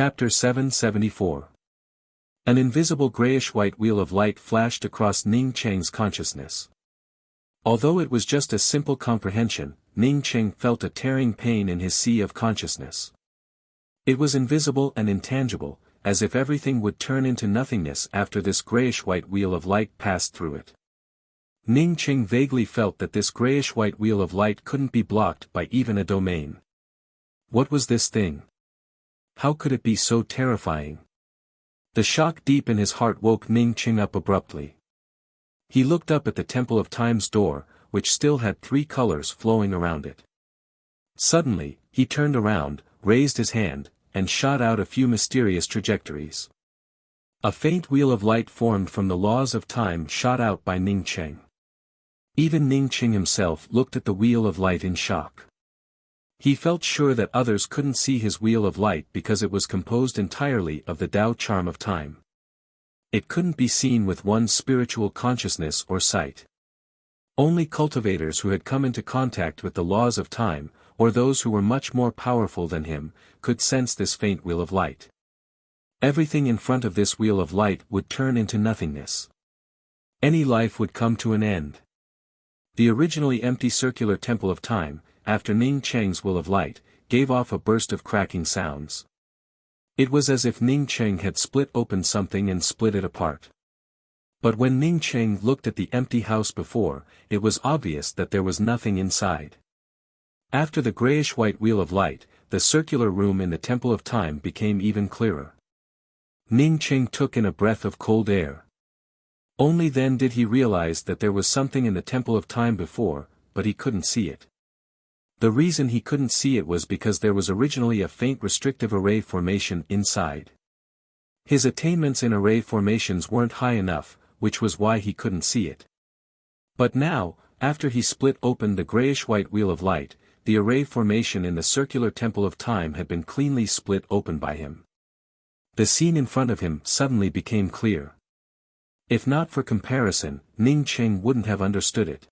Chapter 774. An invisible grayish-white wheel of light flashed across Ning Cheng's consciousness. Although it was just a simple comprehension, Ning Cheng felt a tearing pain in his sea of consciousness. It was invisible and intangible, as if everything would turn into nothingness after this grayish-white wheel of light passed through it. Ning Cheng vaguely felt that this grayish-white wheel of light couldn't be blocked by even a domain. What was this thing? How could it be so terrifying? The shock deep in his heart woke Ning Cheng up abruptly. He looked up at the Temple of Time's door, which still had 3 colors flowing around it. Suddenly, he turned around, raised his hand, and shot out a few mysterious trajectories. A faint wheel of light formed from the laws of time shot out by Ning Cheng. Even Ning Cheng himself looked at the wheel of light in shock. He felt sure that others couldn't see his wheel of light because it was composed entirely of the Tao charm of time. It couldn't be seen with one's spiritual consciousness or sight. Only cultivators who had come into contact with the laws of time, or those who were much more powerful than him, could sense this faint wheel of light. Everything in front of this wheel of light would turn into nothingness. Any life would come to an end. The originally empty circular temple of time, after Ning Cheng's wheel of light, gave off a burst of cracking sounds. It was as if Ning Cheng had split open something and split it apart. But when Ning Cheng looked at the empty house before, it was obvious that there was nothing inside. After the grayish-white wheel of light, the circular room in the Temple of Time became even clearer. Ning Cheng took in a breath of cold air. Only then did he realize that there was something in the Temple of Time before, but he couldn't see it. The reason he couldn't see it was because there was originally a faint restrictive array formation inside. His attainments in array formations weren't high enough, which was why he couldn't see it. But now, after he split open the grayish-white wheel of light, the array formation in the circular Temple of Time had been cleanly split open by him. The scene in front of him suddenly became clear. If not for comparison, Ning Cheng wouldn't have understood it.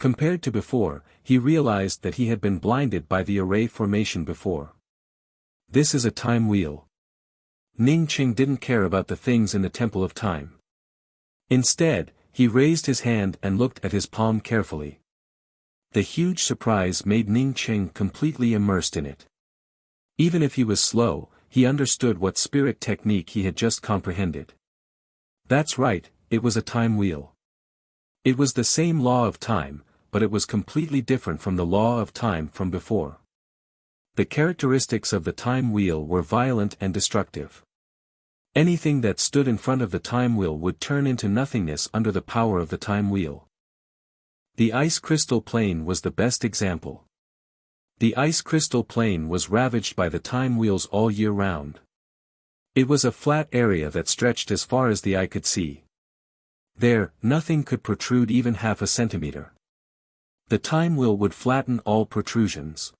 Compared to before, he realized that he had been blinded by the array formation before. This is a time wheel. Ning Cheng didn't care about the things in the Temple of Time. Instead, he raised his hand and looked at his palm carefully. The huge surprise made Ning Cheng completely immersed in it. Even if he was slow, he understood what spirit technique he had just comprehended. That's right, it was a time wheel. It was the same law of time, but it was completely different from the law of time from before. The characteristics of the time wheel were violent and destructive. Anything that stood in front of the time wheel would turn into nothingness under the power of the time wheel. The ice crystal plain was the best example. The ice crystal plain was ravaged by the time wheels all year round. It was a flat area that stretched as far as the eye could see. There, nothing could protrude even half a centimeter. The time wheel would flatten all protrusions.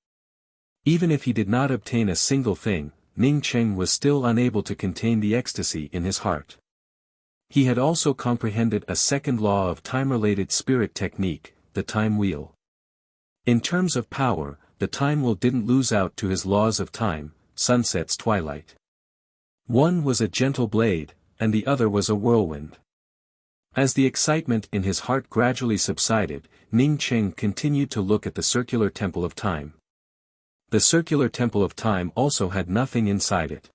Even if he did not obtain a single thing, Ning Cheng was still unable to contain the ecstasy in his heart. He had also comprehended a second law of time-related spirit technique, the time wheel. In terms of power, the time wheel didn't lose out to his laws of time, sunset's twilight. One was a gentle blade, and the other was a whirlwind. As the excitement in his heart gradually subsided, Ning Cheng continued to look at the circular Temple of Time. The circular Temple of Time also had nothing inside it.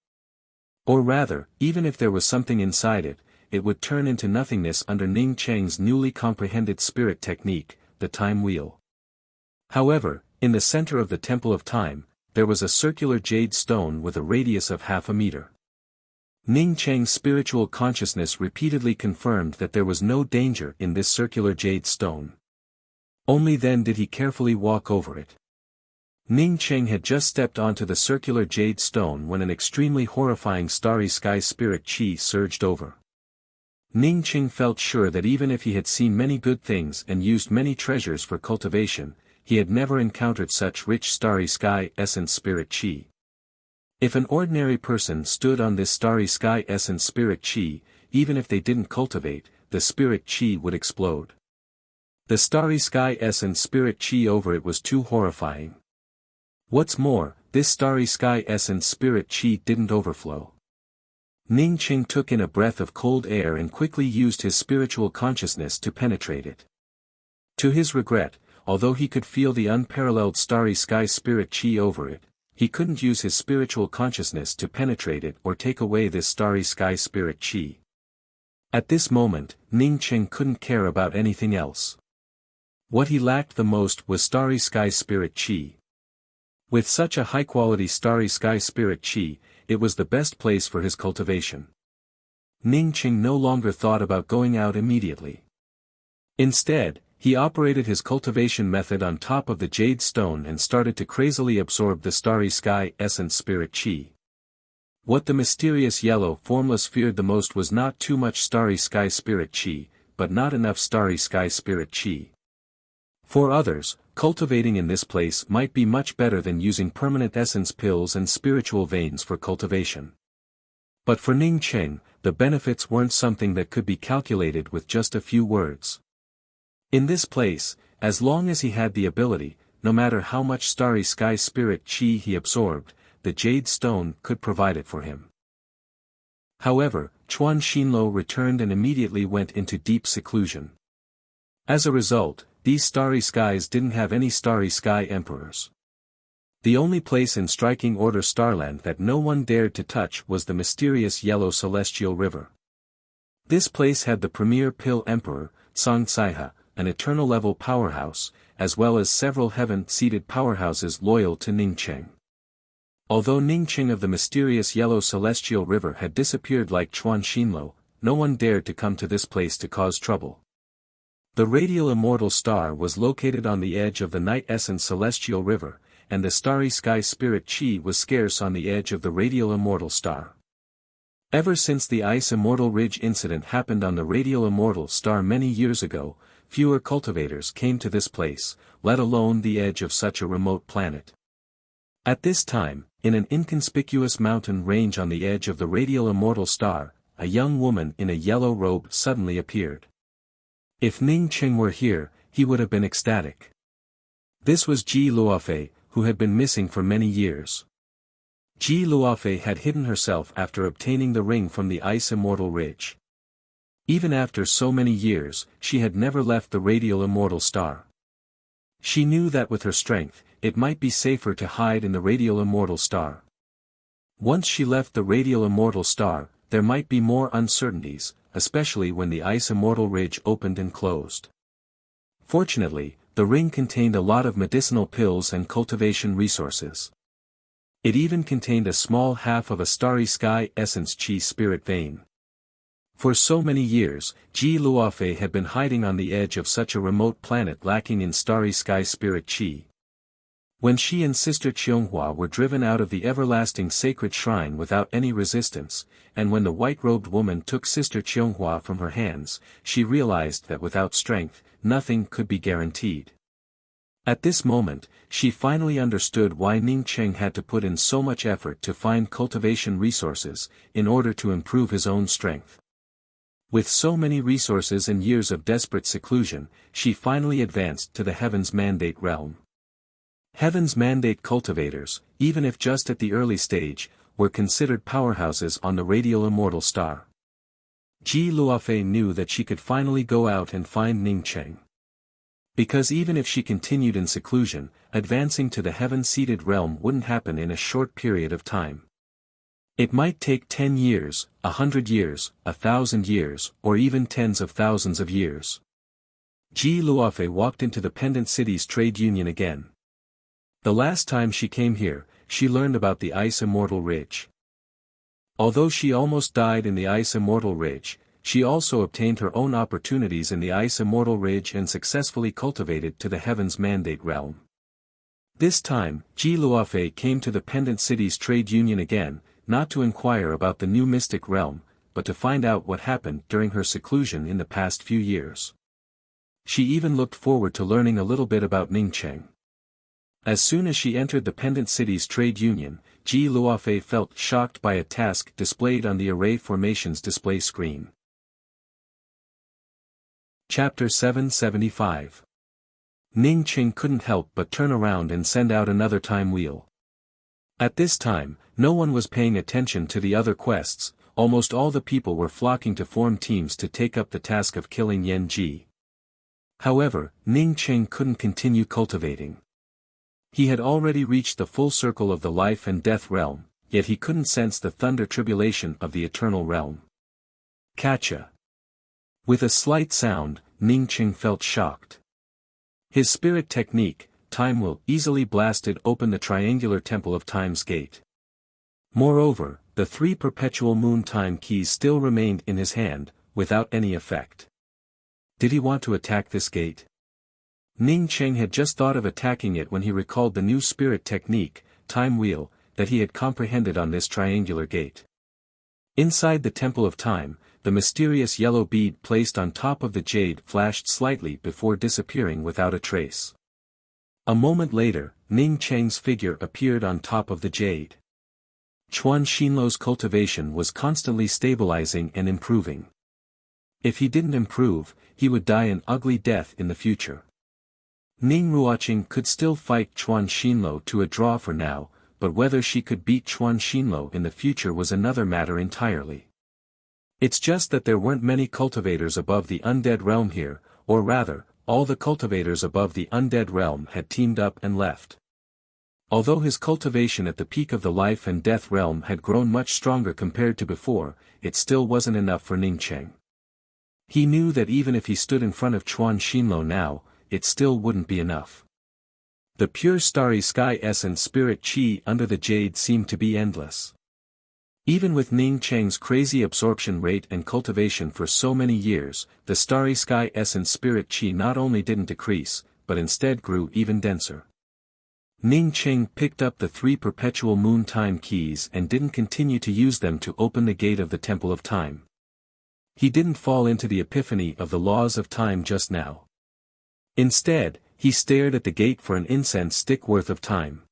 Or rather, even if there was something inside it, it would turn into nothingness under Ning Cheng's newly comprehended spirit technique, the time wheel. However, in the center of the Temple of Time, there was a circular jade stone with a radius of half a meter. Ning Cheng's spiritual consciousness repeatedly confirmed that there was no danger in this circular jade stone. Only then did he carefully walk over it. Ning Cheng had just stepped onto the circular jade stone when an extremely horrifying starry sky spirit chi surged over. Ning Cheng felt sure that even if he had seen many good things and used many treasures for cultivation, he had never encountered such rich starry sky essence spirit chi. If an ordinary person stood on this starry sky essence spirit chi, even if they didn't cultivate, the spirit chi would explode. The starry sky essence spirit chi over it was too horrifying. What's more, this starry sky essence spirit chi didn't overflow. Ning Qing took in a breath of cold air and quickly used his spiritual consciousness to penetrate it. To his regret, although he could feel the unparalleled starry sky spirit chi over it, he couldn't use his spiritual consciousness to penetrate it or take away this starry sky spirit chi. At this moment, Ning Qing couldn't care about anything else. What he lacked the most was starry sky spirit chi. With such a high-quality starry sky spirit chi, it was the best place for his cultivation. Ning Qing no longer thought about going out immediately. Instead, he operated his cultivation method on top of the jade stone and started to crazily absorb the starry sky essence spirit chi. What the mysterious yellow formless feared the most was not too much starry sky spirit chi, but not enough starry sky spirit chi. For others, cultivating in this place might be much better than using permanent essence pills and spiritual veins for cultivation. But for Ning Qing, the benefits weren't something that could be calculated with just a few words. In this place, as long as he had the ability, no matter how much starry sky spirit chi he absorbed, the jade stone could provide it for him. However, Chuan Xinluo returned and immediately went into deep seclusion. As a result, these starry skies didn't have any starry sky emperors. The only place in striking order Starland that no one dared to touch was the mysterious yellow celestial river. This place had the premier pill emperor, Song Caiha, an eternal level powerhouse, as well as several heaven-seated powerhouses loyal to Ning Qing. Although Ning Qing of the mysterious yellow celestial river had disappeared like Chuan Xinluo, no one dared to come to this place to cause trouble. The radial immortal star was located on the edge of the night essence celestial river, and the starry sky spirit chi was scarce on the edge of the radial immortal star. Ever since the Ice Immortal Ridge incident happened on the radial immortal star many years ago, fewer cultivators came to this place, let alone the edge of such a remote planet. At this time, in an inconspicuous mountain range on the edge of the radial immortal star, a young woman in a yellow robe suddenly appeared. If Ning Qing were here, he would have been ecstatic. This was Ji Luofei, who had been missing for many years. Ji Luofei had hidden herself after obtaining the ring from the Ice Immortal Ridge. Even after so many years, she had never left the radial immortal star. She knew that with her strength, it might be safer to hide in the radial immortal star. Once she left the radial immortal star, there might be more uncertainties, especially when the Ice Immortal Ridge opened and closed. Fortunately, the ring contained a lot of medicinal pills and cultivation resources. It even contained a small half of a starry sky essence chi spirit vein. For so many years, Ji Luofei had been hiding on the edge of such a remote planet lacking in starry sky spirit chi. When she and Sister Qianghua were driven out of the everlasting sacred shrine without any resistance, and when the white-robed woman took Sister Qianghua from her hands, she realized that without strength, nothing could be guaranteed. At this moment, she finally understood why Ning Qing had to put in so much effort to find cultivation resources, in order to improve his own strength. With so many resources and years of desperate seclusion, she finally advanced to the Heaven's Mandate realm. Heaven's Mandate cultivators, even if just at the early stage, were considered powerhouses on the radial immortal star. Ji Luofei knew that she could finally go out and find Ning Qing. Because even if she continued in seclusion, advancing to the heaven-seated realm wouldn't happen in a short period of time. It might take 10 years, 100 years, 1,000 years, or even tens of thousands of years. Ji Luofei walked into the Pendant City's trade union again. The last time she came here, she learned about the Ice Immortal Ridge. Although she almost died in the Ice Immortal Ridge, she also obtained her own opportunities in the Ice Immortal Ridge and successfully cultivated to the Heaven's Mandate realm. This time, Ji Luofei came to the Pendant City's trade union again, not to inquire about the new mystic realm, but to find out what happened during her seclusion in the past few years. She even looked forward to learning a little bit about Ning Qing. As soon as she entered the Pendant City's trade union, Ji Luofei felt shocked by a task displayed on the Array Formations display screen. Chapter 775. Ning Qing couldn't help but turn around and send out another time wheel. At this time, no one was paying attention to the other quests. Almost all the people were flocking to form teams to take up the task of killing Yan Ji. However, Ning Qing couldn't continue cultivating. He had already reached the full circle of the life and death realm, yet he couldn't sense the thunder tribulation of the eternal realm. Catcha. With a slight sound, Ning Qing felt shocked. His spirit technique, Time Will, easily blasted open the triangular Temple of Time's gate. Moreover, the 3 perpetual moon time keys still remained in his hand, without any effect. Did he want to attack this gate? Ning Qing had just thought of attacking it when he recalled the new spirit technique, Time Wheel, that he had comprehended on this triangular gate. Inside the Temple of Time, the mysterious yellow bead placed on top of the jade flashed slightly before disappearing without a trace. A moment later, Ning Qing's figure appeared on top of the jade. Chuan Xinluo's cultivation was constantly stabilizing and improving. If he didn't improve, he would die an ugly death in the future. Ning Ruoqing could still fight Chuan Xinluo to a draw for now, but whether she could beat Chuan Xinluo in the future was another matter entirely. It's just that there weren't many cultivators above the undead realm here, or rather, all the cultivators above the undead realm had teamed up and left. Although his cultivation at the peak of the life and death realm had grown much stronger compared to before, it still wasn't enough for Ning Qing. He knew that even if he stood in front of Chuan Xinluo now, it still wouldn't be enough. The pure starry sky essence spirit chi under the jade seemed to be endless. Even with Ning Qing's crazy absorption rate and cultivation for so many years, the starry sky essence spirit chi not only didn't decrease, but instead grew even denser. Ning Qing picked up the 3 perpetual moon time keys and didn't continue to use them to open the gate of the Temple of Time. He didn't fall into the epiphany of the laws of time just now. Instead, he stared at the gate for an incense stick worth of time.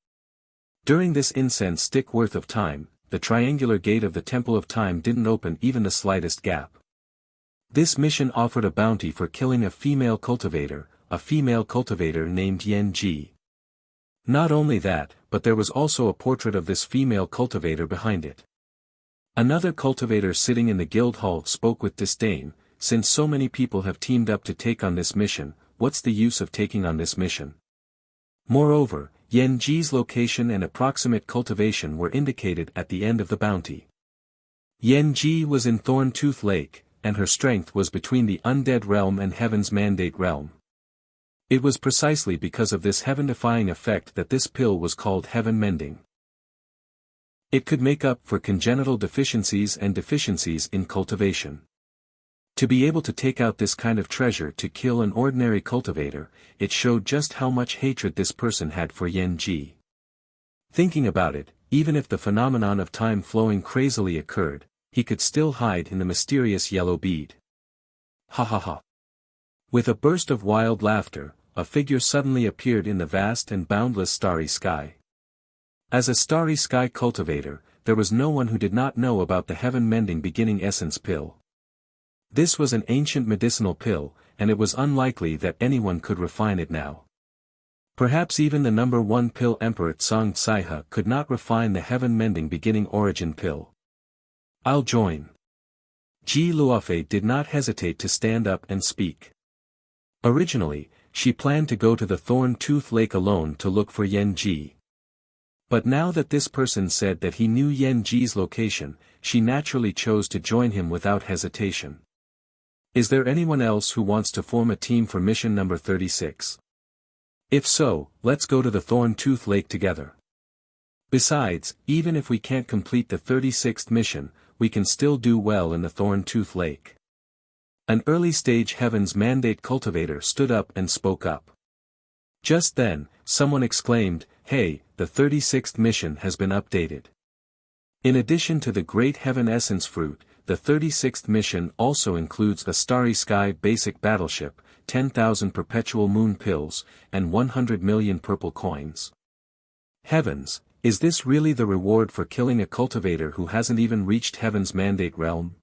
During this incense stick worth of time, the triangular gate of the Temple of Time didn't open even the slightest gap. This mission offered a bounty for killing a female cultivator named Yan Ji. Not only that, but there was also a portrait of this female cultivator behind it. Another cultivator sitting in the guild hall spoke with disdain, since so many people have teamed up to take on this mission, what's the use of taking on this mission? Moreover, Yan Ji's location and approximate cultivation were indicated at the end of the bounty. Yan Ji was in Thorn-Tooth Lake, and her strength was between the undead realm and Heaven's Mandate realm. It was precisely because of this heaven-defying effect that this pill was called Heaven Mending. It could make up for congenital deficiencies and deficiencies in cultivation. To be able to take out this kind of treasure to kill an ordinary cultivator, it showed just how much hatred this person had for Yan Ji. Thinking about it, even if the phenomenon of time flowing crazily occurred, he could still hide in the mysterious yellow bead. Ha ha ha. With a burst of wild laughter, a figure suddenly appeared in the vast and boundless starry sky. As a starry sky cultivator, there was no one who did not know about the heaven-mending beginning essence pill. This was an ancient medicinal pill, and it was unlikely that anyone could refine it now. Perhaps even the number 1 pill Emperor Tsang Tsaiha could not refine the heaven-mending beginning origin pill. I'll join. Ji Luofei did not hesitate to stand up and speak. Originally, she planned to go to the Thorn-Tooth Lake alone to look for Yan Ji. But now that this person said that he knew Yan Ji's location, she naturally chose to join him without hesitation. Is there anyone else who wants to form a team for mission number 36? If so, let's go to the Thorn-Tooth Lake together. Besides, even if we can't complete the 36th mission, we can still do well in the Thorn-Tooth Lake. An early-stage Heaven's Mandate cultivator stood up and spoke up. Just then, someone exclaimed, "Hey, the 36th mission has been updated." In addition to the Great Heaven Essence Fruit, the 36th mission also includes a Starry Sky basic battleship, 10,000 perpetual moon pills, and 100 million purple coins. Heavens, is this really the reward for killing a cultivator who hasn't even reached Heaven's Mandate realm?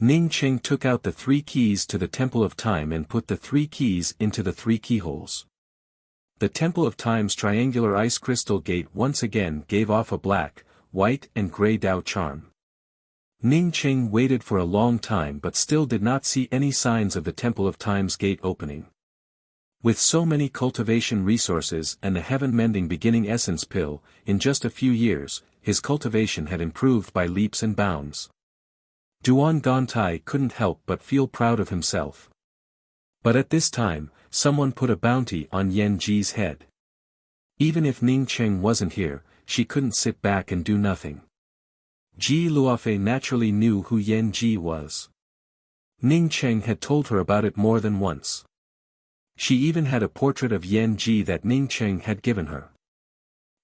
Ning Qing took out the 3 keys to the Temple of Time and put the 3 keys into the 3 keyholes. the Temple of Time's triangular ice crystal gate once again gave off a black, white and gray Dao charm. Ning Qing waited for a long time but still did not see any signs of the Temple of Time's gate opening. With so many cultivation resources and the heaven-mending beginning essence pill, in just a few years, his cultivation had improved by leaps and bounds. Duan Gantai couldn't help but feel proud of himself. But at this time, someone put a bounty on Yan Ji's head. Even if Ning Qing wasn't here, she couldn't sit back and do nothing. Ji Luofei naturally knew who Yan Ji was. Ning Qing had told her about it more than once. She even had a portrait of Yan Ji that Ning Qing had given her.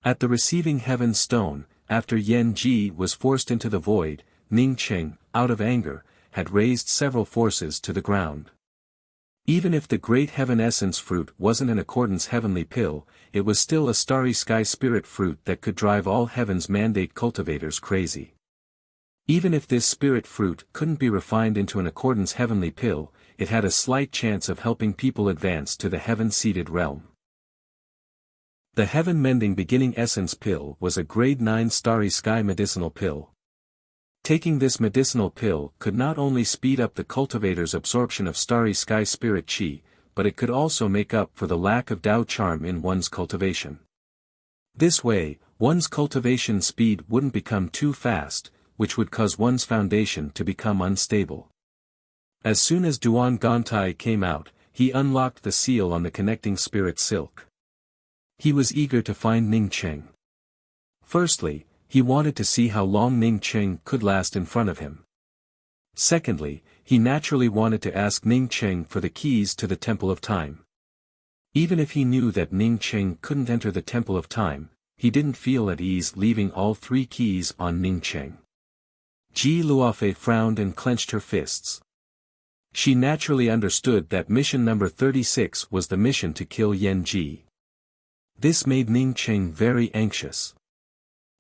At the receiving heaven's stone, after Yan Ji was forced into the void, Ning Qing, out of anger, had raised several forces to the ground. Even if the great heaven essence fruit wasn't an accordance heavenly pill, it was still a starry sky spirit fruit that could drive all heaven's mandate cultivators crazy. Even if this spirit fruit couldn't be refined into an accordance heavenly pill, it had a slight chance of helping people advance to the heaven-seated realm. The heaven-mending beginning essence pill was a grade 9 starry sky medicinal pill. Taking this medicinal pill could not only speed up the cultivator's absorption of starry sky spirit chi, but it could also make up for the lack of Dao charm in one's cultivation. This way, one's cultivation speed wouldn't become too fast, which would cause one's foundation to become unstable. As soon as Duan Gantai came out, he unlocked the seal on the connecting spirit silk. He was eager to find Ning Qing. Firstly, he wanted to see how long Ning Qing could last in front of him. Secondly, he naturally wanted to ask Ning Qing for the keys to the Temple of Time. Even if he knew that Ning Qing couldn't enter the Temple of Time, he didn't feel at ease leaving all 3 keys on Ning Qing. Ji Luofei frowned and clenched her fists. She naturally understood that mission number 36 was the mission to kill Yan Ji. This made Ning Qing very anxious.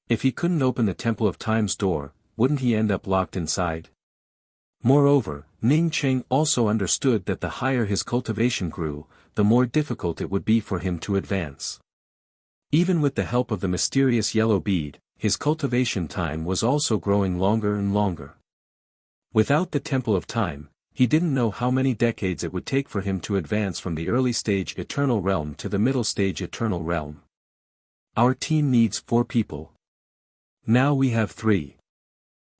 If he couldn't open the Temple of Time's door, wouldn't he end up locked inside? Moreover, Ning Qing also understood that the higher his cultivation grew, the more difficult it would be for him to advance. Even with the help of the mysterious yellow bead, his cultivation time was also growing longer and longer. Without the Temple of Time, he didn't know how many decades it would take for him to advance from the early stage Eternal Realm to the middle stage Eternal Realm. Our team needs 4 people. Now we have 3.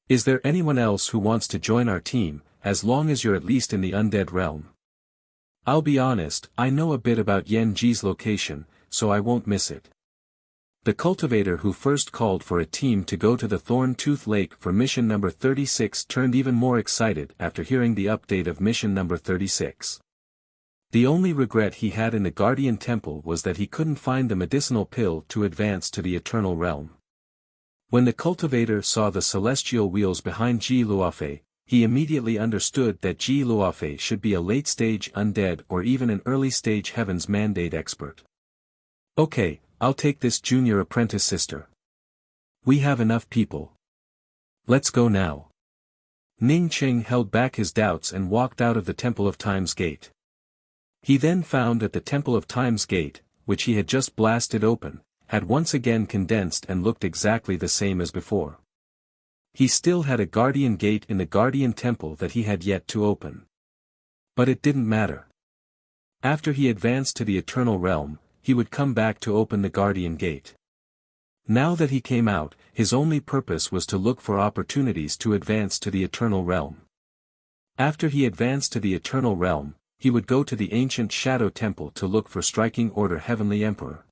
Is there anyone else who wants to join our team, as long as you're at least in the undead realm? I'll be honest, I know a bit about Yan Ji's location, so I won't miss it. The cultivator who first called for a team to go to the Thorn-Tooth Lake for mission number 36 turned even more excited after hearing the update of mission number 36. The only regret he had in the Guardian Temple was that he couldn't find the medicinal pill to advance to the Eternal Realm. When the cultivator saw the celestial wheels behind Ji Luofei, he immediately understood that Ji Luofei should be a late-stage undead or even an early-stage heaven's mandate expert. Okay, I'll take this junior apprentice sister. We have enough people. Let's go now. Ning Qing held back his doubts and walked out of the Temple of Time's gate. He then found that the Temple of Time's gate, which he had just blasted open, had once again condensed and looked exactly the same as before. He still had a guardian gate in the Guardian Temple that he had yet to open. But it didn't matter. After he advanced to the Eternal Realm, he would come back to open the Guardian Gate. Now that he came out, his only purpose was to look for opportunities to advance to the Eternal Realm. After he advanced to the Eternal Realm, he would go to the ancient Shadow Temple to look for Striking Order Heavenly Emperor.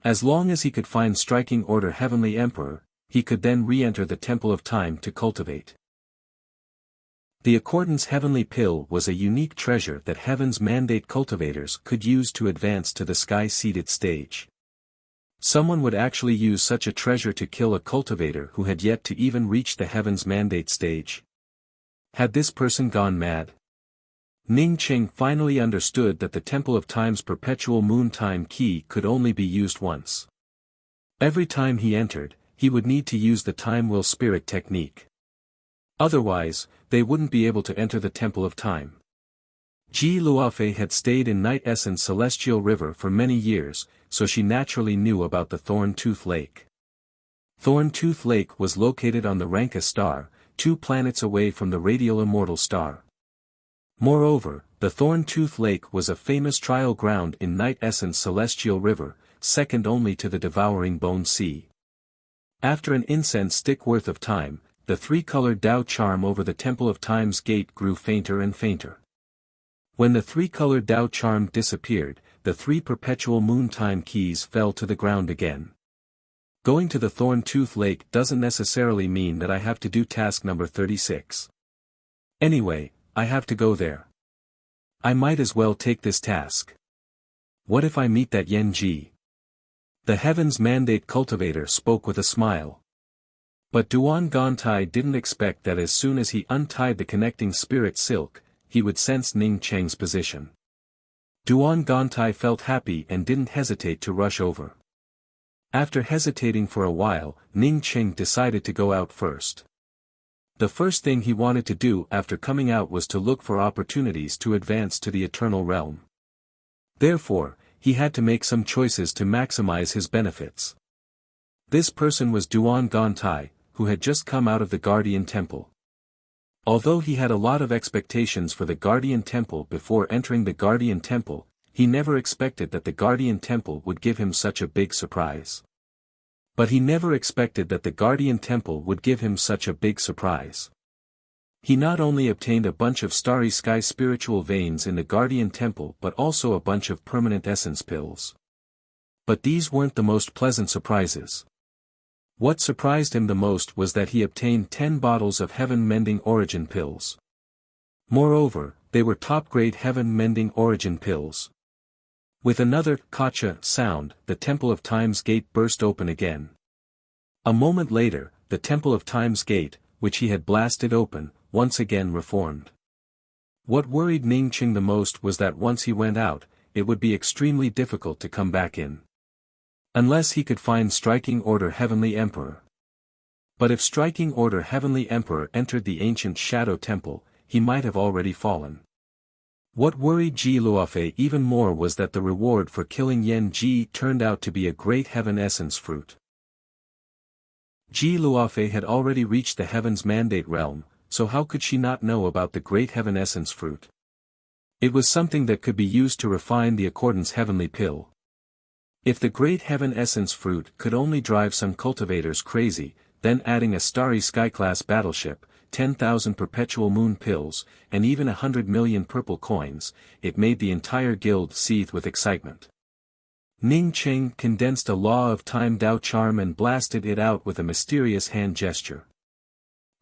As long as he could find Striking Order Heavenly Emperor, he could then re-enter the Temple of Time to cultivate. The Accordance Heavenly Pill was a unique treasure that Heaven's Mandate cultivators could use to advance to the sky-seated stage. Someone would actually use such a treasure to kill a cultivator who had yet to even reach the Heaven's Mandate stage. Had this person gone mad? Ning Qing finally understood that the Temple of Time's perpetual moon time key could only be used once. Every time he entered, he would need to use the Time Will Spirit technique. Otherwise, they wouldn't be able to enter the Temple of Time. Ji Luofei had stayed in Night Essence Celestial River for many years, so she naturally knew about the Thorn-Tooth Lake. Thorn-Tooth Lake was located on the Ranka star, 2 planets away from the radial immortal star. Moreover, the Thorn-Tooth Lake was a famous trial ground in Night Essence Celestial River, second only to the Devouring Bone Sea. After an incense stick worth of time, the 3-colored Dao charm over the Temple of Time's gate grew fainter and fainter. When the 3-colored Dao charm disappeared, the 3 perpetual moon time keys fell to the ground again. Going to the Thorn-Tooth Lake doesn't necessarily mean that I have to do task number 36. Anyway, I have to go there. I might as well take this task. What if I meet that Yen Ji? The Heaven's Mandate cultivator spoke with a smile. But Duan Gantai didn't expect that as soon as he untied the connecting spirit silk, he would sense Ning Cheng's position. Duan Gantai felt happy and didn't hesitate to rush over. After hesitating for a while, Ning Cheng decided to go out first. The first thing he wanted to do after coming out was to look for opportunities to advance to the Eternal Realm. Therefore, he had to make some choices to maximize his benefits. This person was Duan Gantai, who had just come out of the Guardian Temple. Although he had a lot of expectations for the Guardian Temple before entering the Guardian Temple, he never expected that the Guardian Temple would give him such a big surprise. But he never expected that the Guardian Temple would give him such a big surprise. He not only obtained a bunch of starry sky spiritual veins in the Guardian Temple but also a bunch of permanent essence pills. But these weren't the most pleasant surprises. What surprised him the most was that he obtained 10 bottles of heaven-mending origin pills. Moreover, they were top-grade heaven-mending origin pills. With another "kacha" sound, the Temple of Time's gate burst open again. A moment later, the Temple of Time's gate, which he had blasted open, once again reformed. What worried Ning Cheng the most was that once he went out, it would be extremely difficult to come back in. Unless he could find Striking Order Heavenly Emperor. But if Striking Order Heavenly Emperor entered the ancient Shadow Temple, he might have already fallen. What worried Ji Luofei even more was that the reward for killing Yen Ji turned out to be a great heaven essence fruit. Ji Luofei had already reached the Heaven's Mandate realm, so how could she not know about the great heaven essence fruit? It was something that could be used to refine the Accordance Heavenly Pill. If the great heaven essence fruit could only drive some cultivators crazy, then adding a starry sky-class battleship, 10,000 perpetual moon pills, and even 100 million purple coins, it made the entire guild seethe with excitement. Ning Cheng condensed a law of time Dao charm and blasted it out with a mysterious hand gesture.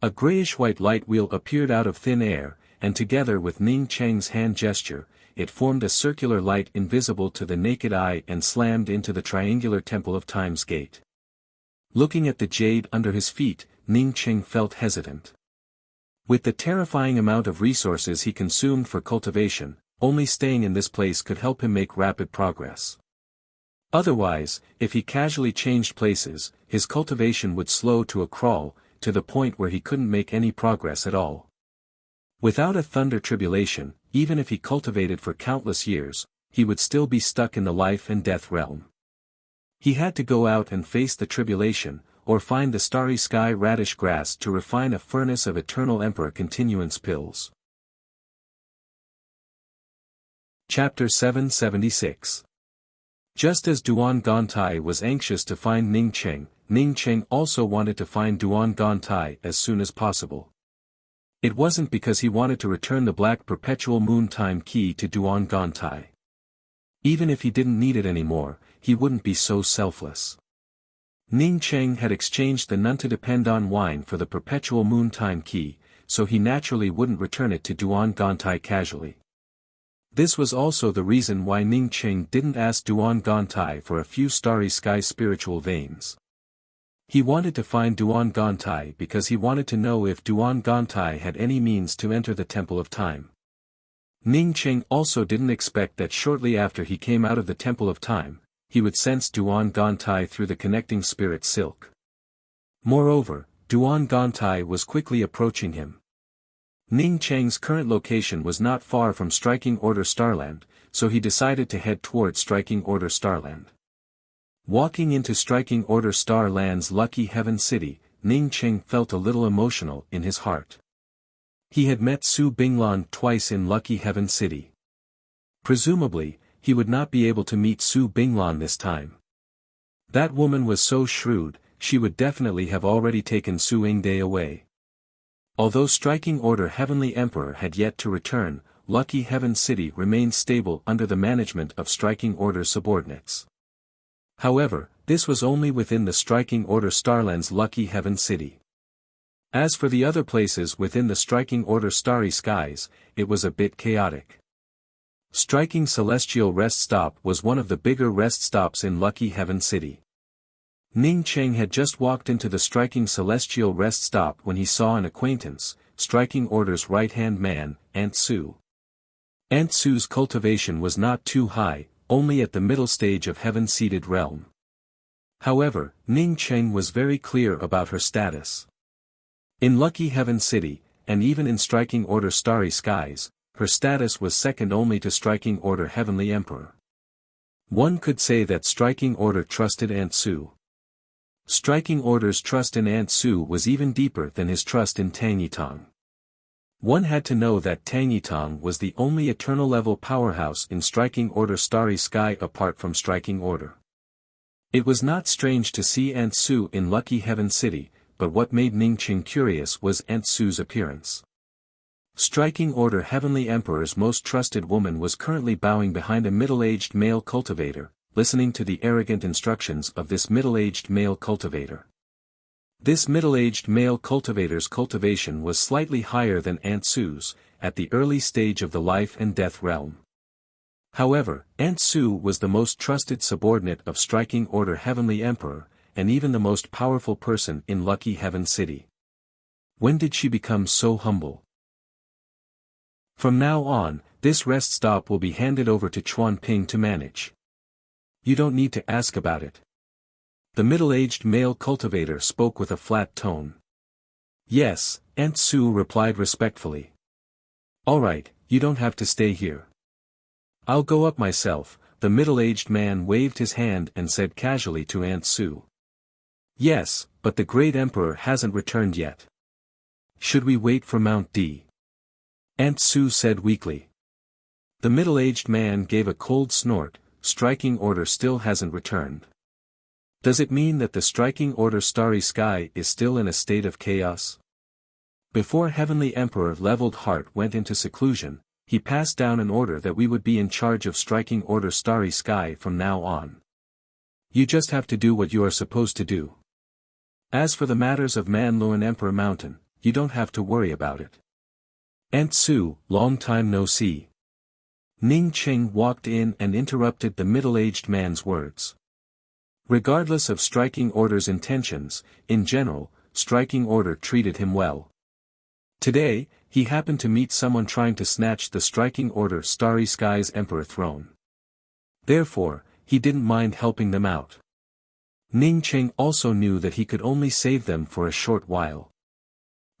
A grayish-white light wheel appeared out of thin air, and together with Ning Cheng's hand gesture, it formed a circular light invisible to the naked eye and slammed into the triangular Temple of Time's gate. Looking at the jade under his feet, Ning Cheng felt hesitant. With the terrifying amount of resources he consumed for cultivation, only staying in this place could help him make rapid progress. Otherwise, if he casually changed places, his cultivation would slow to a crawl, to the point where he couldn't make any progress at all. Without a thunder tribulation, even if he cultivated for countless years, he would still be stuck in the life and death realm. He had to go out and face the tribulation, or find the starry sky radish grass to refine a furnace of eternal emperor continuance pills. Chapter 776. Just as Duan Gantai was anxious to find Ning Cheng also wanted to find Duan Gantai as soon as possible. It wasn't because he wanted to return the black perpetual moon time key to Duan Gantai. Even if he didn't need it anymore, he wouldn't be so selfless. Ning Cheng had exchanged the none to depend on wine for the perpetual moon time key, so he naturally wouldn't return it to Duan Gantai casually. This was also the reason why Ning Cheng didn't ask Duan Gantai for a few starry sky spiritual veins. He wanted to find Duan Gantai because he wanted to know if Duan Gantai had any means to enter the Temple of Time. Ning Cheng also didn't expect that shortly after he came out of the Temple of Time, he would sense Duan Gantai through the connecting spirit silk. Moreover, Duan Gantai was quickly approaching him. Ning Cheng's current location was not far from Striking Order Starland, so he decided to head toward Striking Order Starland. Walking into Striking Order Starland's Lucky Heaven City, Ning Cheng felt a little emotional in his heart. He had met Su Binglan twice in Lucky Heaven City. Presumably, he would not be able to meet Su Binglan this time. That woman was so shrewd, she would definitely have already taken Su Yingde away. Although Striking Order Heavenly Emperor had yet to return, Lucky Heaven City remained stable under the management of Striking Order subordinates. However, this was only within the Striking Order Starland's Lucky Heaven City. As for the other places within the Striking Order Starry Skies, it was a bit chaotic. Striking Celestial Rest Stop was one of the bigger rest stops in Lucky Heaven City. Ning Cheng had just walked into the Striking Celestial Rest Stop when he saw an acquaintance, Striking Order's right-hand man, Aunt Su. Aunt Su's cultivation was not too high, only at the middle stage of heaven-seated realm. However, Ning Cheng was very clear about her status. In Lucky Heaven City, and even in Striking Order Starry Skies, her status was second only to Striking Order Heavenly Emperor. One could say that Striking Order trusted Aunt Su. Striking Order's trust in Aunt Su was even deeper than his trust in Tang Yitong. One had to know that Tang Yitong was the only eternal-level powerhouse in Striking Order Starry Sky apart from Striking Order. It was not strange to see Aunt Su in Lucky Heaven City, but what made Ning Cheng curious was Aunt Su's appearance. Striking Order Heavenly Emperor's most trusted woman was currently bowing behind a middle-aged male cultivator, listening to the arrogant instructions of this middle-aged male cultivator. This middle-aged male cultivator's cultivation was slightly higher than Aunt Su's, at the early stage of the life and death realm. However, Aunt Su was the most trusted subordinate of Striking Order Heavenly Emperor, and even the most powerful person in Lucky Heaven City. When did she become so humble? From now on, this rest stop will be handed over to Chuan Ping to manage. You don't need to ask about it. The middle-aged male cultivator spoke with a flat tone. Yes, Aunt Su replied respectfully. All right, you don't have to stay here. I'll go up myself, the middle-aged man waved his hand and said casually to Aunt Su. Yes, but the great emperor hasn't returned yet. Should we wait for Mount D? Aunt Su said weakly. The middle-aged man gave a cold snort. Striking Order still hasn't returned. Does it mean that the Striking Order Starry Sky is still in a state of chaos? Before Heavenly Emperor Leveled Heart went into seclusion, he passed down an order that we would be in charge of Striking Order Starry Sky from now on. You just have to do what you are supposed to do. As for the matters of Manluan Emperor Mountain, you don't have to worry about it. Aunt Su, long time no see. Ning Cheng walked in and interrupted the middle-aged man's words. Regardless of Striking Order's intentions, in general, Striking Order treated him well. Today, he happened to meet someone trying to snatch the Striking Order Starry Skies Emperor throne. Therefore, he didn't mind helping them out. Ning Cheng also knew that he could only save them for a short while.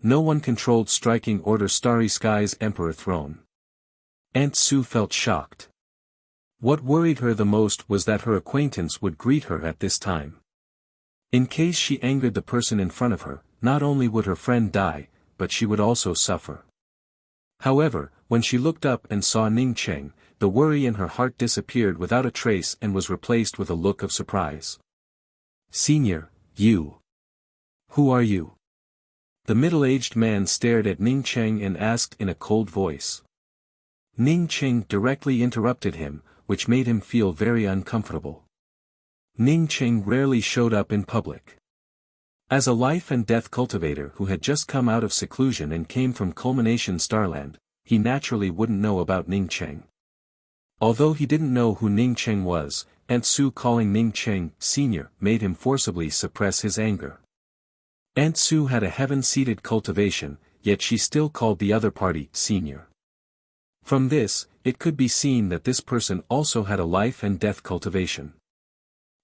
No one controlled Striking Order Starry Skies Emperor throne. Aunt Su felt shocked. What worried her the most was that her acquaintance would greet her at this time. In case she angered the person in front of her, not only would her friend die, but she would also suffer. However, when she looked up and saw Ning Cheng, the worry in her heart disappeared without a trace and was replaced with a look of surprise. Senior, you. Who are you? The middle-aged man stared at Ning Cheng and asked in a cold voice. Ning Cheng directly interrupted him, which made him feel very uncomfortable. Ning Cheng rarely showed up in public. As a life and death cultivator who had just come out of seclusion and came from Culmination Starland, he naturally wouldn't know about Ning Cheng. Although he didn't know who Ning Cheng was, Aunt Su calling Ning Cheng Senior made him forcibly suppress his anger. Aunt Su had a heaven-seated cultivation, yet she still called the other party Senior. From this, it could be seen that this person also had a life and death cultivation.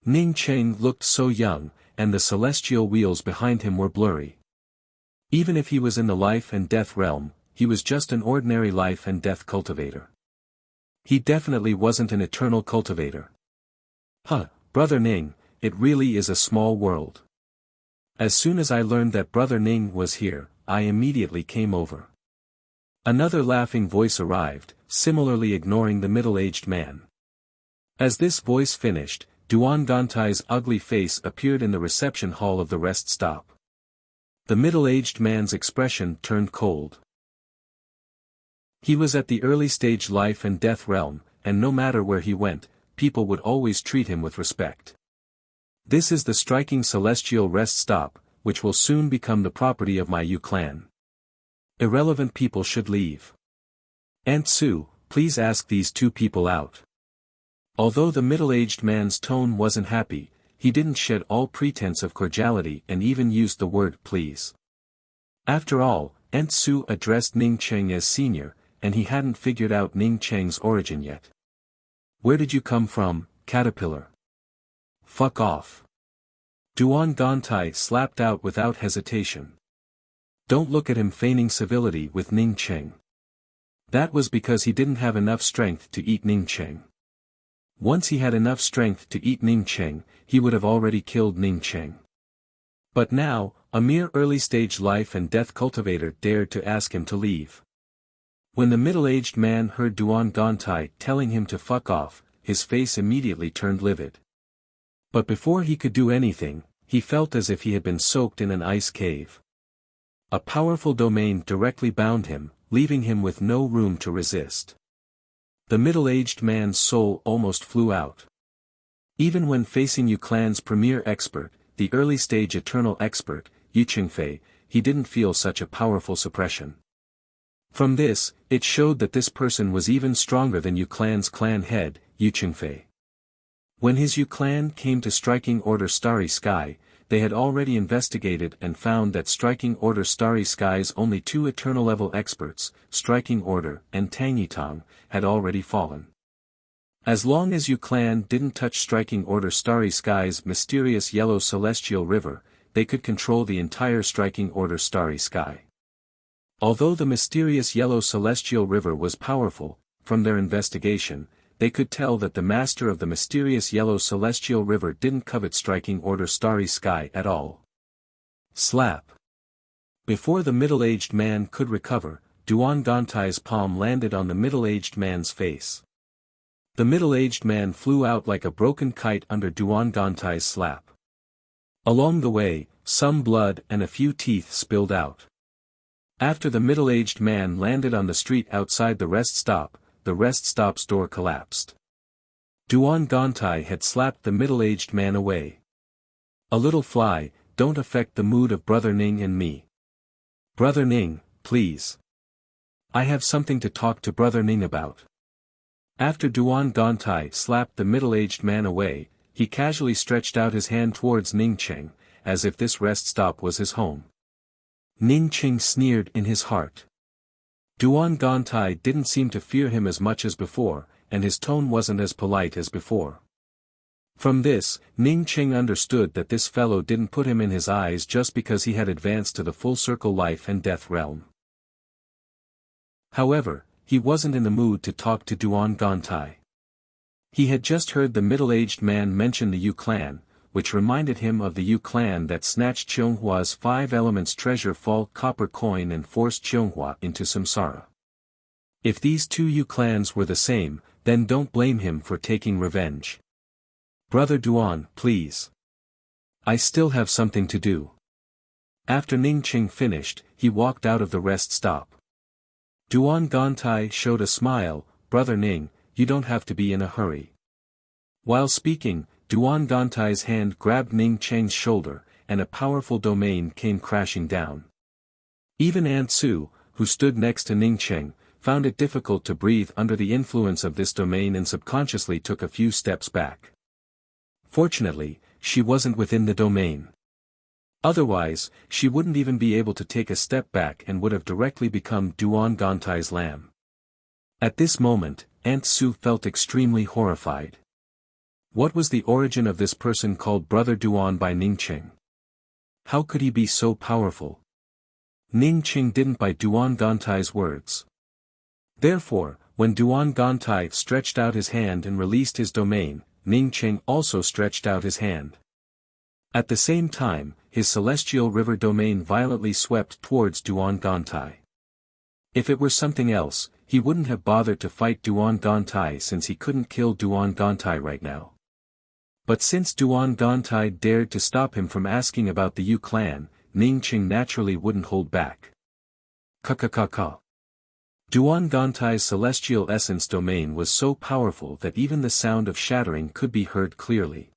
Ning Cheng looked so young, and the celestial wheels behind him were blurry. Even if he was in the life and death realm, he was just an ordinary life and death cultivator. He definitely wasn't an eternal cultivator. Huh, Brother Ning, it really is a small world. As soon as I learned that Brother Ning was here, I immediately came over. Another laughing voice arrived, similarly ignoring the middle-aged man. As this voice finished, Duan Gantai's ugly face appeared in the reception hall of the rest stop. The middle-aged man's expression turned cold. He was at the early stage life and death realm, and no matter where he went, people would always treat him with respect. This is the striking celestial rest stop, which will soon become the property of my Yu clan. Irrelevant people should leave. Aunt Sue, please ask these two people out. Although the middle-aged man's tone wasn't happy, he didn't shed all pretense of cordiality and even used the word please. After all, Aunt Sue addressed Ning Cheng as senior, and he hadn't figured out Ning Cheng's origin yet. Where did you come from, caterpillar? Fuck off. Duan Gantai slapped out without hesitation. Don't look at him feigning civility with Ning Cheng. That was because he didn't have enough strength to eat Ning Cheng. Once he had enough strength to eat Ning Cheng, he would have already killed Ning Cheng. But now, a mere early-stage life and death cultivator dared to ask him to leave. When the middle-aged man heard Duan Gantai telling him to fuck off, his face immediately turned livid. But before he could do anything, he felt as if he had been soaked in an ice cave. A powerful domain directly bound him, leaving him with no room to resist. The middle-aged man's soul almost flew out. Even when facing Yu clan's premier expert, the early-stage eternal expert, Yu Qingfei, he didn't feel such a powerful suppression. From this, it showed that this person was even stronger than Yu clan's clan head, Yu Qingfei. When his Yu clan came to Striking Order Starry Sky, they had already investigated and found that Striking Order Starry Sky's only two eternal-level experts, Striking Order and Tang Yitang, had already fallen. As long as Yu clan didn't touch Striking Order Starry Sky's mysterious yellow celestial river, they could control the entire Striking Order Starry Sky. Although the mysterious yellow celestial river was powerful, from their investigation, they could tell that the master of the mysterious yellow celestial river didn't covet Striking Order Starry Sky at all. Slap. Before the middle-aged man could recover, Duan Gantai's palm landed on the middle-aged man's face. The middle-aged man flew out like a broken kite under Duan Gantai's slap. Along the way, some blood and a few teeth spilled out. After the middle-aged man landed on the street outside the rest stop's door collapsed. Duan Gantai had slapped the middle-aged man away. A little fly, don't affect the mood of Brother Ning and me. Brother Ning, please. I have something to talk to Brother Ning about. After Duan Gantai slapped the middle-aged man away, he casually stretched out his hand towards Ning Cheng, as if this rest stop was his home. Ning Cheng sneered in his heart. Duan Gantai didn't seem to fear him as much as before, and his tone wasn't as polite as before. From this, Ning Cheng understood that this fellow didn't put him in his eyes just because he had advanced to the full circle life and death realm. However, he wasn't in the mood to talk to Duan Gantai. He had just heard the middle-aged man mention the Yu clan, which reminded him of the Yu clan that snatched Qionghua's 5 elements treasure fall copper coin and forced Qionghua into samsara. If these two Yu clans were the same, then don't blame him for taking revenge. Brother Duan, please. I still have something to do. After Ning Cheng finished, he walked out of the rest stop. Duan Gantai showed a smile, Brother Ning, you don't have to be in a hurry. While speaking, Duan Gantai's hand grabbed Ning Cheng's shoulder, and a powerful domain came crashing down. Even Aunt Sue, who stood next to Ning Cheng, found it difficult to breathe under the influence of this domain and subconsciously took a few steps back. Fortunately, she wasn't within the domain. Otherwise, she wouldn't even be able to take a step back and would have directly become Duan Gantai's lamb. At this moment, Aunt Sue felt extremely horrified. What was the origin of this person called Brother Duan by Ning Cheng? How could he be so powerful? Ning Qing didn't buy Duan Gantai's words. Therefore, when Duan Gantai stretched out his hand and released his domain, Ning Qing also stretched out his hand. At the same time, his celestial river domain violently swept towards Duan Gantai. If it were something else, he wouldn't have bothered to fight Duan Gantai since he couldn't kill Duan Gantai right now. But since Duan Gantai dared to stop him from asking about the Yu clan, Ning Qing naturally wouldn't hold back. Ka. Duan Gantai's celestial essence domain was so powerful that even the sound of shattering could be heard clearly.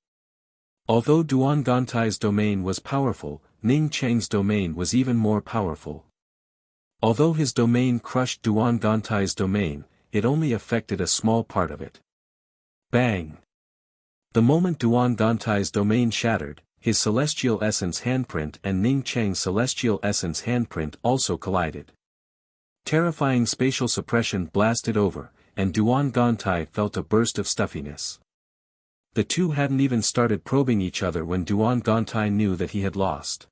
Although Duan Gantai's domain was powerful, Ning Qing's domain was even more powerful. Although his domain crushed Duan Gantai's domain, it only affected a small part of it. Bang! The moment Duan Gantai's domain shattered, his celestial essence handprint and Ning Qing's celestial essence handprint also collided. Terrifying spatial suppression blasted over, and Duan Gantai felt a burst of stuffiness. The two hadn't even started probing each other when Duan Gantai knew that he had lost.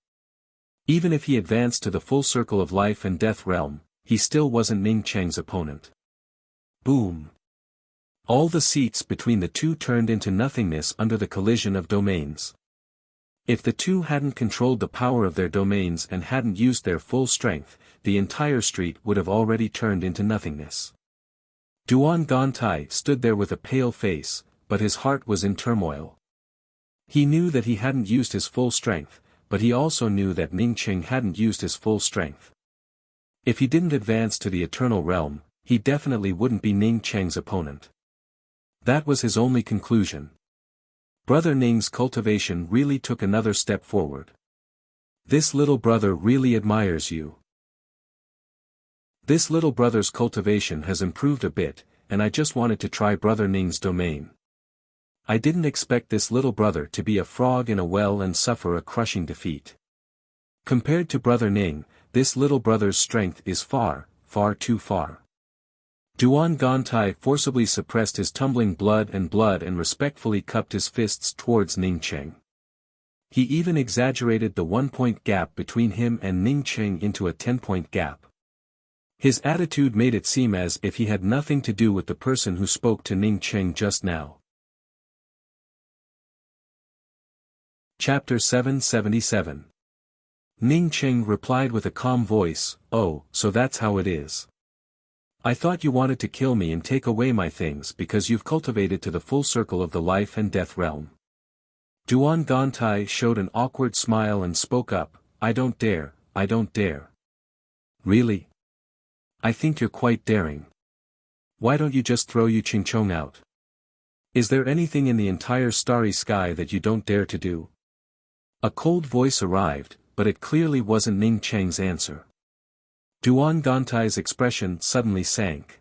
Even if he advanced to the full circle of life and death realm, he still wasn't Ning Qing's opponent. Boom! All the seats between the two turned into nothingness under the collision of domains. If the two hadn't controlled the power of their domains and hadn't used their full strength, the entire street would have already turned into nothingness. Duan Gantai stood there with a pale face, but his heart was in turmoil. He knew that he hadn't used his full strength, but he also knew that Ning Qing hadn't used his full strength. If he didn't advance to the eternal realm, he definitely wouldn't be Ning Qing's opponent. That was his only conclusion. Brother Ning's cultivation really took another step forward. This little brother really admires you. This little brother's cultivation has improved a bit, and I just wanted to try Brother Ning's domain. I didn't expect this little brother to be a frog in a well and suffer a crushing defeat. Compared to Brother Ning, this little brother's strength is far, far too far. Duan Gantai forcibly suppressed his tumbling blood and respectfully cupped his fists towards Ning Qing. He even exaggerated the 1-point gap between him and Ning Qing into a 10-point gap. His attitude made it seem as if he had nothing to do with the person who spoke to Ning Qing just now. Chapter 777. Ning Qing replied with a calm voice, "Oh, so that's how it is. I thought you wanted to kill me and take away my things because you've cultivated to the full circle of the life and death realm." Duan Gantai showed an awkward smile and spoke up, I don't dare. Really? I think you're quite daring. Why don't you just throw Yu Qingchong out? Is there anything in the entire starry sky that you don't dare to do? A cold voice arrived, but it clearly wasn't Ning Qing's answer. Duan Gantai's expression suddenly sank.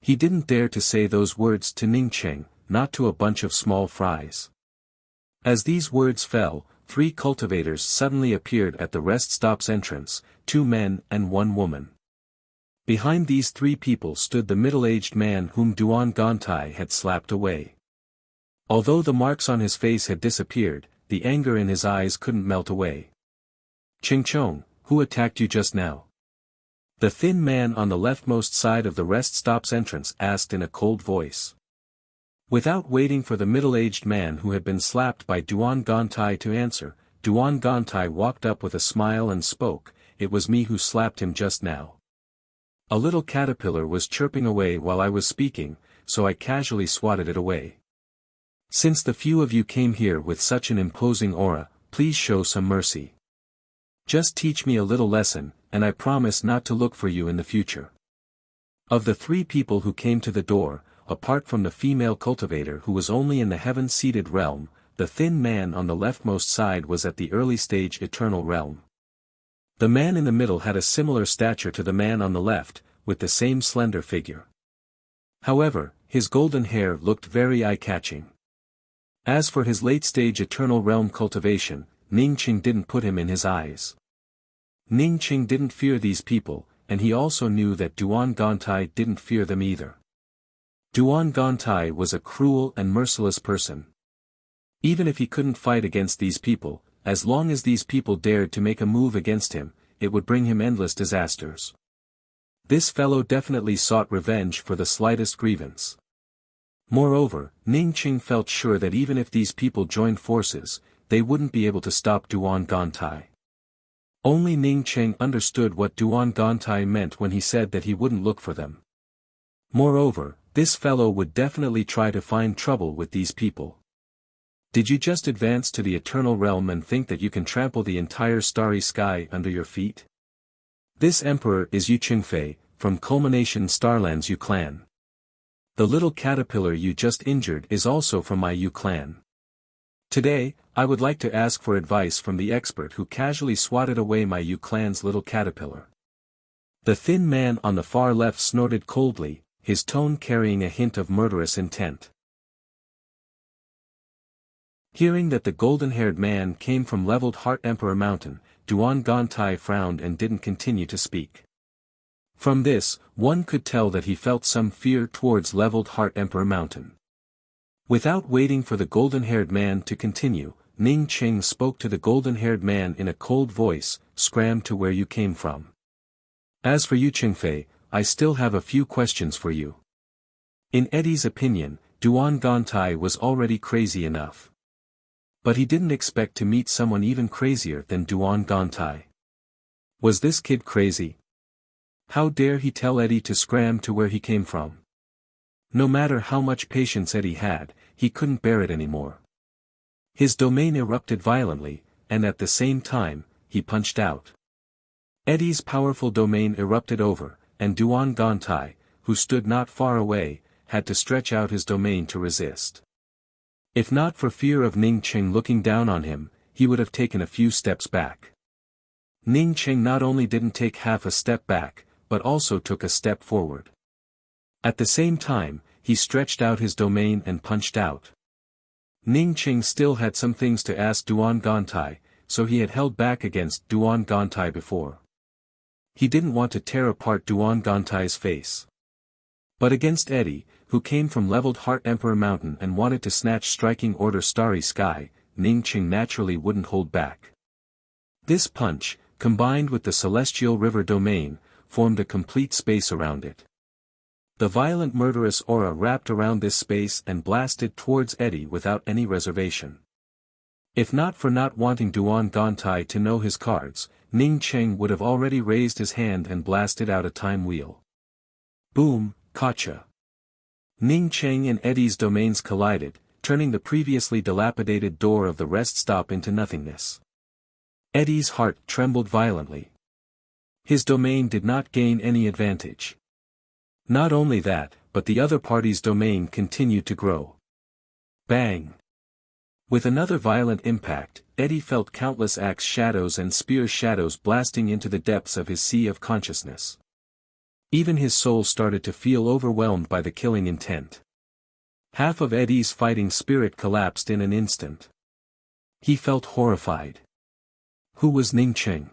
He didn't dare to say those words to Ning Qing, not to a bunch of small fries. As these words fell, 3 cultivators suddenly appeared at the rest stop's entrance, 2 men and 1 woman. Behind these 3 people stood the middle-aged man whom Duan Gantai had slapped away. Although the marks on his face had disappeared, the anger in his eyes couldn't melt away. Qingchong, who attacked you just now? The thin man on the leftmost side of the rest stop's entrance asked in a cold voice. Without waiting for the middle-aged man who had been slapped by Duan Gantai to answer, Duan Gantai walked up with a smile and spoke, "It was me who slapped him just now. A little caterpillar was chirping away while I was speaking, so I casually swatted it away. Since the few of you came here with such an imposing aura, please show some mercy. Just teach me a little lesson, and I promise not to look for you in the future." Of the 3 people who came to the door, apart from the female cultivator who was only in the heaven-seated realm, the thin man on the leftmost side was at the early-stage eternal realm. The man in the middle had a similar stature to the man on the left, with the same slender figure. However, his golden hair looked very eye-catching. As for his late-stage eternal realm cultivation, Ning Qing didn't put him in his eyes. Ning Qing didn't fear these people, and he also knew that Duan Gantai didn't fear them either. Duan Gantai was a cruel and merciless person. Even if he couldn't fight against these people, as long as these people dared to make a move against him, it would bring him endless disasters. This fellow definitely sought revenge for the slightest grievance. Moreover, Ning Qing felt sure that even if these people joined forces, they wouldn't be able to stop Duan Gantai. Only Ning Qing understood what Duan Gantai meant when he said that he wouldn't look for them. Moreover, this fellow would definitely try to find trouble with these people. Did you just advance to the eternal realm and think that you can trample the entire starry sky under your feet? This emperor is Yu Qingfei, from Culmination Starlands Yu clan. The little caterpillar you just injured is also from my Yu clan. Today, I would like to ask for advice from the expert who casually swatted away my Yu clan's little caterpillar. The thin man on the far left snorted coldly, his tone carrying a hint of murderous intent. Hearing that the golden-haired man came from leveled Heart Emperor Mountain, Duan Gantai frowned and didn't continue to speak. From this, one could tell that he felt some fear towards leveled Heart Emperor Mountain. Without waiting for the golden-haired man to continue, Ning Qing spoke to the golden-haired man in a cold voice, "Scram to where you came from. As for you Qingfei, I still have a few questions for you." In Eddie's opinion, Duan Gantai was already crazy enough. But he didn't expect to meet someone even crazier than Duan Gantai. Was this kid crazy? How dare he tell Eddie to scram to where he came from? No matter how much patience Eddie had, he couldn't bear it anymore. His domain erupted violently, and at the same time, he punched out. Eddie's powerful domain erupted over, and Duan Gantai, who stood not far away, had to stretch out his domain to resist. If not for fear of Ning Qing looking down on him, he would have taken a few steps back. Ning Qing not only didn't take half a step back, but also took a step forward. At the same time, he stretched out his domain and punched out. Ning Qing still had some things to ask Duan Gantai, so he had held back against Duan Gantai before. He didn't want to tear apart Duan Gantai's face. But against Eddie, who came from leveled Heart Emperor Mountain and wanted to snatch Striking Order Starry Sky, Ning Qing naturally wouldn't hold back. This punch, combined with the Celestial River domain, formed a complete space around it. The violent murderous aura wrapped around this space and blasted towards Eddie without any reservation. If not for not wanting Duan Gantai to know his cards, Ning Qing would have already raised his hand and blasted out a time wheel. Boom, gotcha. Ning Qing and Eddie's domains collided, turning the previously dilapidated door of the rest stop into nothingness. Eddie's heart trembled violently. His domain did not gain any advantage. Not only that, but the other party's domain continued to grow. Bang! With another violent impact, Eddie felt countless axe shadows and spear shadows blasting into the depths of his sea of consciousness. Even his soul started to feel overwhelmed by the killing intent. Half of Eddie's fighting spirit collapsed in an instant. He felt horrified. Who was Ning Qing?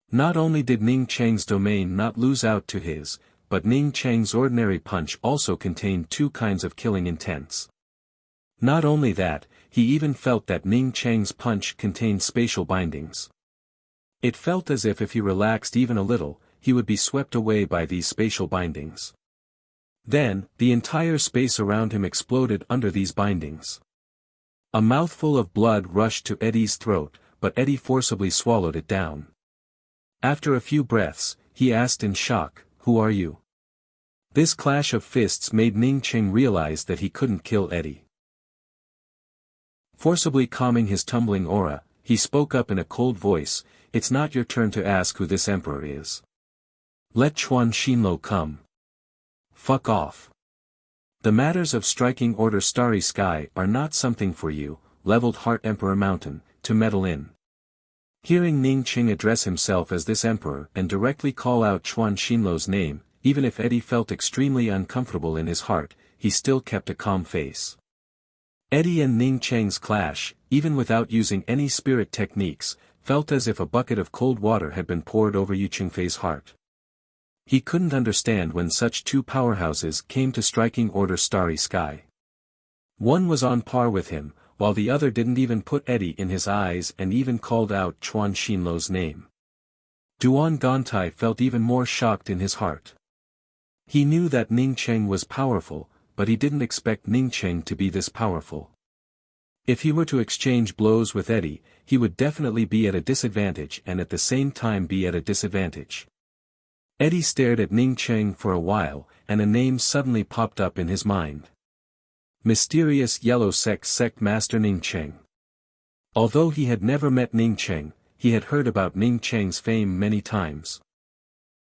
Not only did Ning Qing's domain not lose out to his, but Ning Qing's ordinary punch also contained two kinds of killing intents. Not only that, he even felt that Ning Qing's punch contained spatial bindings. It felt as if he relaxed even a little, he would be swept away by these spatial bindings. Then, the entire space around him exploded under these bindings. A mouthful of blood rushed to Eddie's throat, but Eddie forcibly swallowed it down. After a few breaths, he asked in shock, "Who are you?" This clash of fists made Ning Qing realize that he couldn't kill Eddie. Forcibly calming his tumbling aura, he spoke up in a cold voice, "It's not your turn to ask who this emperor is. Let Chuan Xinlo come. Fuck off. The matters of Striking Order Starry Sky are not something for you, leveled Heart Emperor Mountain, to meddle in." Hearing Ning Qing address himself as this emperor and directly call out Chuan Xinlo's name, even if Eddie felt extremely uncomfortable in his heart, he still kept a calm face. Eddie and Ning Qing's clash, even without using any spirit techniques, felt as if a bucket of cold water had been poured over Yu Qingfei's heart. He couldn't understand when such two powerhouses came to Striking Order Starry Sky. One was on par with him, while the other didn't even put Eddie in his eyes and even called out Chuan Xinlo's name. Duan Gantai felt even more shocked in his heart. He knew that Ning Cheng was powerful, but he didn't expect Ning Cheng to be this powerful. If he were to exchange blows with Eddie, he would definitely be at a disadvantage and at the same time be at a disadvantage. Eddie stared at Ning Cheng for a while, and a name suddenly popped up in his mind. Mysterious Yellow Sect Master Ning Cheng. Although he had never met Ning Cheng, he had heard about Ning Cheng's fame many times.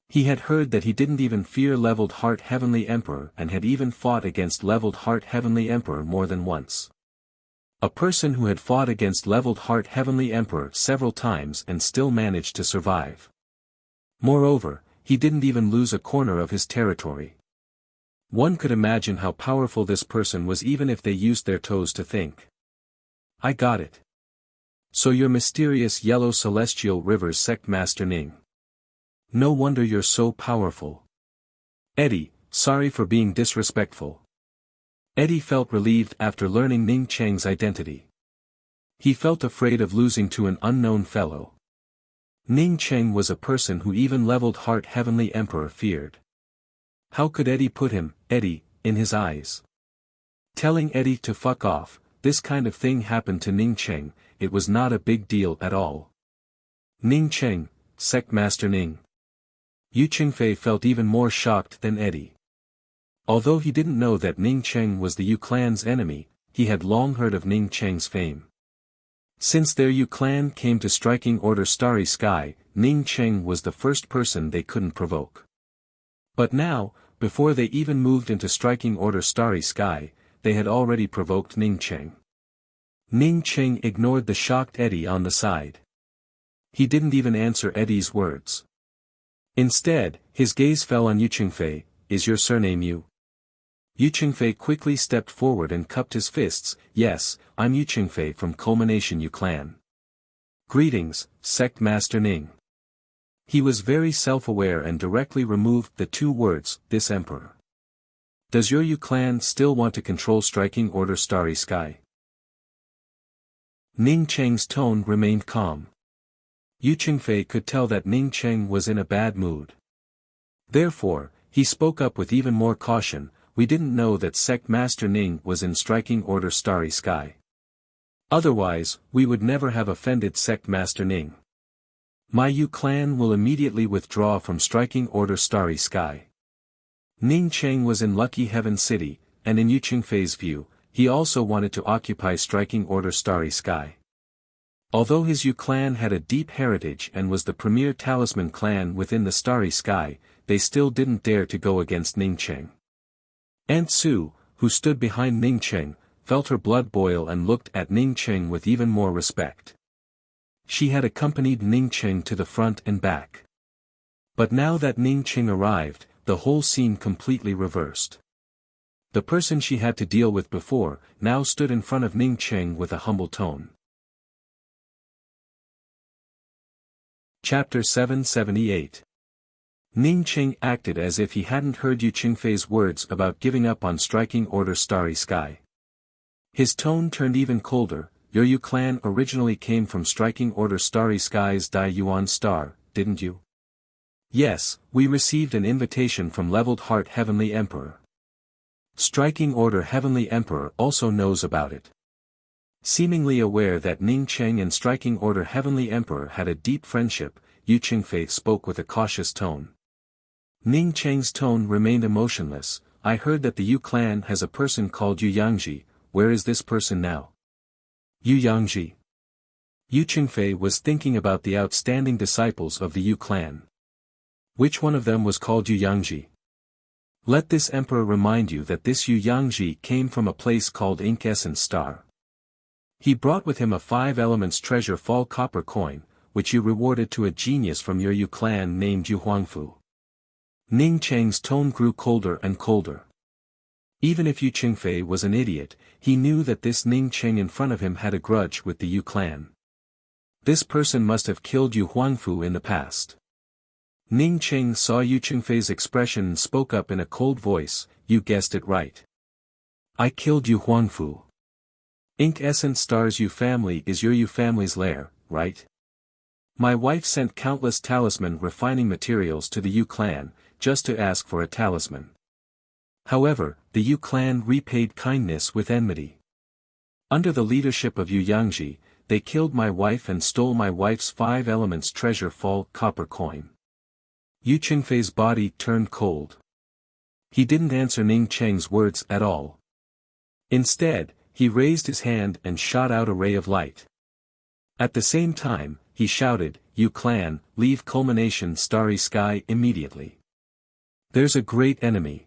He had heard that he didn't even fear Leveled Heart Heavenly Emperor and had even fought against Leveled Heart Heavenly Emperor more than once. A person who had fought against Leveled Heart Heavenly Emperor several times and still managed to survive. Moreover, he didn't even lose a corner of his territory. One could imagine how powerful this person was even if they used their toes to think. I got it. So you're mysterious Yellow Celestial Rivers Sect Master Ning. No wonder you're so powerful. Eddie, sorry for being disrespectful. Eddie felt relieved after learning Ning Cheng's identity. He felt afraid of losing to an unknown fellow. Ning Cheng was a person who even Leveled Heart Heavenly Emperor feared. How could Eddie put him, Eddie, in his eyes? Telling Eddie to fuck off, this kind of thing happened to Ning Cheng, it was not a big deal at all. Ning Cheng, Sect Master Ning. Yu Qingfei felt even more shocked than Eddie. Although he didn't know that Ning Cheng was the Yu clan's enemy, he had long heard of Ning Cheng's fame. Since their Yu clan came to Striking Order Starry Sky, Ning Cheng was the first person they couldn't provoke. But now, before they even moved into Striking Order Starry Sky, they had already provoked Ning Cheng. Ning Cheng ignored the shocked Eddie on the side. He didn't even answer Eddie's words. Instead, his gaze fell on Yu Qingfei. Is your surname Yu? Yu Qingfei quickly stepped forward and cupped his fists. Yes, I'm Yu Qingfei from Culmination Yu Clan. Greetings, Sect Master Ning. He was very self-aware and directly removed the two words, this emperor. Does your Yu clan still want to control Striking Order Starry Sky? Ning Cheng's tone remained calm. Yu Qingfei could tell that Ning Cheng was in a bad mood. Therefore, he spoke up with even more caution. We didn't know that Sect Master Ning was in Striking Order Starry Sky. Otherwise, we would never have offended Sect Master Ning. My Yu clan will immediately withdraw from Striking Order Starry Sky. Ning Cheng was in Lucky Heaven City, and in Yu Qingfei's view, he also wanted to occupy Striking Order Starry Sky. Although his Yu clan had a deep heritage and was the premier talisman clan within the Starry Sky, they still didn't dare to go against Ning Cheng. Aunt Su, who stood behind Ning Cheng, felt her blood boil and looked at Ning Cheng with even more respect. She had accompanied Ning Cheng to the front and back. But now that Ning Cheng arrived, the whole scene completely reversed. The person she had to deal with before, now stood in front of Ning Cheng with a humble tone. Chapter 778. Ning Cheng acted as if he hadn't heard Yu Qingfei's words about giving up on Striking Order Starry Sky. His tone turned even colder. Your Yu clan originally came from Striking Order Starry Sky's Dai Yuan Star, didn't you? Yes, we received an invitation from Leveled Heart Heavenly Emperor. Striking Order Heavenly Emperor also knows about it. Seemingly aware that Ning Cheng and Striking Order Heavenly Emperor had a deep friendship, Yu Qingfei spoke with a cautious tone. Ning Cheng's tone remained emotionless. I heard that the Yu clan has a person called Yu Yangji. Where is this person now? Yu Yangji. Yu Qingfei was thinking about the outstanding disciples of the Yu clan. Which one of them was called Yu Yangji? Let this emperor remind you that this Yu Yangji came from a place called Ink Essence Star. He brought with him a 5 elements treasure fall copper coin, which you rewarded to a genius from your Yu clan named Yu Huangfu. Ning Cheng's tone grew colder and colder. Even if Yu Qingfei was an idiot, he knew that this Ning Cheng in front of him had a grudge with the Yu clan. This person must have killed Yu Huangfu in the past. Ning Cheng saw Yu Qingfei's expression and spoke up in a cold voice, you guessed it right. I killed Yu Huangfu. Ink Essence Star's Yu family is your Yu family's lair, right? My wife sent countless talisman refining materials to the Yu clan, just to ask for a talisman. However, the Yu clan repaid kindness with enmity. Under the leadership of Yu Yangji, they killed my wife and stole my wife's 5 elements treasure fall copper coin. Yu Qingfei's body turned cold. He didn't answer Ning Cheng's words at all. Instead, he raised his hand and shot out a ray of light. At the same time, he shouted, "Yu clan, leave culmination starry sky immediately. There's a great enemy."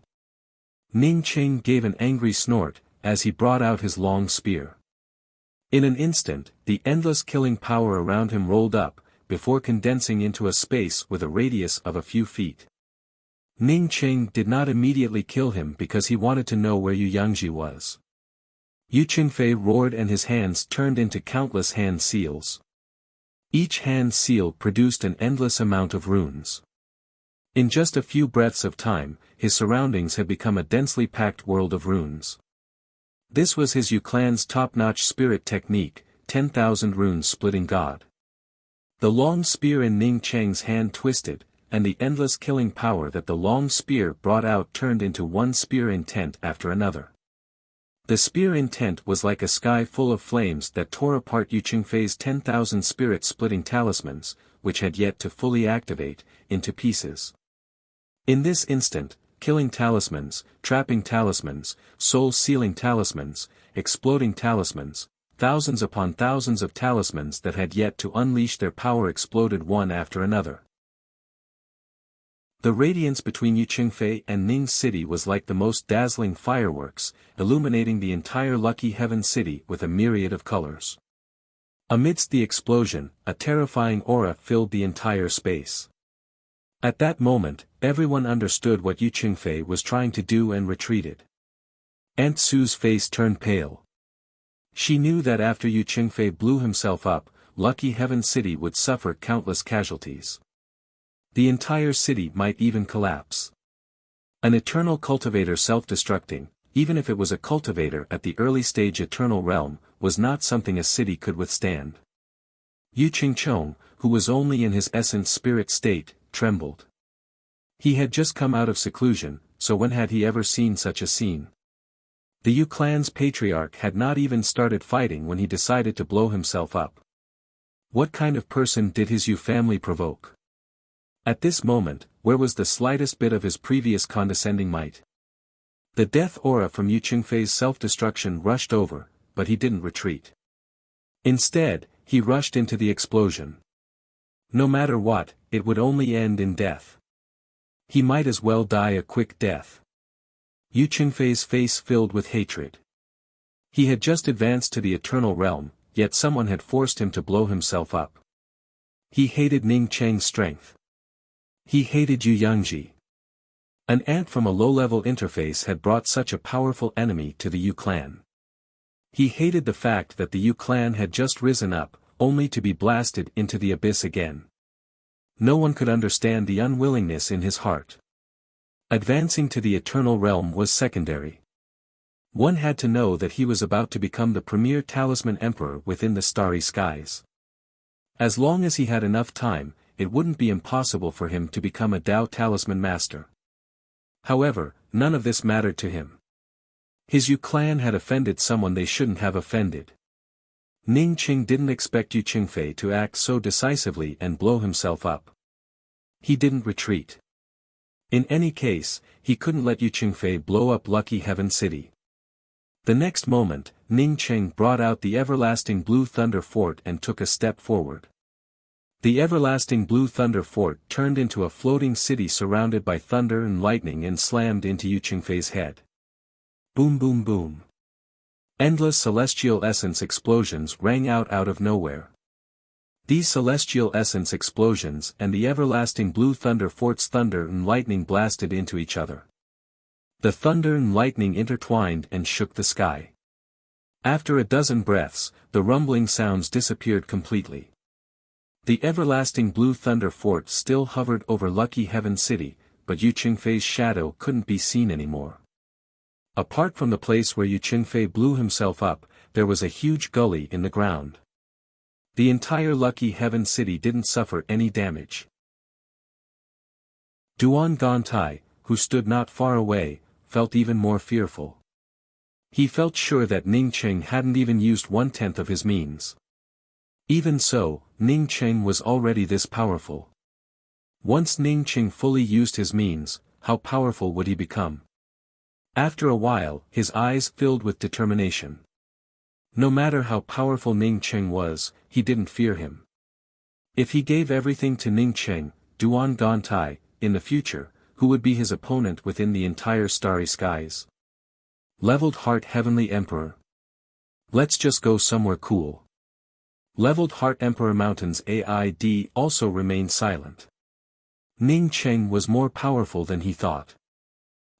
Ning Cheng gave an angry snort, as he brought out his long spear. In an instant, the endless killing power around him rolled up, before condensing into a space with a radius of a few feet. Ning Cheng did not immediately kill him because he wanted to know where Yu Yangji was. Yu Qingfei roared and his hands turned into countless hand seals. Each hand seal produced an endless amount of runes. In just a few breaths of time, his surroundings had become a densely packed world of runes. This was his Yu clan's top-notch spirit technique, 10,000 runes splitting God. The long spear in Ning Cheng's hand twisted, and the endless killing power that the long spear brought out turned into one spear intent after another. The spear intent was like a sky full of flames that tore apart Yu Qingfei's 10,000 spirit-splitting talismans, which had yet to fully activate, into pieces. In this instant, killing talismans, trapping talismans, soul-sealing talismans, exploding talismans, thousands upon thousands of talismans that had yet to unleash their power exploded one after another. The radiance between Yu Qingfei and Ning City was like the most dazzling fireworks, illuminating the entire Lucky Heaven City with a myriad of colors. Amidst the explosion, a terrifying aura filled the entire space. At that moment, everyone understood what Yu Qingfei was trying to do and retreated. Aunt Su's face turned pale. She knew that after Yu Qingfei blew himself up, Lucky Heaven City would suffer countless casualties. The entire city might even collapse. An eternal cultivator self-destructing, even if it was a cultivator at the early stage eternal realm, was not something a city could withstand. Yu Qingchong, who was only in his essence spirit state, trembled. He had just come out of seclusion, so when had he ever seen such a scene? The Yu clan's patriarch had not even started fighting when he decided to blow himself up. What kind of person did his Yu family provoke? At this moment, where was the slightest bit of his previous condescending might? The death aura from Yu Qingfei's self-destruction rushed over, but he didn't retreat. Instead, he rushed into the explosion. No matter what, it would only end in death. He might as well die a quick death. Yu Qingfei's face filled with hatred. He had just advanced to the eternal realm, yet someone had forced him to blow himself up. He hated Ning Cheng's strength. He hated Yu Yangji. An ant from a low-level interface had brought such a powerful enemy to the Yu clan. He hated the fact that the Yu clan had just risen up, only to be blasted into the abyss again. No one could understand the unwillingness in his heart. Advancing to the eternal realm was secondary. One had to know that he was about to become the premier talisman emperor within the starry skies. As long as he had enough time, it wouldn't be impossible for him to become a Tao talisman master. However, none of this mattered to him. His Yu clan had offended someone they shouldn't have offended. Ning Qing didn't expect Yu Qingfei to act so decisively and blow himself up. He didn't retreat. In any case, he couldn't let Yu Qingfei blow up Lucky Heaven City. The next moment, Ning Qing brought out the everlasting blue thunder fort and took a step forward. The everlasting blue thunder fort turned into a floating city surrounded by thunder and lightning and slammed into Yu Qingfei's head. Boom boom boom. Endless celestial essence explosions rang out of nowhere. These celestial essence explosions and the everlasting blue thunder fort's thunder and lightning blasted into each other. The thunder and lightning intertwined and shook the sky. After a dozen breaths, the rumbling sounds disappeared completely. The everlasting blue thunder fort still hovered over Lucky Heaven City, but Yu Qingfei's shadow couldn't be seen anymore. Apart from the place where Yu Qingfei blew himself up, there was a huge gully in the ground. The entire Lucky Heaven City didn't suffer any damage. Duan Gantai, who stood not far away, felt even more fearful. He felt sure that Ning Cheng hadn't even used 1/10 of his means. Even so, Ning Cheng was already this powerful. Once Ning Cheng fully used his means, how powerful would he become? After a while, his eyes filled with determination. No matter how powerful Ning Cheng was, he didn't fear him. If he gave everything to Ning Cheng, Duan Gantai, in the future, who would be his opponent within the entire starry skies? Leveled Heart Heavenly Emperor. Let's just go somewhere cool. Leveled Heart Emperor Mountains AID also remained silent. Ning Cheng was more powerful than he thought.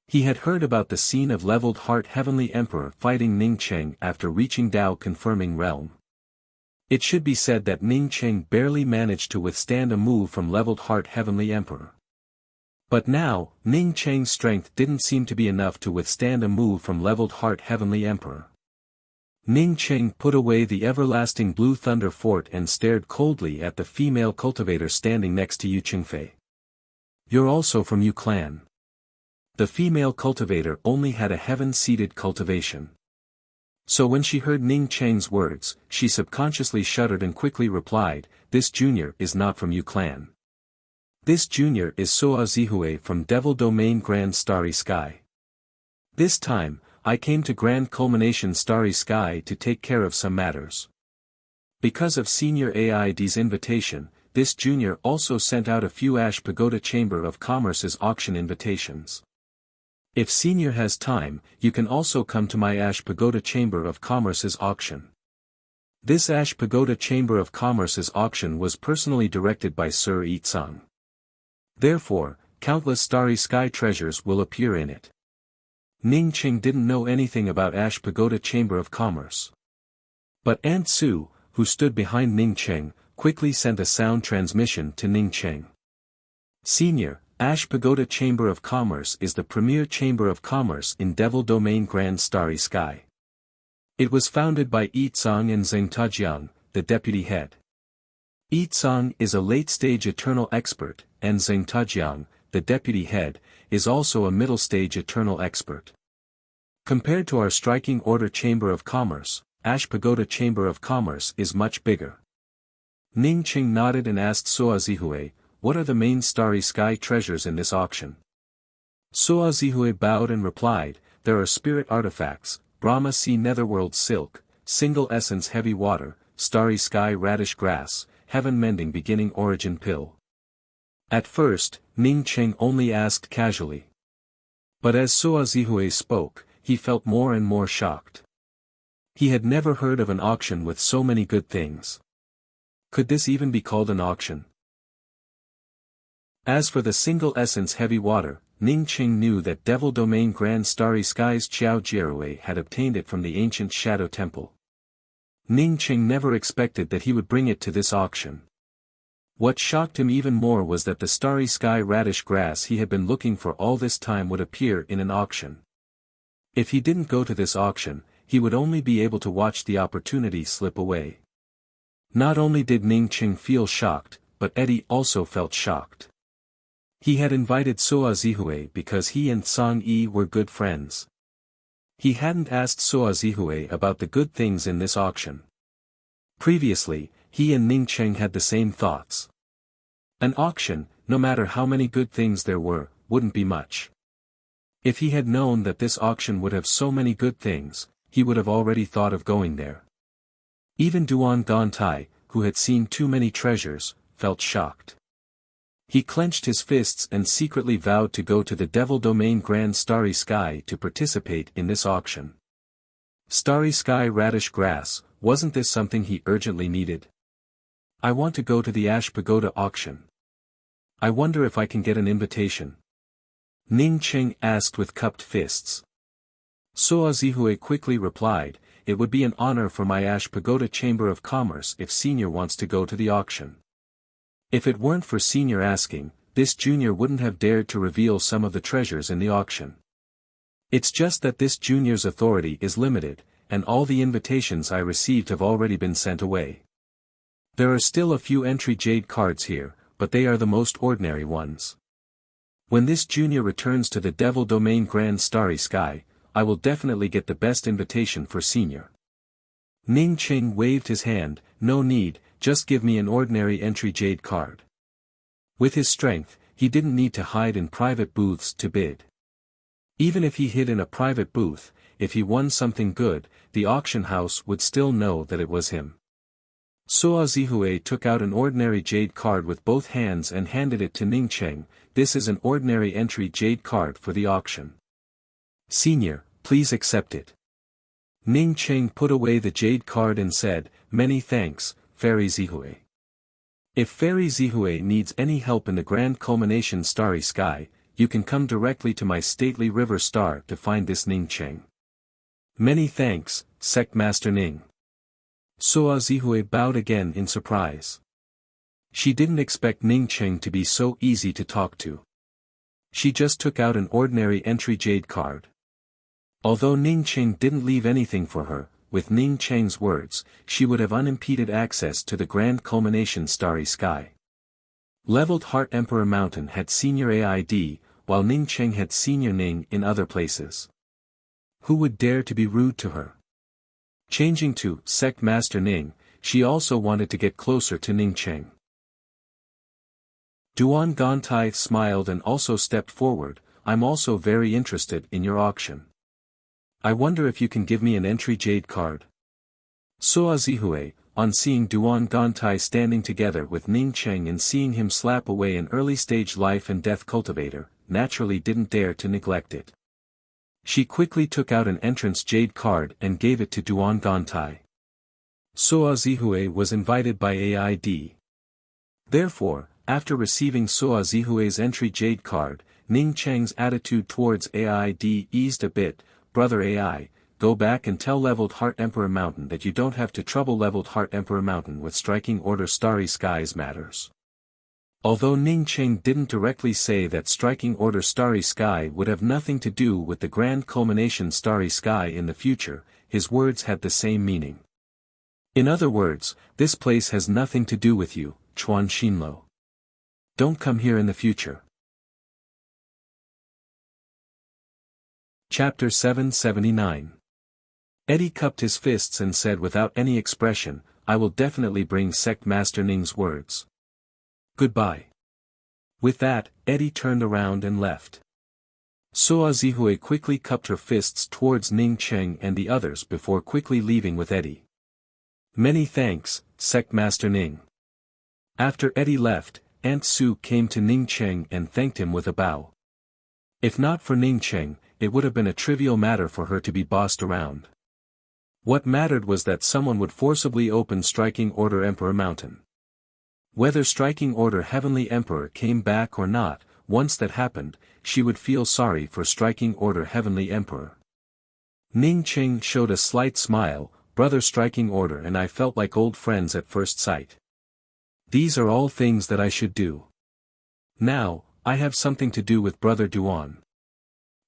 He had heard about the scene of Leveled Heart Heavenly Emperor fighting Ning Cheng after reaching Dao Confirming Realm. It should be said that Ning Cheng barely managed to withstand a move from Leveled Heart Heavenly Emperor. But now, Ning Cheng's strength didn't seem to be enough to withstand a move from Leveled Heart Heavenly Emperor. Ning Cheng put away the everlasting Blue Thunder Fort and stared coldly at the female cultivator standing next to Yu Qingfei. You're also from Yu clan. The female cultivator only had a heaven-seated cultivation. So when she heard Ning Cheng's words, she subconsciously shuddered and quickly replied, "This junior is not from Yu clan. This junior is Soa Zihue from Devil Domain Grand Starry Sky. This time, I came to Grand Culmination Starry Sky to take care of some matters." Because of Senior AID's invitation, this junior also sent out a few Ash Pagoda Chamber of Commerce's auction invitations. If Senior has time, you can also come to my Ash Pagoda Chamber of Commerce's auction. This Ash Pagoda Chamber of Commerce's auction was personally directed by Sir Yi Tsang. Therefore, countless starry sky treasures will appear in it. Ning Cheng didn't know anything about Ash Pagoda Chamber of Commerce. But Aunt Su, who stood behind Ning Cheng, quickly sent a sound transmission to Ning Cheng. Senior, Ash Pagoda Chamber of Commerce is the premier chamber of commerce in Devil Domain Grand Starry Sky. It was founded by Yi Tsang and Zheng Tajiang, the deputy head. Yi Tsang is a late-stage eternal expert, and Zheng Tajiang, the deputy head, is also a middle-stage eternal expert. Compared to our Striking Order Chamber of Commerce, Ash Pagoda Chamber of Commerce is much bigger. Ning Cheng nodded and asked Soa Zihue, "What are the main starry sky treasures in this auction?" Soa Zihue bowed and replied, "There are spirit artifacts, Brahma Sea Netherworld Silk, Single Essence Heavy Water, Starry Sky Radish Grass, Heaven Mending Beginning Origin Pill." At first, Ning Cheng only asked casually. But as Soa Zihue spoke, he felt more and more shocked. He had never heard of an auction with so many good things. Could this even be called an auction? As for the Single Essence Heavy Water, Ning Cheng knew that Devil Domain Grand Starry Skies Qiao Jierui had obtained it from the ancient Shadow Temple. Ning Cheng never expected that he would bring it to this auction. What shocked him even more was that the Starry Sky Radish Grass he had been looking for all this time would appear in an auction. If he didn't go to this auction, he would only be able to watch the opportunity slip away. Not only did Ning Cheng feel shocked, but Eddie also felt shocked. He had invited Soa Zihue because he and Tsang Yi were good friends. He hadn't asked Soa Zihue about the good things in this auction. Previously, he and Ning Cheng had the same thoughts. An auction, no matter how many good things there were, wouldn't be much. If he had known that this auction would have so many good things, he would have already thought of going there. Even Duan Gantai, who had seen too many treasures, felt shocked. He clenched his fists and secretly vowed to go to the Devil Domain Grand Starry Sky to participate in this auction. Starry Sky Radish Grass, wasn't this something he urgently needed? I want to go to the Ash Pagoda auction. I wonder if I can get an invitation. Ning Cheng asked with cupped fists. Soa Zihue quickly replied, "It would be an honor for my Ash Pagoda Chamber of Commerce if Senior wants to go to the auction." If it weren't for Senior asking, this junior wouldn't have dared to reveal some of the treasures in the auction. It's just that this junior's authority is limited, and all the invitations I received have already been sent away. There are still a few entry jade cards here, but they are the most ordinary ones. When this junior returns to the Devil Domain Grand Starry Sky, I will definitely get the best invitation for senior. Ning Cheng waved his hand, no need, just give me an ordinary entry jade card. With his strength, he didn't need to hide in private booths to bid. Even if he hid in a private booth, if he won something good, the auction house would still know that it was him. Suo Zihue took out an ordinary jade card with both hands and handed it to Ning Cheng. This is an ordinary entry jade card for the auction. Senior, please accept it. Ning Cheng put away the jade card and said, many thanks, Fairy Zihue. If Fairy Zihue needs any help in the Grand Culmination Starry Sky, you can come directly to my stately river star to find this Ning Cheng. Many thanks, Sect Master Ning. Suo Zihue bowed again in surprise. She didn't expect Ning Cheng to be so easy to talk to. She just took out an ordinary entry jade card. Although Ning Cheng didn't leave anything for her, with Ning Cheng's words, she would have unimpeded access to the Grand Culmination Starry Sky. Leveled Heart Emperor Mountain had Senior AID, while Ning Cheng had Senior Ning in other places. Who would dare to be rude to her? Changing to Sect Master Ning, she also wanted to get closer to Ning Cheng. Duan Gantai smiled and also stepped forward. I'm also very interested in your auction. I wonder if you can give me an entry jade card. Suo Zihue, on seeing Duan Gantai standing together with Ning Cheng and seeing him slap away an early-stage life and death cultivator, naturally didn't dare to neglect it. She quickly took out an entrance jade card and gave it to Duan Gantai. Suo Zihue was invited by AID. Therefore, after receiving Suo Zihue's entry jade card, Ning Cheng's attitude towards AID eased a bit. Brother AI, go back and tell Leveled Heart Emperor Mountain that you don't have to trouble Leveled Heart Emperor Mountain with striking order Starry Skies matters. Although Ning Cheng didn't directly say that striking order Starry Sky would have nothing to do with the Grand Culmination Starry Sky in the future, his words had the same meaning. In other words, this place has nothing to do with you, Chuan Xinlo. Don't come here in the future. Chapter 779. Eddie cupped his fists and said without any expression, I will definitely bring Sect Master Ning's words. Goodbye. With that, Eddie turned around and left. Suo Zihue quickly cupped her fists towards Ning Cheng and the others before quickly leaving with Eddie. Many thanks, Sect Master Ning. After Eddie left, Aunt Su came to Ning Cheng and thanked him with a bow. If not for Ning Cheng, it would have been a trivial matter for her to be bossed around. What mattered was that someone would forcibly open Striking Order Emperor Mountain. Whether Striking Order Heavenly Emperor came back or not, once that happened, she would feel sorry for Striking Order Heavenly Emperor. Ning Cheng showed a slight smile, Brother Striking Order and I felt like old friends at first sight. These are all things that I should do. Now, I have something to do with Brother Duan.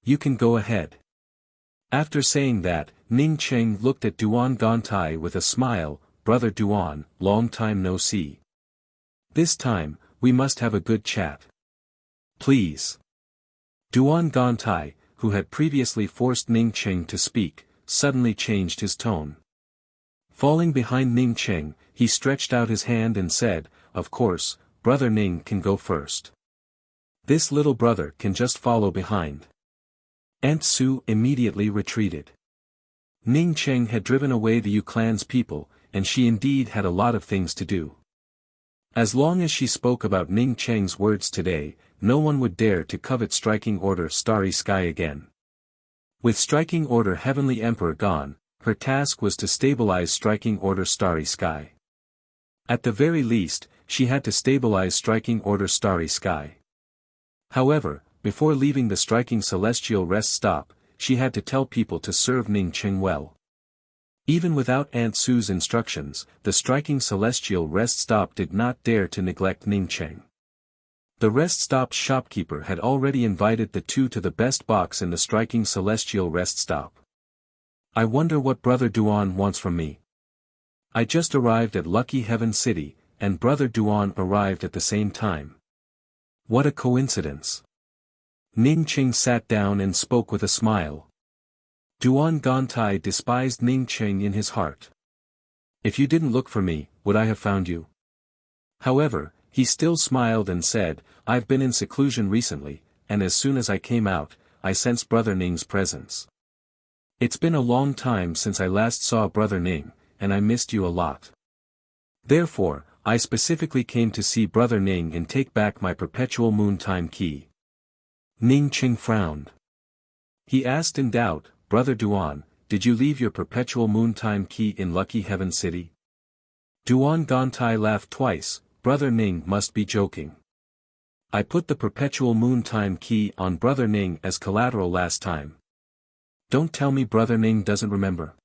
You can go ahead. After saying that, Ning Cheng looked at Duan Gantai with a smile, Brother Duan, long time no see. This time, we must have a good chat. Please. Duan Gantai, who had previously forced Ning Cheng to speak, suddenly changed his tone. Falling behind Ning Cheng, he stretched out his hand and said, of course, Brother Ning can go first. This little brother can just follow behind. Aunt Su immediately retreated. Ning Cheng had driven away the Yu clan's people, and she indeed had a lot of things to do. As long as she spoke about Ning Cheng's words today, no one would dare to covet Striking Order Starry Sky again. With Striking Order Heavenly Emperor gone, her task was to stabilize Striking Order Starry Sky. At the very least, she had to stabilize Striking Order Starry Sky. However, before leaving the Striking Celestial Rest Stop, she had to tell people to serve Ning Cheng well. Even without Aunt Su's instructions, the Striking Celestial Rest Stop did not dare to neglect Ning Cheng. The Rest Stop's shopkeeper had already invited the two to the best box in the Striking Celestial Rest Stop. I wonder what Brother Duan wants from me. I just arrived at Lucky Heaven City, and Brother Duan arrived at the same time. What a coincidence. Ning Qing sat down and spoke with a smile. Duan Gantai despised Ning Qing in his heart. If you didn't look for me, would I have found you? However, he still smiled and said, I've been in seclusion recently, and as soon as I came out, I sensed Brother Ning's presence. It's been a long time since I last saw Brother Ning, and I missed you a lot. Therefore, I specifically came to see Brother Ning and take back my perpetual moon time key. Ning Qing frowned. He asked in doubt, Brother Duan, did you leave your perpetual moon time key in Lucky Heaven City? Duan Gantai laughed twice. Brother Ning must be joking. I put the perpetual moon time key on Brother Ning as collateral last time. Don't tell me Brother Ning doesn't remember.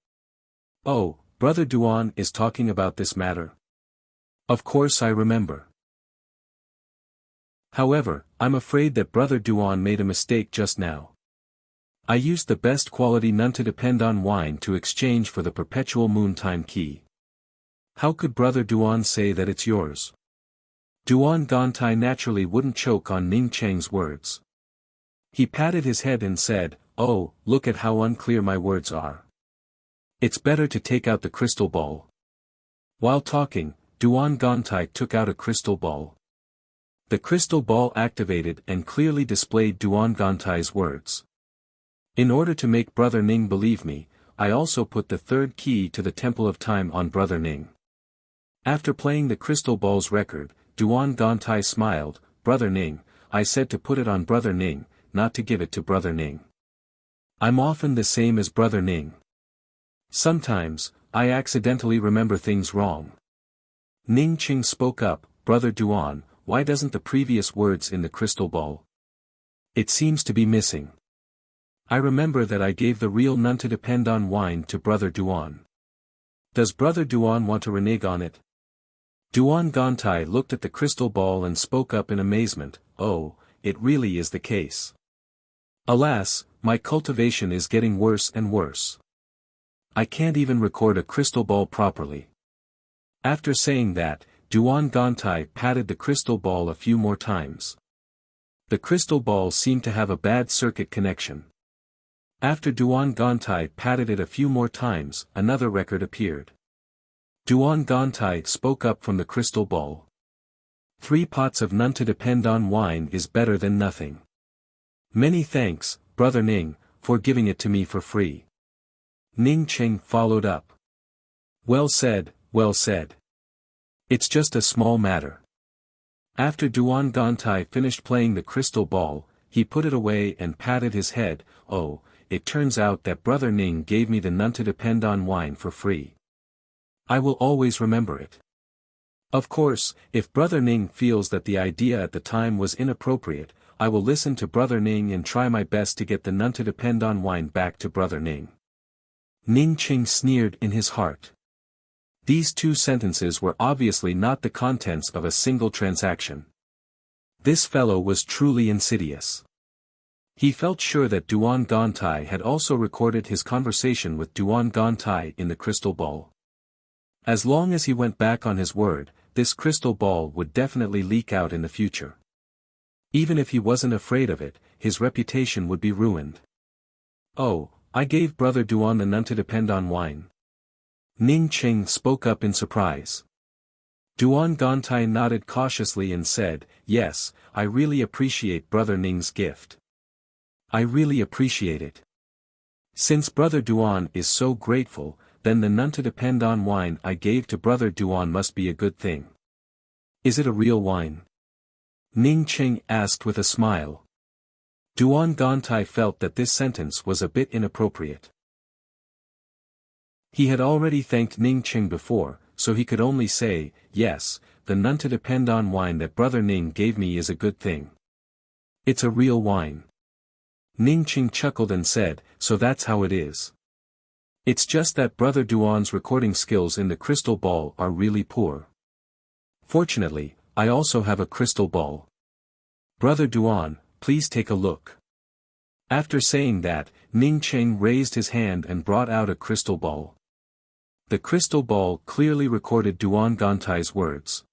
Oh, Brother Duan is talking about this matter. Of course I remember. However, I'm afraid that Brother Duan made a mistake just now. I used the best quality none to depend on wine to exchange for the perpetual moon time key. How could Brother Duan say that it's yours? Duan Gantai naturally wouldn't choke on Ning Cheng's words. He patted his head and said, Oh, look at how unclear my words are. It's better to take out the crystal ball. While talking, Duan Gantai took out a crystal ball. The crystal ball activated and clearly displayed Duan Gantai's words. In order to make Brother Ning believe me, I also put the third key to the Temple of Time on Brother Ning. After playing the crystal ball's record, Duan Gantai smiled, Brother Ning, I said to put it on Brother Ning, not to give it to Brother Ning. I'm often the same as Brother Ning. Sometimes, I accidentally remember things wrong. Ning Qing spoke up, Brother Duan, why doesn't the previous words in the crystal ball? It seems to be missing. I remember that I gave the real none to depend on wine to Brother Duan. Does Brother Duan want to renege on it? Duan Gantai looked at the crystal ball and spoke up in amazement, oh, it really is the case. Alas, my cultivation is getting worse and worse. I can't even record a crystal ball properly. After saying that, Duan Gantai patted the crystal ball a few more times. The crystal ball seemed to have a bad circuit connection. After Duan Gantai patted it a few more times, another record appeared. Duan Gantai spoke up from the crystal ball. 3 pots of none to depend on wine is better than nothing. Many thanks, Brother Ning, for giving it to me for free. Ning Qing followed up. Well said, well said. It's just a small matter. After Duan Gantai finished playing the crystal ball, he put it away and patted his head, oh, it turns out that Brother Ning gave me the none to depend on wine for free. I will always remember it. Of course, if Brother Ning feels that the idea at the time was inappropriate, I will listen to Brother Ning and try my best to get the none to depend on wine back to Brother Ning. Ning Qing sneered in his heart. These 2 sentences were obviously not the contents of a single transaction. This fellow was truly insidious. He felt sure that Duan Gantai had also recorded his conversation with Duan Gantai in the crystal ball. As long as he went back on his word, this crystal ball would definitely leak out in the future. Even if he wasn't afraid of it, his reputation would be ruined. Oh, I gave Brother Duan the none to depend on wine. Ning Qing spoke up in surprise. Duan Gantai nodded cautiously and said, yes, I really appreciate Brother Ning's gift. I really appreciate it. Since Brother Duan is so grateful, then the none to depend on wine I gave to Brother Duan must be a good thing. Is it a real wine? Ning Qing asked with a smile. Duan Gantai felt that this sentence was a bit inappropriate. He had already thanked Ning Qing before, so he could only say, yes, the none to depend on wine that Brother Ning gave me is a good thing. It's a real wine. Ning Qing chuckled and said, so that's how it is. It's just that Brother Duan's recording skills in the crystal ball are really poor. Fortunately, I also have a crystal ball. Brother Duan, please take a look. After saying that, Ning Qing raised his hand and brought out a crystal ball. The crystal ball clearly recorded Duan Gantai's words.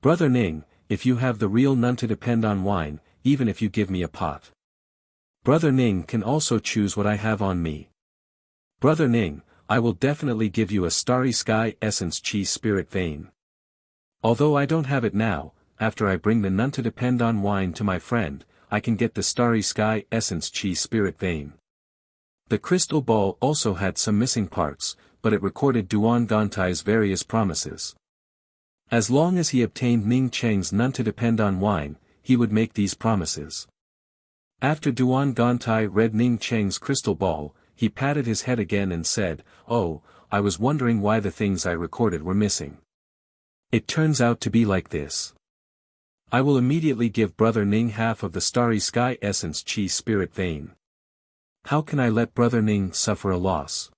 Brother Ning, if you have the real none to depend on wine, even if you give me a pot. Brother Ning can also choose what I have on me. Brother Ning, I will definitely give you a Starry Sky Essence Chi Spirit Vein. Although I don't have it now, after I bring the none to depend on wine to my friend, I can get the Starry Sky Essence Chi Spirit Vein. The crystal ball also had some missing parts, but it recorded Duan Gantai's various promises. As long as he obtained Ning Cheng's none to depend on wine, he would make these promises. After Duan Gantai read Ning Cheng's crystal ball, he patted his head again and said, "Oh, I was wondering why the things I recorded were missing. It turns out to be like this. I will immediately give Brother Ning half of the Starry Sky Essence Chi Spirit Vein. How can I let Brother Ning suffer a loss?"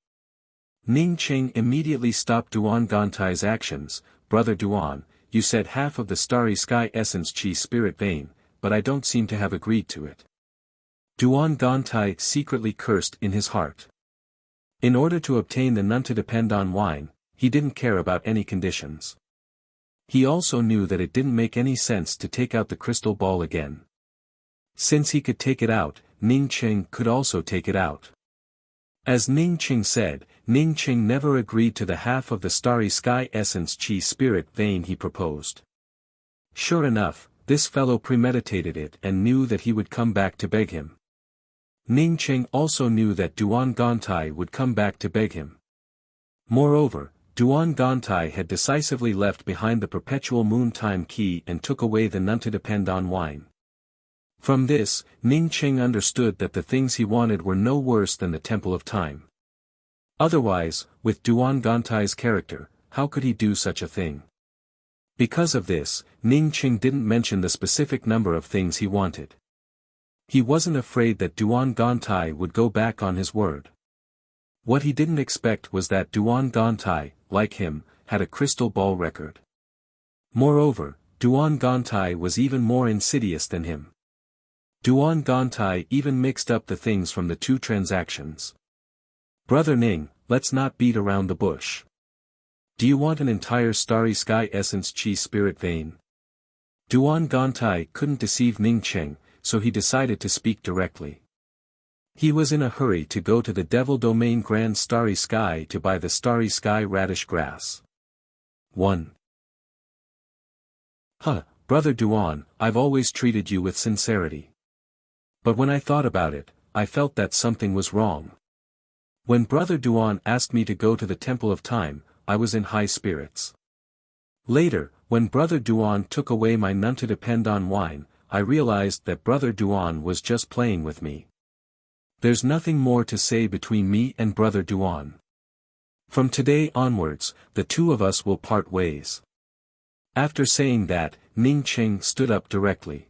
Ning Cheng immediately stopped Duan Gantai's actions. "Brother Duan, you said half of the Starry Sky Essence Chi Spirit Vein, but I don't seem to have agreed to it." Duan Gantai secretly cursed in his heart. In order to obtain the none to depend on wine, he didn't care about any conditions. He also knew that it didn't make any sense to take out the crystal ball again. Since he could take it out, Ning Cheng could also take it out. As Ning Cheng said, Ning Cheng never agreed to the half of the Starry Sky Essence Chi Spirit Vein he proposed. Sure enough, this fellow premeditated it and knew that he would come back to beg him. Ning Cheng also knew that Duan Gantai would come back to beg him. Moreover, Duan Gantai had decisively left behind the perpetual moon time key and took away the none to depend on wine. From this, Ning Cheng understood that the things he wanted were no worse than the Temple of Time. Otherwise, with Duan Gantai's character, how could he do such a thing? Because of this, Ning Cheng didn't mention the specific number of things he wanted. He wasn't afraid that Duan Gantai would go back on his word. What he didn't expect was that Duan Gantai, like him, had a crystal ball record. Moreover, Duan Gantai was even more insidious than him. Duan Gantai even mixed up the things from the two transactions. "Brother Ning, let's not beat around the bush. Do you want an entire Starry Sky Essence Chi Spirit Vein?" Duan Gantai couldn't deceive Ning Cheng, so he decided to speak directly. He was in a hurry to go to the Devil Domain Grand Starry Sky to buy the Starry Sky Radish Grass. 1. Brother Duan, I've always treated you with sincerity. But when I thought about it, I felt that something was wrong. When Brother Duan asked me to go to the Temple of Time, I was in high spirits. Later, when Brother Duan took away my none to depend on wine, I realized that Brother Duan was just playing with me. There's nothing more to say between me and Brother Duan. From today onwards, the two of us will part ways. After saying that, Ning Cheng stood up directly.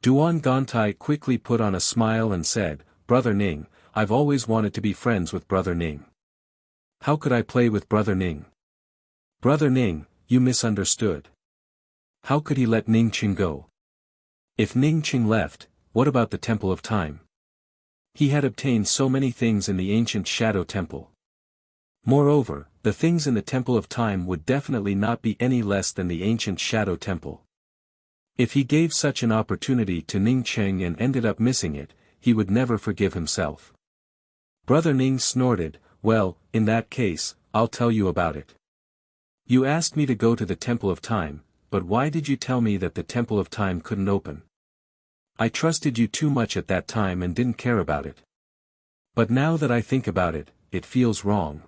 Duan Gantai quickly put on a smile and said, "Brother Ning, I've always wanted to be friends with Brother Ning. How could I play with Brother Ning?" "Brother Ning, you misunderstood. How could he let Ning Cheng go? If Ning Cheng left, what about the Temple of Time? He had obtained so many things in the ancient Shadow Temple. Moreover, the things in the Temple of Time would definitely not be any less than the ancient Shadow Temple. If he gave such an opportunity to Ning Cheng and ended up missing it, he would never forgive himself." Brother Ning snorted, "Well, in that case, I'll tell you about it. You asked me to go to the Temple of Time, but why did you tell me that the Temple of Time couldn't open? I trusted you too much at that time and didn't care about it. But now that I think about it, it feels wrong."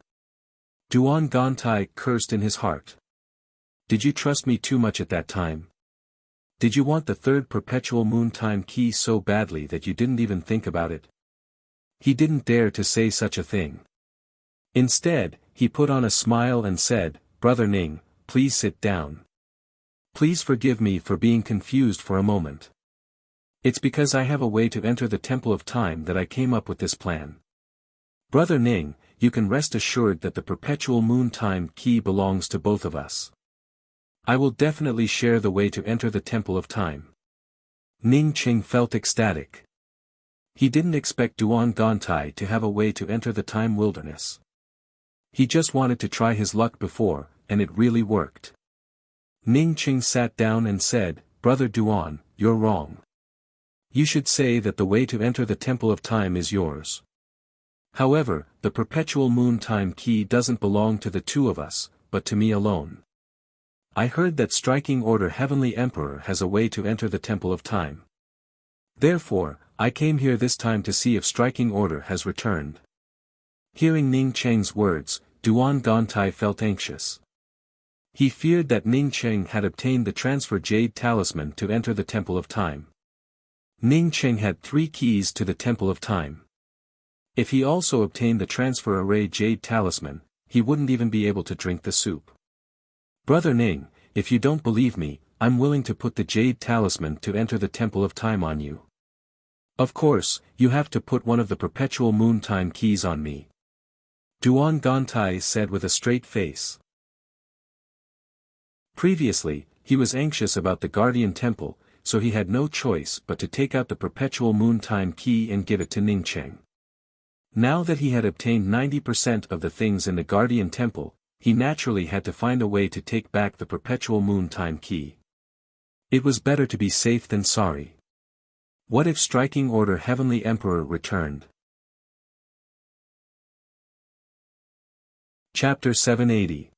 Duan Gantai cursed in his heart. "Did you trust me too much at that time? Did you want the third perpetual moon time key so badly that you didn't even think about it?" He didn't dare to say such a thing. Instead, he put on a smile and said, "Brother Ning, please sit down. Please forgive me for being confused for a moment. It's because I have a way to enter the Temple of Time that I came up with this plan. Brother Ning, you can rest assured that the perpetual moon time key belongs to both of us. I will definitely share the way to enter the Temple of Time." Ning Cheng felt ecstatic. He didn't expect Duan Gantai to have a way to enter the Time Wilderness. He just wanted to try his luck before, and it really worked. Ning Qing sat down and said, "Brother Duan, you're wrong. You should say that the way to enter the Temple of Time is yours. However, the perpetual moon time key doesn't belong to the two of us, but to me alone. I heard that Striking Order Heavenly Emperor has a way to enter the Temple of Time. Therefore, I came here this time to see if Striking Order has returned." Hearing Ning Cheng's words, Duan Gantai felt anxious. He feared that Ning Cheng had obtained the transfer jade talisman to enter the Temple of Time. Ning Cheng had 3 keys to the Temple of Time. If he also obtained the transfer array jade talisman, he wouldn't even be able to drink the soup. "Brother Ning, if you don't believe me, I'm willing to put the jade talisman to enter the Temple of Time on you. Of course, you have to put one of the perpetual moon time keys on me," Duan Gantai said with a straight face. Previously, he was anxious about the Guardian Temple, so he had no choice but to take out the perpetual moon time key and give it to Ning Cheng. Now that he had obtained 90% of the things in the Guardian Temple, he naturally had to find a way to take back the perpetual moon time key. It was better to be safe than sorry. What if Striking Order Heavenly Emperor returned? Chapter 780.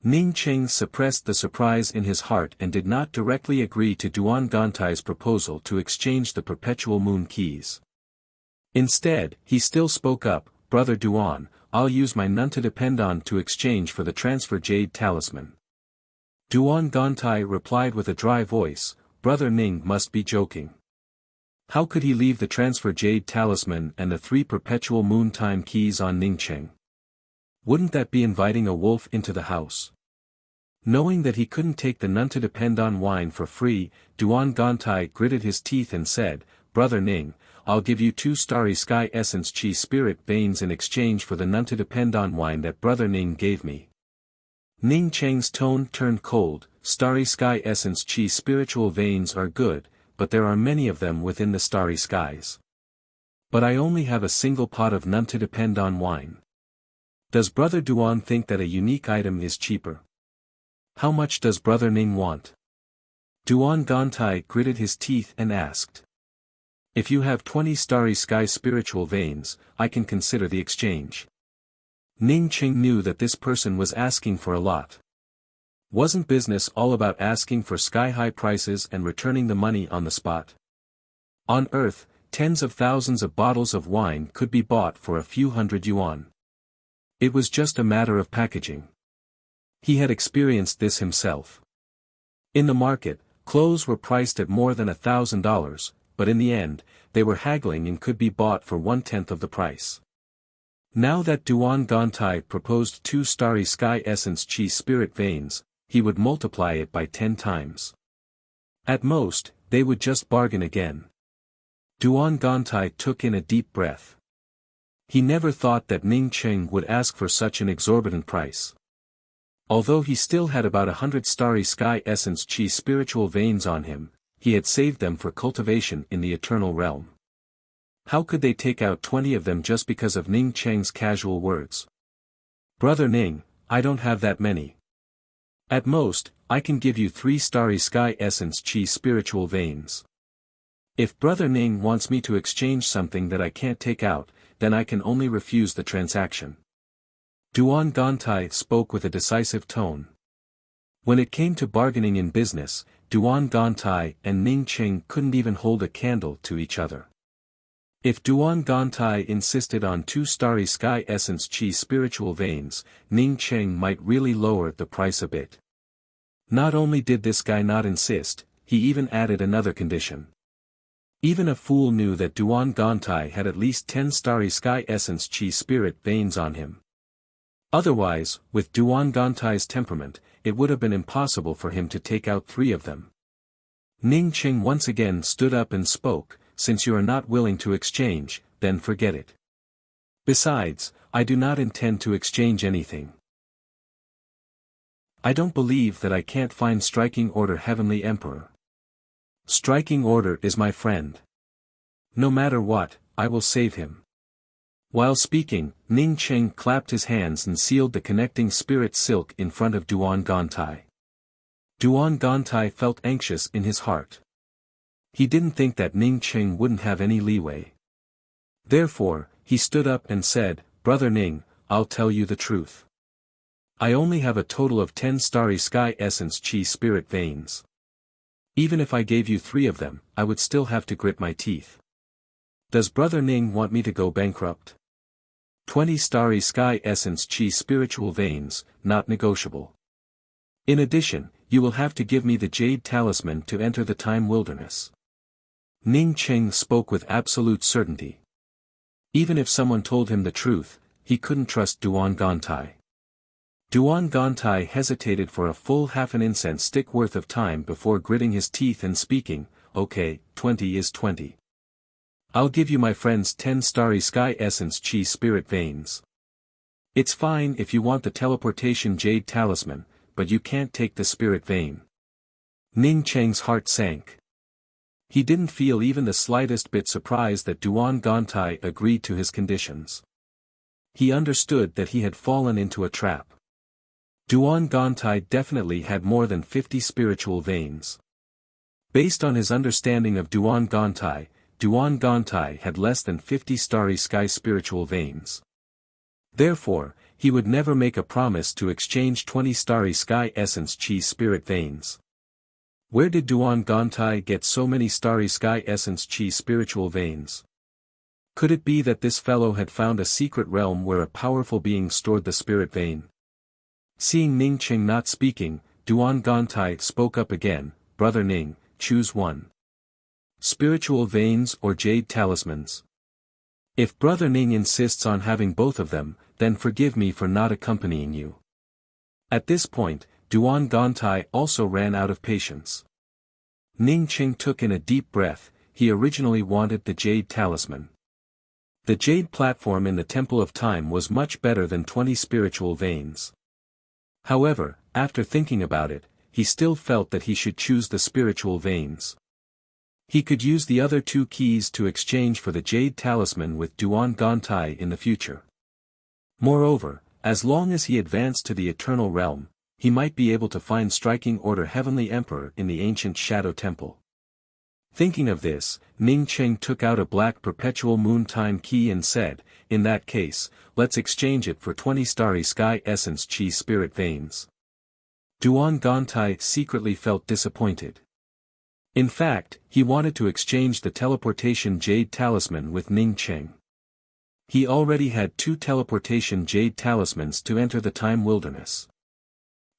Ning Cheng suppressed the surprise in his heart and did not directly agree to Duan Gantai's proposal to exchange the perpetual moon keys. Instead, he still spoke up, "Brother Duan, I'll use my none to depend on to exchange for the transfer jade talisman." Duan Gantai replied with a dry voice, "Brother Ning must be joking. How could he leave the transfer jade talisman and the 3 perpetual moon time keys on Ning Cheng? Wouldn't that be inviting a wolf into the house?" Knowing that he couldn't take the none to depend on wine for free, Duan Gantai gritted his teeth and said, "Brother Ning, I'll give you 2 Starry Sky Essence Chi Spirit Veins in exchange for the none to depend on wine that Brother Ning gave me." Ning Cheng's tone turned cold. "Starry Sky Essence Chi Spiritual Veins are good, but there are many of them within the starry skies. But I only have a single pot of none to depend on wine. Does Brother Duan think that a unique item is cheaper? How much does Brother Ning want?" Duan Gantai gritted his teeth and asked. "If you have 20 Starry Sky Spiritual Veins, I can consider the exchange." Ning Cheng knew that this person was asking for a lot. Wasn't business all about asking for sky-high prices and returning the money on the spot? On Earth, tens of thousands of bottles of wine could be bought for a few hundred yuan. It was just a matter of packaging. He had experienced this himself. In the market, clothes were priced at more than $1,000, but in the end, they were haggling and could be bought for 1/10 of the price. Now that Duan Gantai proposed 2 Starry Sky Essence Chi Spirit Veins, he would multiply it by 10 times. At most, they would just bargain again. Duan Gantai took in a deep breath. He never thought that Ning Cheng would ask for such an exorbitant price. Although he still had about 100 Starry Sky Essence Chi Spiritual Veins on him, he had saved them for cultivation in the Eternal Realm. How could they take out 20 of them just because of Ning Cheng's casual words? "Brother Ning, I don't have that many. At most, I can give you 3 Starry Sky Essence Chi Spiritual Veins. If Brother Ning wants me to exchange something that I can't take out, then I can only refuse the transaction." Duan Gantai spoke with a decisive tone. When it came to bargaining in business, Duan Gantai and Ning Cheng couldn't even hold a candle to each other. If Duan Gantai insisted on 2 Starry Sky Essence Chi Spiritual Veins, Ning Cheng might really lower the price a bit. Not only did this guy not insist, he even added another condition. Even a fool knew that Duan Gantai had at least 10 Starry Sky Essence Chi Spirit Veins on him. Otherwise, with Duan Gantai's temperament, it would have been impossible for him to take out 3 of them. Ning Cheng once again stood up and spoke, "Since you are not willing to exchange, then forget it. Besides, I do not intend to exchange anything. I don't believe that I can't find Striking Order Heavenly Emperor. Striking Order is my friend. No matter what, I will save him." While speaking, Ning Cheng clapped his hands and sealed the connecting spirit silk in front of Duan Gantai. Duan Gantai felt anxious in his heart. He didn't think that Ning Cheng wouldn't have any leeway. Therefore, he stood up and said, "Brother Ning, I'll tell you the truth. I only have a total of 10 Starry Sky Essence Chi Spirit Veins. Even if I gave you 3 of them, I would still have to grit my teeth. Does Brother Ning want me to go bankrupt? 20 Starry Sky Essence Chi Spiritual Veins, not negotiable. In addition, you will have to give me the Jade Talisman to enter the Time Wilderness." Ning Cheng spoke with absolute certainty. Even if someone told him the truth, he couldn't trust Duan Gantai. Duan Gantai hesitated for a full half an incense stick worth of time before gritting his teeth and speaking, "Okay, 20 is 20. I'll give you my friend's 10 Starry Sky Essence Chi Spirit Veins. It's fine if you want the Teleportation Jade Talisman, but you can't take the Spirit Vein." Ning Cheng's heart sank. He didn't feel even the slightest bit surprised that Duan Gantai agreed to his conditions. He understood that he had fallen into a trap. Duan Gantai definitely had more than 50 spiritual veins. Based on his understanding of Duan Gantai had less than 50 Starry Sky spiritual veins. Therefore, he would never make a promise to exchange 20 Starry Sky Essence Chi Spirit Veins. Where did Duan Gantai get so many Starry Sky Essence Chi spiritual veins? Could it be that this fellow had found a secret realm where a powerful being stored the spirit vein? Seeing Ning Cheng not speaking, Duan Gantai spoke up again, "Brother Ning, choose one. Spiritual veins or jade talismans. If Brother Ning insists on having both of them, then forgive me for not accompanying you." At this point, Duan Gantai also ran out of patience. Ning Cheng took in a deep breath. He originally wanted the jade talisman. The jade platform in the Temple of Time was much better than 20 spiritual veins. However, after thinking about it, he still felt that he should choose the spiritual veins. He could use the other 2 keys to exchange for the jade talisman with Duan Gantai in the future. Moreover, as long as he advanced to the Eternal Realm, he might be able to find Striking Order Heavenly Emperor in the ancient Shadow Temple. Thinking of this, Ning Cheng took out a black Perpetual Moon Time key and said, "In that case, let's exchange it for 20 Starry Sky Essence Chi Spirit Veins." Duan Gantai secretly felt disappointed. In fact, he wanted to exchange the Teleportation Jade Talisman with Ning Cheng. He already had 2 Teleportation Jade Talismans to enter the Time Wilderness.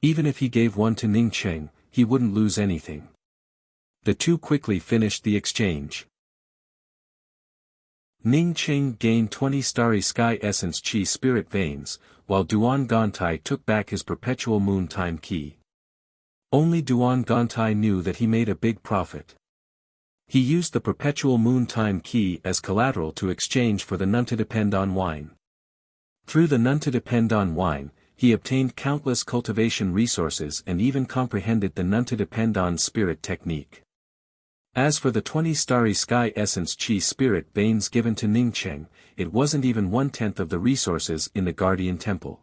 Even if he gave one to Ning Cheng, he wouldn't lose anything. The 2 quickly finished the exchange. Ning Cheng gained 20 Starry Sky Essence Chi Spirit Veins, while Duan Gantai took back his Perpetual Moon Time key. Only Duan Gantai knew that he made a big profit. He used the Perpetual Moon Time key as collateral to exchange for the None to Depend on wine. Through the None to Depend on wine, he obtained countless cultivation resources and even comprehended the None to Depend on spirit technique. As for the 20 Starry Sky Essence Chi Spirit Veins given to Ning Cheng, it wasn't even 1/10 of the resources in the Guardian Temple.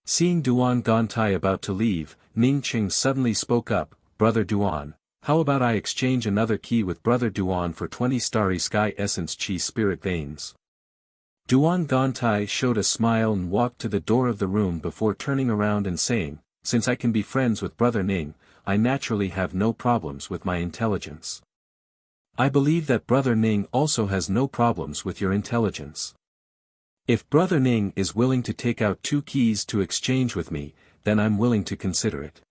Seeing Duan Gantai about to leave, Ning Cheng suddenly spoke up, "Brother Duan, how about I exchange another key with Brother Duan for 20 Starry Sky Essence Chi Spirit Veins?" Duan Gantai showed a smile and walked to the door of the room before turning around and saying, "Since I can be friends with Brother Ning, I naturally have no problems with my intelligence. I believe that Brother Ning also has no problems with your intelligence. If Brother Ning is willing to take out 2 keys to exchange with me, then I'm willing to consider it."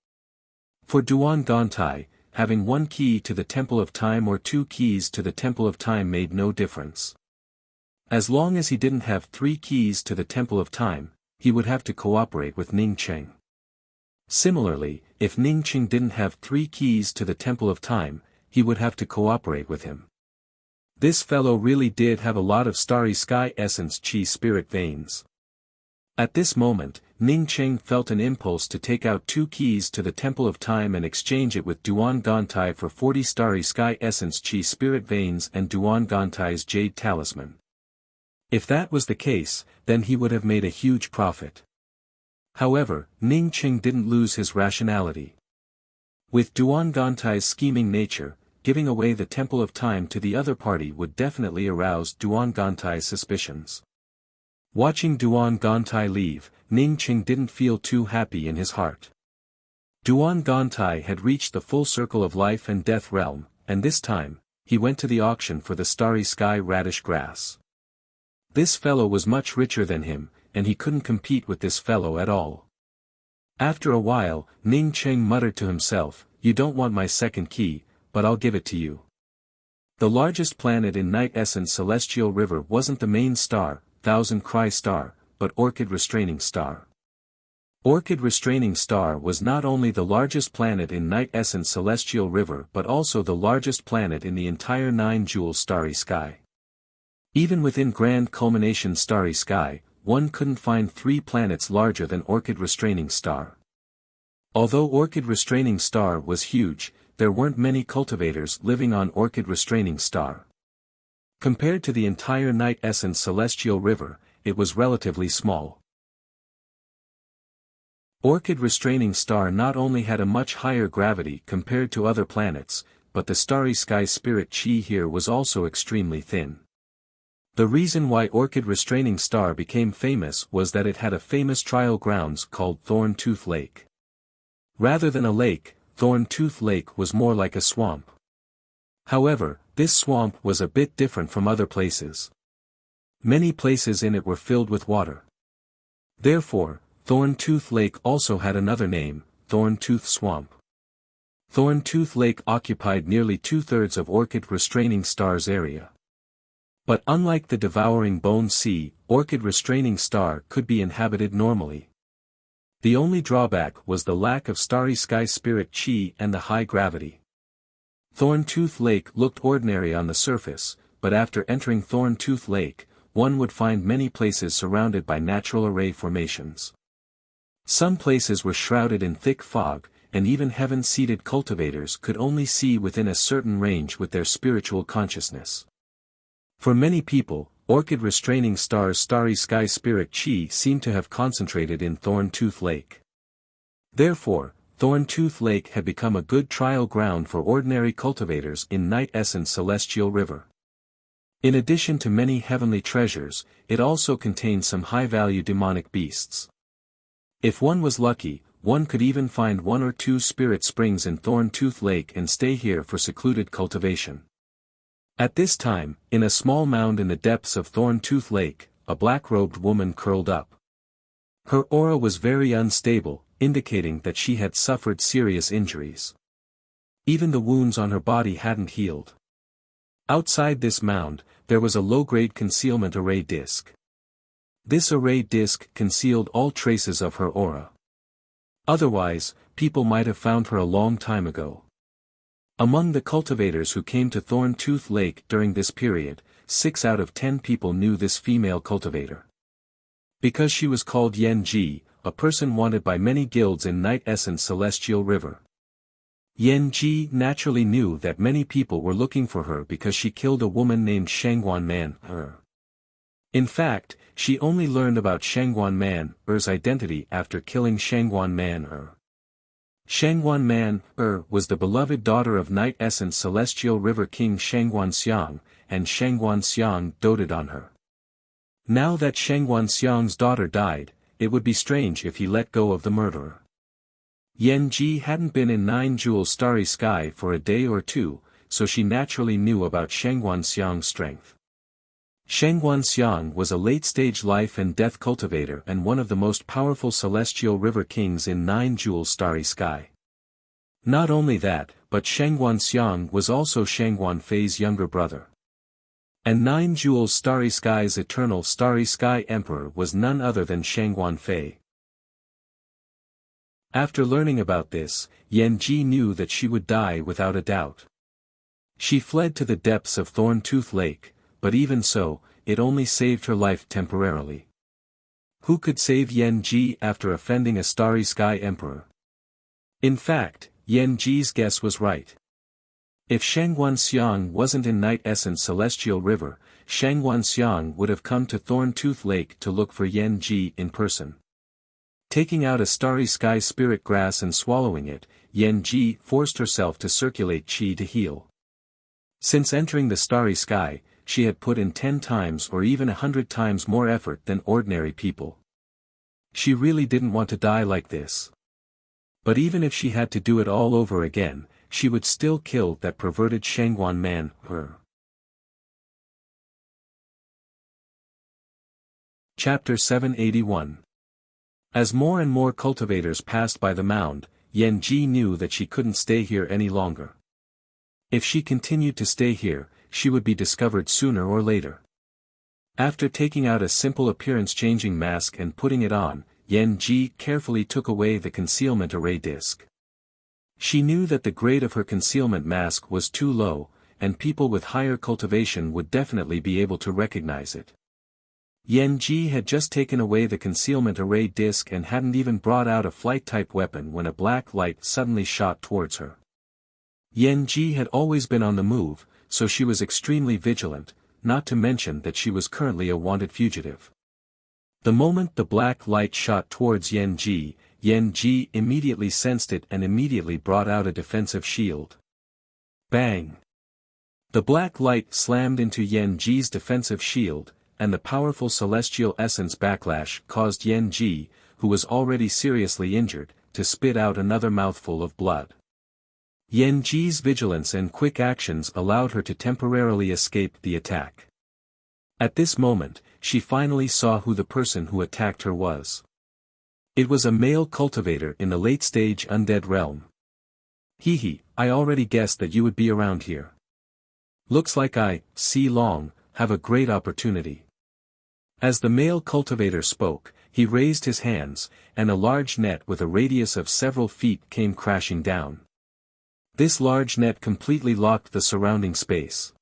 For Duan Gantai, having 1 key to the Temple of Time or 2 keys to the Temple of Time made no difference. As long as he didn't have 3 keys to the Temple of Time, he would have to cooperate with Ning Cheng. Similarly, if Ning Cheng didn't have 3 keys to the Temple of Time, he would have to cooperate with him. This fellow really did have a lot of Starry Sky Essence Chi Spirit Veins. At this moment, Ning Cheng felt an impulse to take out 2 keys to the Temple of Time and exchange it with Duan Gantai for 40 Starry Sky Essence Chi Spirit Veins and Duan Gantai's Jade Talisman. If that was the case, then he would have made a huge profit. However, Ning Qing didn't lose his rationality. With Duan Gantai's scheming nature, giving away the Temple of Time to the other party would definitely arouse Duan Gantai's suspicions. Watching Duan Gantai leave, Ning Qing didn't feel too happy in his heart. Duan Gantai had reached the full circle of life and death realm, and this time, he went to the auction for the starry sky radish grass. This fellow was much richer than him, and he couldn't compete with this fellow at all. After a while, Ning Qing muttered to himself, "You don't want my second key, but I'll give it to you." The largest planet in Night Essence Celestial River wasn't the main star, Thousand Cry Star, but Orchid Restraining Star. Orchid Restraining Star was not only the largest planet in Night Essence Celestial River but also the largest planet in the entire 9-jewel starry sky. Even within Grand Culmination Starry Sky, one couldn't find 3 planets larger than Orchid Restraining Star. Although Orchid Restraining Star was huge, there weren't many cultivators living on Orchid Restraining Star. Compared to the entire Night Essence Celestial River, it was relatively small. Orchid Restraining Star not only had a much higher gravity compared to other planets, but the starry sky spirit chi here was also extremely thin. The reason why Orchid Restraining Star became famous was that it had a famous trial grounds called Thorn Tooth Lake. Rather than a lake, Thorn Tooth Lake was more like a swamp. However, this swamp was a bit different from other places. Many places in it were filled with water. Therefore, Thorn Tooth Lake also had another name, Thorn Tooth Swamp. Thorn Tooth Lake occupied nearly 2/3 of Orchid Restraining Star's area. But unlike the devouring Bone Sea, Orchid Restraining Star could be inhabited normally. The only drawback was the lack of starry sky spirit chi and the high gravity. Thorn Tooth Lake looked ordinary on the surface, but after entering Thorn Tooth Lake, one would find many places surrounded by natural array formations. Some places were shrouded in thick fog, and even heaven-seated cultivators could only see within a certain range with their spiritual consciousness. For many people, Orchid Restraining Star's starry sky spirit chi seemed to have concentrated in Thorn Tooth Lake. Therefore, Thorn Tooth Lake had become a good trial ground for ordinary cultivators in Night Essence Celestial River. In addition to many heavenly treasures, it also contained some high-value demonic beasts. If one was lucky, one could even find 1 or 2 spirit springs in Thorn Tooth Lake and stay here for secluded cultivation. At this time, in a small mound in the depths of Thorn Tooth Lake, a black-robed woman curled up. Her aura was very unstable, indicating that she had suffered serious injuries. Even the wounds on her body hadn't healed. Outside this mound, there was a low-grade concealment array disc. This array disc concealed all traces of her aura. Otherwise, people might have found her a long time ago. Among the cultivators who came to Thorn Tooth Lake during this period, 6 out of 10 people knew this female cultivator. Because she was called Yen Ji, a person wanted by many guilds in Night Essence Celestial River. Yen Ji naturally knew that many people were looking for her because she killed a woman named Shangguan Man. In fact, she only learned about Shangguan Man-er's identity after killing Shangguan Man-er. Shangguan Man-er was the beloved daughter of Night Essence Celestial River King Shangguan Xiang, and Shangguan Xiang doted on her. Now that Shangguan Xiang's daughter died, it would be strange if he let go of the murderer. Yen Ji hadn't been in 9-jewel starry sky for a day or two, so she naturally knew about Shangguan Xiang's strength. Shangguan Xiang was a late-stage life and death cultivator and one of the most powerful celestial river kings in 9-jewel starry sky. Not only that, but Shangguan Xiang was also Shangguan Fei's younger brother. And 9-jewel starry sky's eternal starry sky emperor was none other than Shangguan Fei. After learning about this, Yen Ji knew that she would die without a doubt. She fled to the depths of Thorn Tooth Lake, but even so, it only saved her life temporarily. Who could save Yen Ji after offending a starry sky emperor? In fact, Yen Ji's guess was right. If Shangguan Xiang wasn't in Night Essence Celestial River, Shangguan Xiang would have come to Thorn-Tooth Lake to look for Yan Ji in person. Taking out a Starry Sky Spirit Grass and swallowing it, Yan Ji forced herself to circulate qi to heal. Since entering the Starry Sky, she had put in 10 times or even 100 times more effort than ordinary people. She really didn't want to die like this. But even if she had to do it all over again, she would still kill that perverted Shangguan man, her. Chapter 781. As more and more cultivators passed by the mound, Yan Ji knew that she couldn't stay here any longer. If she continued to stay here, she would be discovered sooner or later. After taking out a simple appearance-changing mask and putting it on, Yan Ji carefully took away the concealment array disc. She knew that the grade of her concealment mask was too low, and people with higher cultivation would definitely be able to recognize it. Yan Ji had just taken away the concealment array disc and hadn't even brought out a flight-type weapon when a black light suddenly shot towards her. Yan Ji had always been on the move, so she was extremely vigilant, not to mention that she was currently a wanted fugitive. The moment the black light shot towards Yan Ji immediately sensed it and immediately brought out a defensive shield. Bang! The black light slammed into Yan Ji's defensive shield, and the powerful celestial essence backlash caused Yan Ji, who was already seriously injured, to spit out another mouthful of blood. Yan Ji's vigilance and quick actions allowed her to temporarily escape the attack. At this moment, she finally saw who the person who attacked her was. It was a male cultivator in the late-stage undead realm. Hee, I already guessed that you would be around here. Looks like I, Si Long, have a great opportunity. As the male cultivator spoke, he raised his hands, and a large net with a radius of several feet came crashing down. This large net completely locked the surrounding space.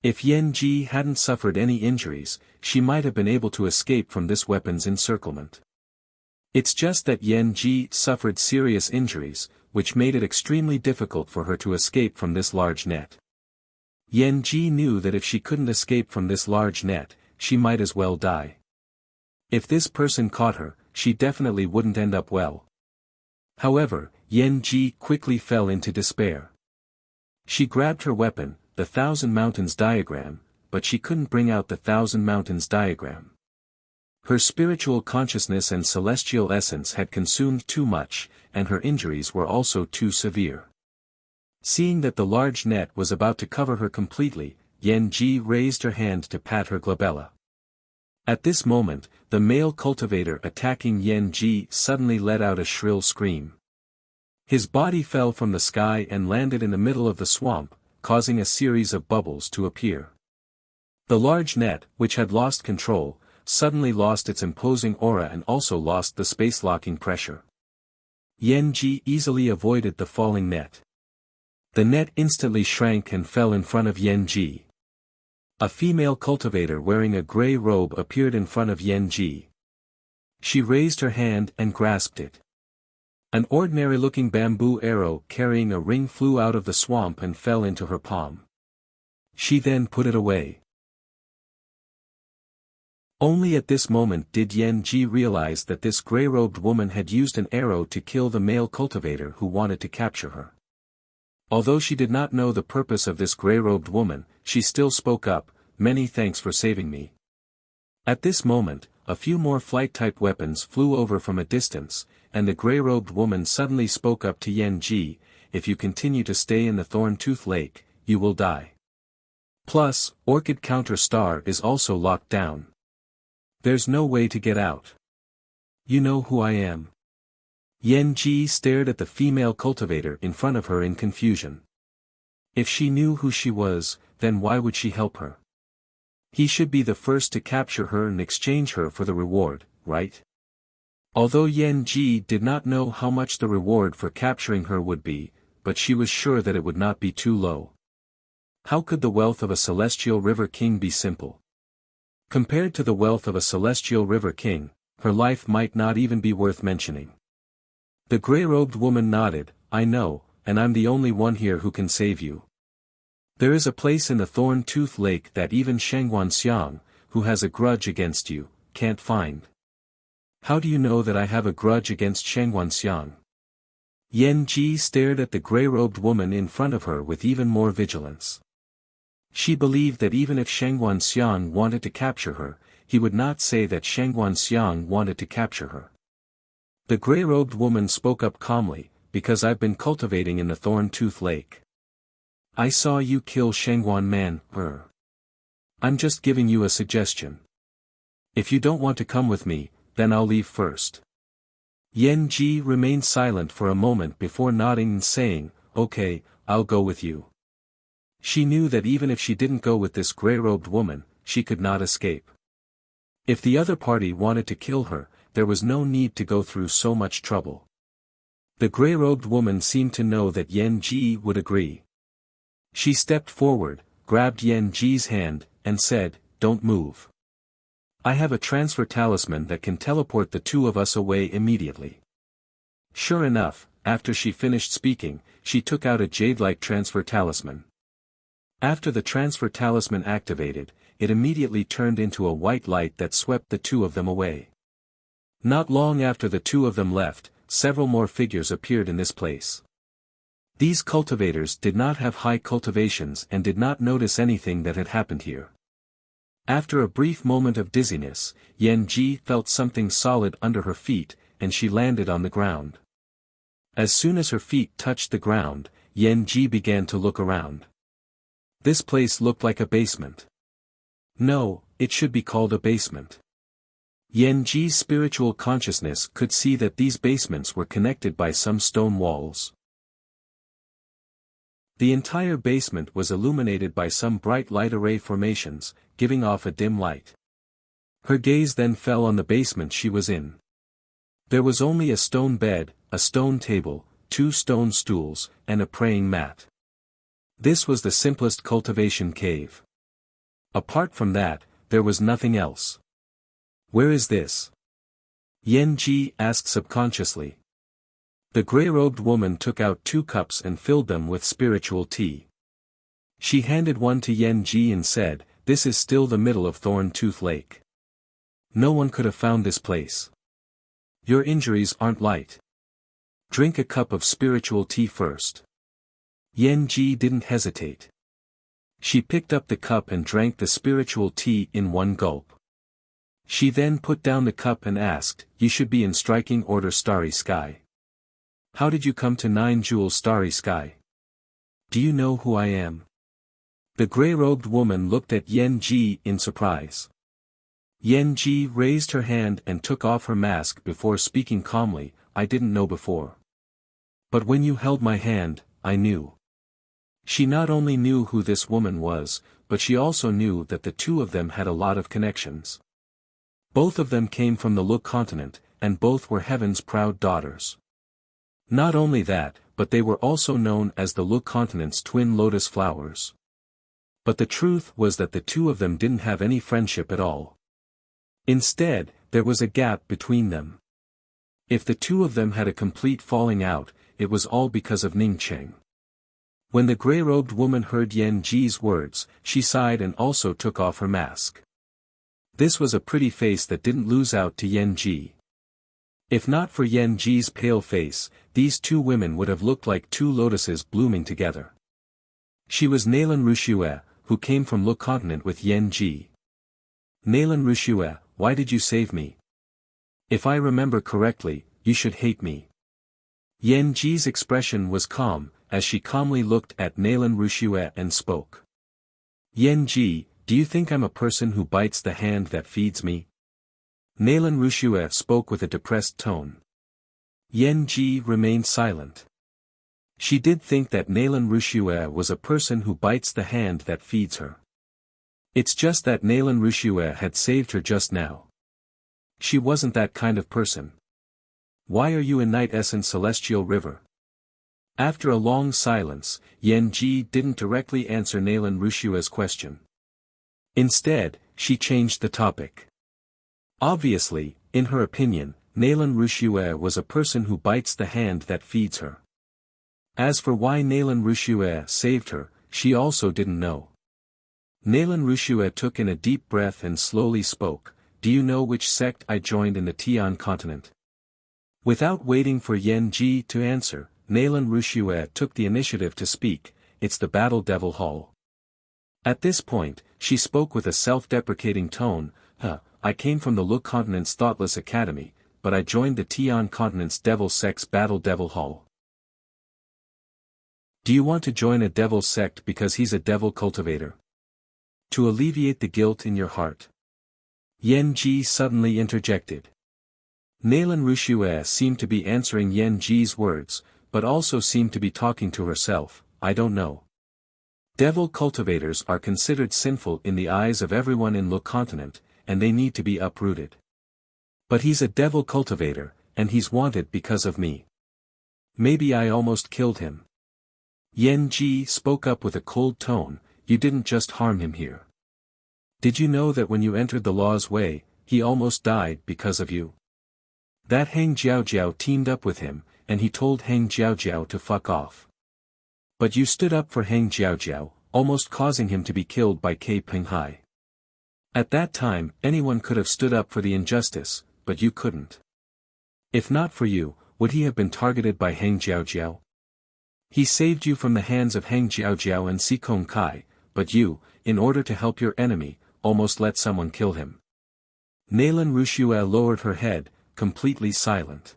If Yan Ji hadn't suffered any injuries, she might have been able to escape from this weapon's encirclement. It's just that Yan Ji suffered serious injuries, which made it extremely difficult for her to escape from this large net. Yan Ji knew that if she couldn't escape from this large net, she might as well die. If this person caught her, she definitely wouldn't end up well. However, Yan Ji quickly fell into despair. She grabbed her weapon, the Thousand Mountains diagram, but she couldn't bring out the Thousand Mountains diagram. Her spiritual consciousness and celestial essence had consumed too much, and her injuries were also too severe. Seeing that the large net was about to cover her completely, Yan Ji raised her hand to pat her glabella. At this moment, the male cultivator attacking Yan Ji suddenly let out a shrill scream. His body fell from the sky and landed in the middle of the swamp, causing a series of bubbles to appear. The large net, which had lost control, suddenly lost its imposing aura and also lost the space-locking pressure. Yan Ji easily avoided the falling net. The net instantly shrank and fell in front of Yan Ji. A female cultivator wearing a grey robe appeared in front of Yan Ji. She raised her hand and grasped it. An ordinary-looking bamboo arrow carrying a ring flew out of the swamp and fell into her palm. She then put it away. Only at this moment did Yan Ji realize that this grey-robed woman had used an arrow to kill the male cultivator who wanted to capture her. Although she did not know the purpose of this grey-robed woman, she still spoke up, "Many thanks for saving me." At this moment, a few more flight-type weapons flew over from a distance, and the grey-robed woman suddenly spoke up to Yan Ji, "If you continue to stay in the Thorn-Tooth Lake, you will die. Plus, Orchid Counter Star is also locked down. There's no way to get out. You know who I am." Yan Ji stared at the female cultivator in front of her in confusion. If she knew who she was, then why would she help her? He should be the first to capture her and exchange her for the reward, right? Although Yan Ji did not know how much the reward for capturing her would be, but she was sure that it would not be too low. How could the wealth of a celestial river king be simple? Compared to the wealth of a celestial river king, her life might not even be worth mentioning. The grey-robed woman nodded, "I know, and I'm the only one here who can save you." There is a place in the Thorn-Tooth Lake that even Shangguan Xiang, who has a grudge against you, can't find. How do you know that I have a grudge against Shangguan Xiang? Yan Ji stared at the gray-robed woman in front of her with even more vigilance. She believed that even if Shangguan Xiang wanted to capture her, he would not say that Shangguan Xiang wanted to capture her. The gray-robed woman spoke up calmly, because I've been cultivating in the Thorn-Tooth Lake. I saw you kill Shangguan Man, I'm just giving you a suggestion. If you don't want to come with me, then I'll leave first. Yan Ji remained silent for a moment before nodding and saying, okay, I'll go with you. She knew that even if she didn't go with this gray-robed woman, she could not escape. If the other party wanted to kill her, there was no need to go through so much trouble. The gray-robed woman seemed to know that Yan Ji would agree. She stepped forward, grabbed Yan Ji's hand, and said, don't move. I have a transfer talisman that can teleport the two of us away immediately. Sure enough, after she finished speaking, she took out a jade-like transfer talisman. After the transfer talisman activated, it immediately turned into a white light that swept the two of them away. Not long after the two of them left, several more figures appeared in this place. These cultivators did not have high cultivations and did not notice anything that had happened here. After a brief moment of dizziness, Yan Ji felt something solid under her feet, and she landed on the ground. As soon as her feet touched the ground, Yan Ji began to look around. This place looked like a basement. No, it should be called a basement. Yan Ji's spiritual consciousness could see that these basements were connected by some stone walls. The entire basement was illuminated by some bright light array formations, giving off a dim light. Her gaze then fell on the basement she was in. There was only a stone bed, a stone table, 2 stone stools, and a praying mat. This was the simplest cultivation cave. Apart from that, there was nothing else. Where is this? Yan Ji asked subconsciously. The gray-robed woman took out 2 cups and filled them with spiritual tea. She handed one to Yan Ji and said, this is still the middle of Thorn-Tooth Lake. No one could have found this place. Your injuries aren't light. Drink a cup of spiritual tea first. Yan Ji didn't hesitate. She picked up the cup and drank the spiritual tea in one gulp. She then put down the cup and asked, you should be in striking order Starry Sky. How did you come to 9 jewels Starry Sky? Do you know who I am? The gray-robed woman looked at Yan Ji in surprise. Yan Ji raised her hand and took off her mask before speaking calmly, I didn't know before. But when you held my hand, I knew. She not only knew who this woman was, but she also knew that the two of them had a lot of connections. Both of them came from the Look continent, and both were Heaven's proud daughters. Not only that, but they were also known as the Look continent's twin lotus flowers. But the truth was that the two of them didn't have any friendship at all. Instead, there was a gap between them. If the two of them had a complete falling out, it was all because of Ningcheng. When the gray-robed woman heard Yan Ji's words, she sighed and also took off her mask. This was a pretty face that didn't lose out to Yan Ji. If not for Yan Ji's pale face, these two women would have looked like 2 lotuses blooming together. She was Nalan Rushue, who came from Look continent with Yan Ji. Nalan Rushue, why did you save me? If I remember correctly, you should hate me. Yan Ji's expression was calm, as she calmly looked at Nalan Rushue and spoke. Yan Ji, do you think I'm a person who bites the hand that feeds me? Nalan Rushue spoke with a depressed tone. Yan Ji remained silent. She did think that Nalan Rushue was a person who bites the hand that feeds her. It's just that Nalan Rushue had saved her just now. She wasn't that kind of person. Why are you in Night Essence Celestial River? After a long silence, Yan Ji didn't directly answer Nalan Rushue's question. Instead, she changed the topic. Obviously, in her opinion, Nalan Rushue was a person who bites the hand that feeds her. As for why Nalan Rushue saved her, she also didn't know. Nalan Rushue took in a deep breath and slowly spoke, "Do you know which sect I joined in the Tian continent?" Without waiting for Yen Ji to answer, Nalan Rushue took the initiative to speak, "It's the Battle Devil Hall." At this point, she spoke with a self-deprecating tone, I came from the Lu Continent's Thoughtless Academy, but I joined the Tian Continent's Devil Sect's Battle Devil Hall." "Do you want to join a devil sect because he's a devil cultivator? To alleviate the guilt in your heart?" Yen Ji suddenly interjected. Nalan Rushue seemed to be answering Yen Ji's words, but also seemed to be talking to herself, "I don't know. Devil cultivators are considered sinful in the eyes of everyone in Lu Continent, and they need to be uprooted. But he's a devil cultivator, and he's wanted because of me. Maybe I almost killed him." Yen Ji spoke up with a cold tone, "You didn't just harm him here. Did you know that when you entered the law's way, he almost died because of you? That Hang Jiaojiao teamed up with him, and he told Hang Jiaojiao to fuck off. But you stood up for Hang Jiaojiao, almost causing him to be killed by K Penghai. At that time, anyone could have stood up for the injustice, but you couldn't. If not for you, would he have been targeted by Hang Jiaojiao? He saved you from the hands of Hang Jiaojiao and Si Kong Kai, but you, in order to help your enemy, almost let someone kill him." Nalan Rushue lowered her head, completely silent.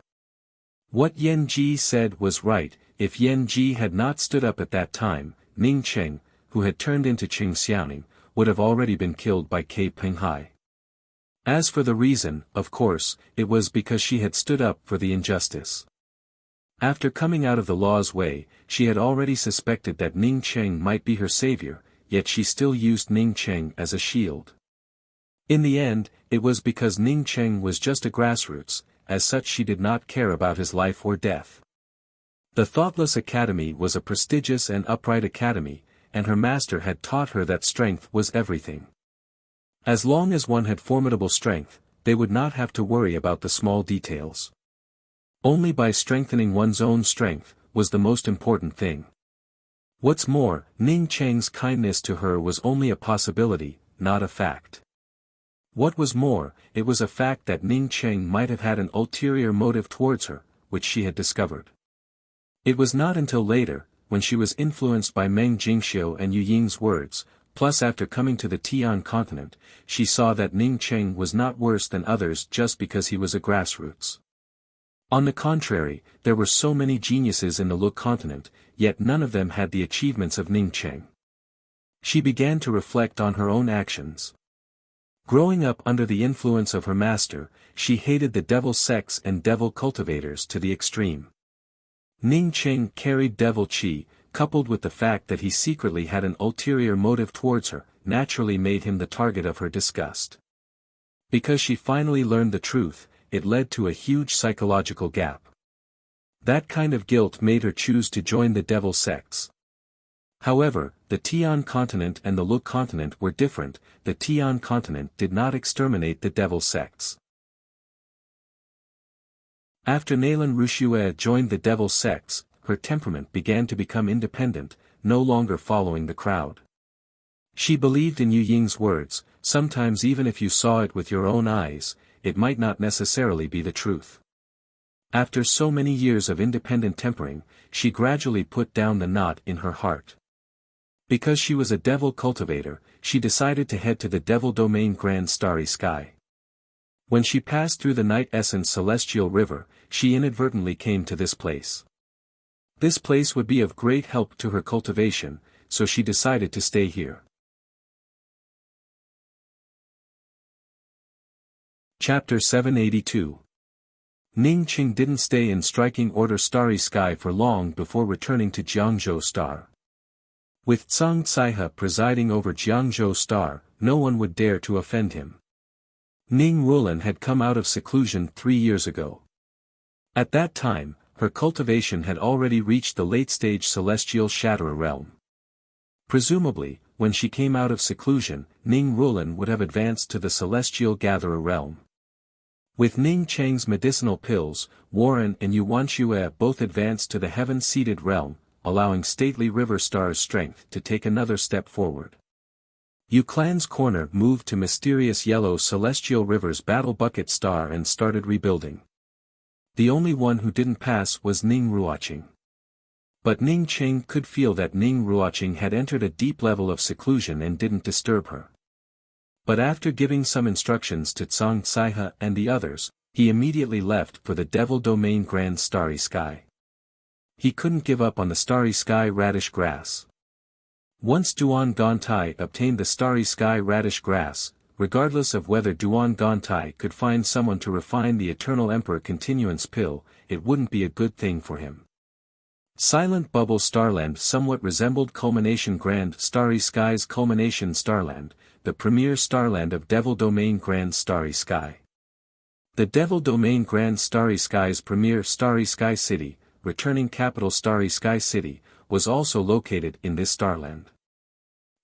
What Yen Ji said was right. If Yen Ji had not stood up at that time, Ning Cheng, who had turned into Qing Xiaoning, would have already been killed by K Penghai. As for the reason, of course, it was because she had stood up for the injustice. After coming out of the law's way, she had already suspected that Ning Cheng might be her savior, yet she still used Ning Cheng as a shield. In the end, it was because Ning Cheng was just a grassroots, as such she did not care about his life or death. The Thoughtless Academy was a prestigious and upright academy, and her master had taught her that strength was everything. As long as one had formidable strength, they would not have to worry about the small details. Only by strengthening one's own strength, was the most important thing. What's more, Ning Cheng's kindness to her was only a possibility, not a fact. What was more, it was a fact that Ning Cheng might have had an ulterior motive towards her, which she had discovered. It was not until later, when she was influenced by Meng Jingxiu and Yu Ying's words, plus after coming to the Tian continent, she saw that Ning Cheng was not worse than others just because he was a grassroots. On the contrary, there were so many geniuses in the Lu continent, yet none of them had the achievements of Ning Cheng. She began to reflect on her own actions. Growing up under the influence of her master, she hated the devil sects and devil cultivators to the extreme. Ning Cheng carried devil qi, coupled with the fact that he secretly had an ulterior motive towards her, naturally made him the target of her disgust. Because she finally learned the truth, it led to a huge psychological gap. That kind of guilt made her choose to join the devil sects. However, the Tian continent and the Lu continent were different. The Tian continent did not exterminate the devil sects. After Nalan Rushue joined the devil sects, her temperament began to become independent, no longer following the crowd. She believed in Yu Ying's words, sometimes even if you saw it with your own eyes, it might not necessarily be the truth. After so many years of independent tempering, she gradually put down the knot in her heart. Because she was a devil cultivator, she decided to head to the devil domain Grand Starry Sky. When she passed through the Night Essence Celestial River, she inadvertently came to this place. This place would be of great help to her cultivation, so she decided to stay here. Chapter 782. Ning Cheng didn't stay in Striking Order Starry Sky for long before returning to Jiangzhou Star. With Tsang Caihe presiding over Jiangzhou Star, no one would dare to offend him. Ning Rulan had come out of seclusion 3 years ago. At that time, her cultivation had already reached the late-stage celestial Shatterer realm. Presumably, when she came out of seclusion, Ning Rulan would have advanced to the celestial Gatherer realm. With Ning Cheng's medicinal pills, Warren and Yuanxue both advanced to the heaven-seated realm, allowing stately river star's strength to take another step forward. Yu Clan's corner moved to mysterious yellow celestial river's battle bucket star and started rebuilding. The only one who didn't pass was Ning Ruoqing. But Ning Qing could feel that Ning Ruoqing had entered a deep level of seclusion and didn't disturb her. But after giving some instructions to Zhang Caihe and the others, he immediately left for the Devil Domain Grand Starry Sky. He couldn't give up on the Starry Sky Radish Grass. Once Duan Gantai obtained the Starry Sky Radish Grass, regardless of whether Duan Gantai could find someone to refine the Eternal Emperor Continuance Pill, it wouldn't be a good thing for him. Silent Bubble Starland somewhat resembled Culmination Grand Starry Sky's Culmination Starland, the premier starland of Devil Domain Grand Starry Sky. The Devil Domain Grand Starry Sky's premier Starry Sky City, returning capital Starry Sky City, was also located in this starland.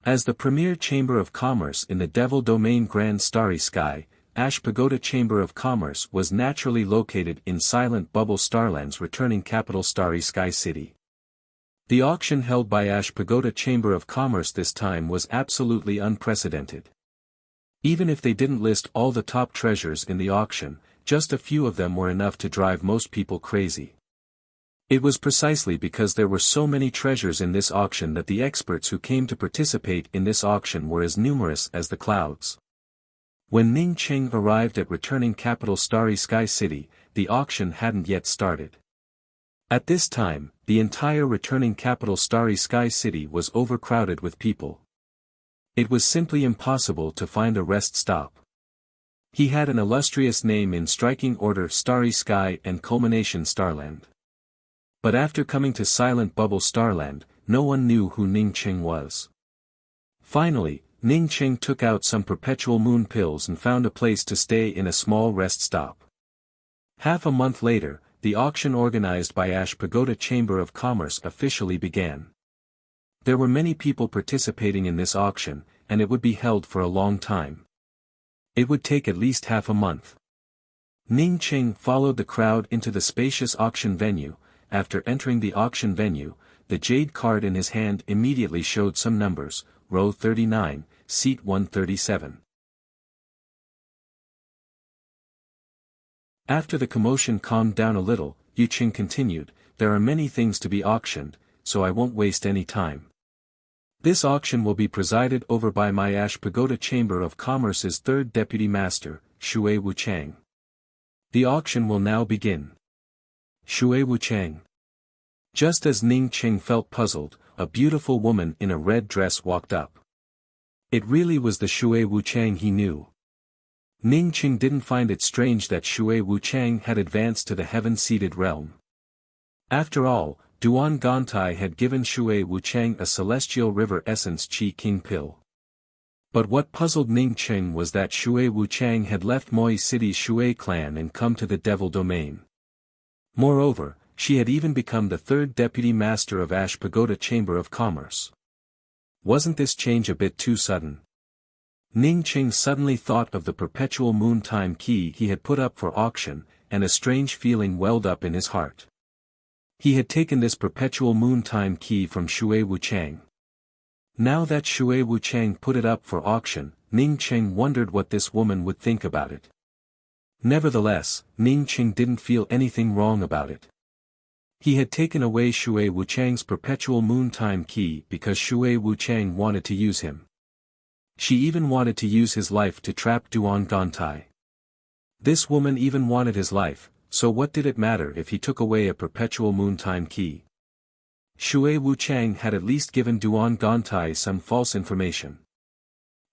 As the premier chamber of commerce in the Devil Domain Grand Starry Sky, Ash Pagoda Chamber of Commerce was naturally located in Silent Bubble Starland's returning capital Starry Sky City. The auction held by Ash Pagoda Chamber of Commerce this time was absolutely unprecedented. Even if they didn't list all the top treasures in the auction, just a few of them were enough to drive most people crazy. It was precisely because there were so many treasures in this auction that the experts who came to participate in this auction were as numerous as the clouds. When Ning Qing arrived at returning capital Starry Sky City, the auction hadn't yet started. At this time, the entire returning capital Starry Sky City was overcrowded with people. It was simply impossible to find a rest stop. He had an illustrious name in striking order Starry Sky and Culmination Starland. But after coming to Silent Bubble Starland, no one knew who Ning Qing was. Finally, Ning Qing took out some perpetual moon pills and found a place to stay in a small rest stop. Half a month later, the auction organized by Ash Pagoda Chamber of Commerce officially began. There were many people participating in this auction, and it would be held for a long time. It would take at least half a month. Ning Qing followed the crowd into the spacious auction venue. After entering the auction venue, the jade card in his hand immediately showed some numbers, row 39, seat 137. After the commotion calmed down a little, Yu Qing continued, "There are many things to be auctioned, so I won't waste any time. This auction will be presided over by my Ash Pagoda Chamber of Commerce's third deputy master, Shui Wuchang. The auction will now begin." Shui Wuchang. Just as Ning Qing felt puzzled, a beautiful woman in a red dress walked up. It really was the Shui Wuchang he knew. Ning Qing didn't find it strange that Shui Wuchang had advanced to the heaven-seated realm. After all, Duan Gantai had given Shui Wuchang a celestial river essence Qi King pill. But what puzzled Ning Qing was that Shui Wuchang had left Moi City's Shui clan and come to the Devil Domain. Moreover, she had even become the third deputy master of Ash Pagoda Chamber of Commerce. Wasn't this change a bit too sudden? Ning Qing suddenly thought of the perpetual moon time key he had put up for auction, and a strange feeling welled up in his heart. He had taken this perpetual moon time key from Shui Wuchang. Now that Shui Wuchang put it up for auction, Ning Qing wondered what this woman would think about it. Nevertheless, Ning Qing didn't feel anything wrong about it. He had taken away Shui Wuchang's perpetual moon time key because Shui Wuchang wanted to use him. She even wanted to use his life to trap Duan Gantai. This woman even wanted his life, so what did it matter if he took away a perpetual moon time key? Shui Wuchang had at least given Duan Gantai some false information.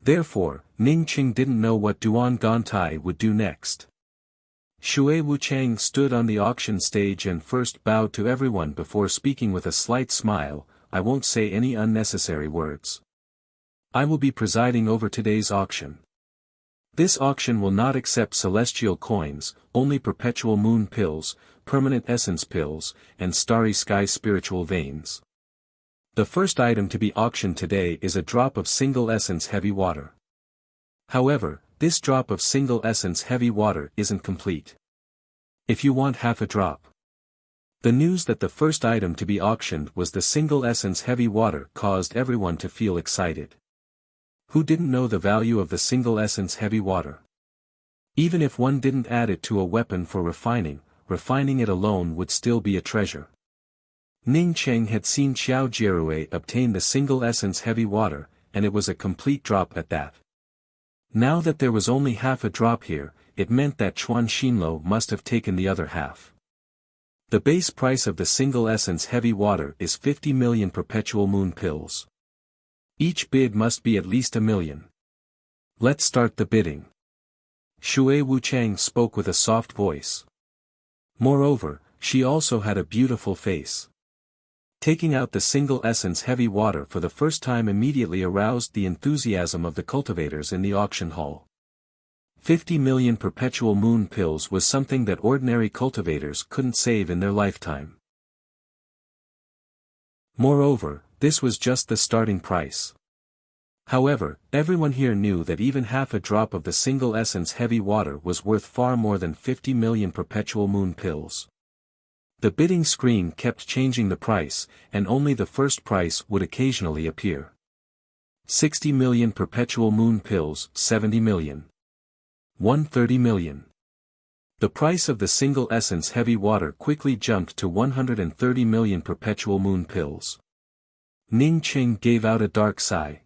Therefore, Ning Qing didn't know what Duan Gantai would do next. Shui Wuchang stood on the auction stage and first bowed to everyone before speaking with a slight smile, "I won't say any unnecessary words. I will be presiding over today's auction. This auction will not accept celestial coins, only perpetual moon pills, permanent essence pills, and starry sky spiritual veins. The first item to be auctioned today is a drop of single essence heavy water. However, this drop of single essence heavy water isn't complete. If you want half a drop, The news that the first item to be auctioned was the single essence heavy water caused everyone to feel excited. Who didn't know the value of the single essence heavy water? Even if one didn't add it to a weapon for refining it alone would still be a treasure. Ning Cheng had seen Xiao Jierui obtain the single essence heavy water, and it was a complete drop at that. Now that there was only half a drop here, it meant that Chuan Xinlo must have taken the other half. The base price of the single essence heavy water is 50 million perpetual moon pills. Each bid must be at least 1 million. Let's start the bidding. Shui Wuchang spoke with a soft voice. Moreover, she also had a beautiful face. Taking out the single essence heavy water for the first time immediately aroused the enthusiasm of the cultivators in the auction hall. 50 million perpetual moon pills was something that ordinary cultivators couldn't save in their lifetime. Moreover, this was just the starting price. However, everyone here knew that even half a drop of the single essence heavy water was worth far more than 50 million perpetual moon pills. The bidding screen kept changing the price, and only the first price would occasionally appear. 60 million perpetual moon pills, 70 million. 130 million. The price of the single essence heavy water quickly jumped to 130 million perpetual moon pills. Ning Qing gave out a dark sigh.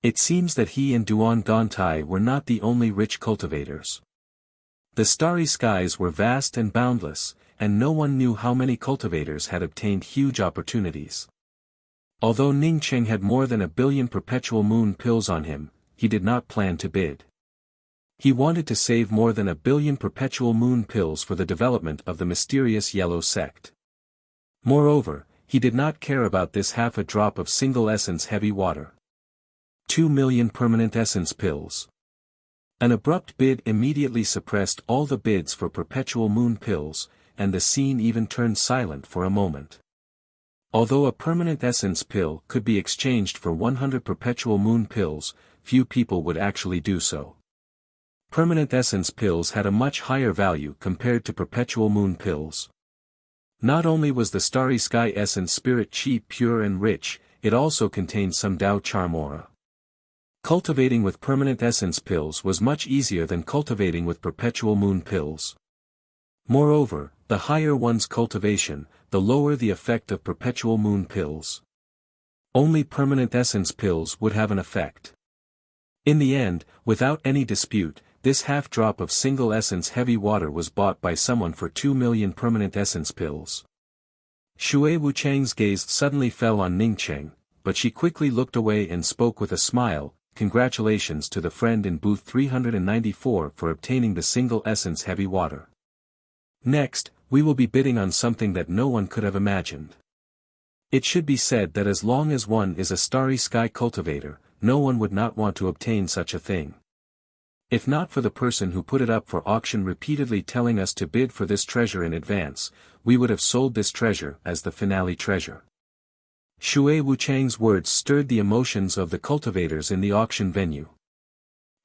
It seems that he and Duan Gantai were not the only rich cultivators. The starry skies were vast and boundless, and no one knew how many cultivators had obtained huge opportunities. Although Ning Qing had more than 1 billion perpetual moon pills on him, he did not plan to bid. He wanted to save more than 1 billion perpetual moon pills for the development of the mysterious yellow sect. Moreover, he did not care about this half a drop of single essence heavy water. 2 million permanent essence pills. An abrupt bid immediately suppressed all the bids for perpetual moon pills, and the scene even turned silent for a moment. Although a permanent essence pill could be exchanged for 100 perpetual moon pills, few people would actually do so. Permanent essence pills had a much higher value compared to perpetual moon pills. Not only was the starry sky essence spirit cheap, pure and rich, it also contained some Dao charm aura. Cultivating with permanent essence pills was much easier than cultivating with perpetual moon pills. Moreover, the higher one's cultivation, the lower the effect of perpetual moon pills. Only permanent essence pills would have an effect. In the end, without any dispute, this half drop of single essence heavy water was bought by someone for 2 million permanent essence pills. Shui Wuchang's gaze suddenly fell on Ning Cheng, but she quickly looked away and spoke with a smile. Congratulations to the friend in booth 394 for obtaining the single essence heavy water. Next, we will be bidding on something that no one could have imagined. It should be said that as long as one is a starry sky cultivator, no one would not want to obtain such a thing. If not for the person who put it up for auction repeatedly telling us to bid for this treasure in advance, we would have sold this treasure as the finale treasure. Shui Wuchang's words stirred the emotions of the cultivators in the auction venue.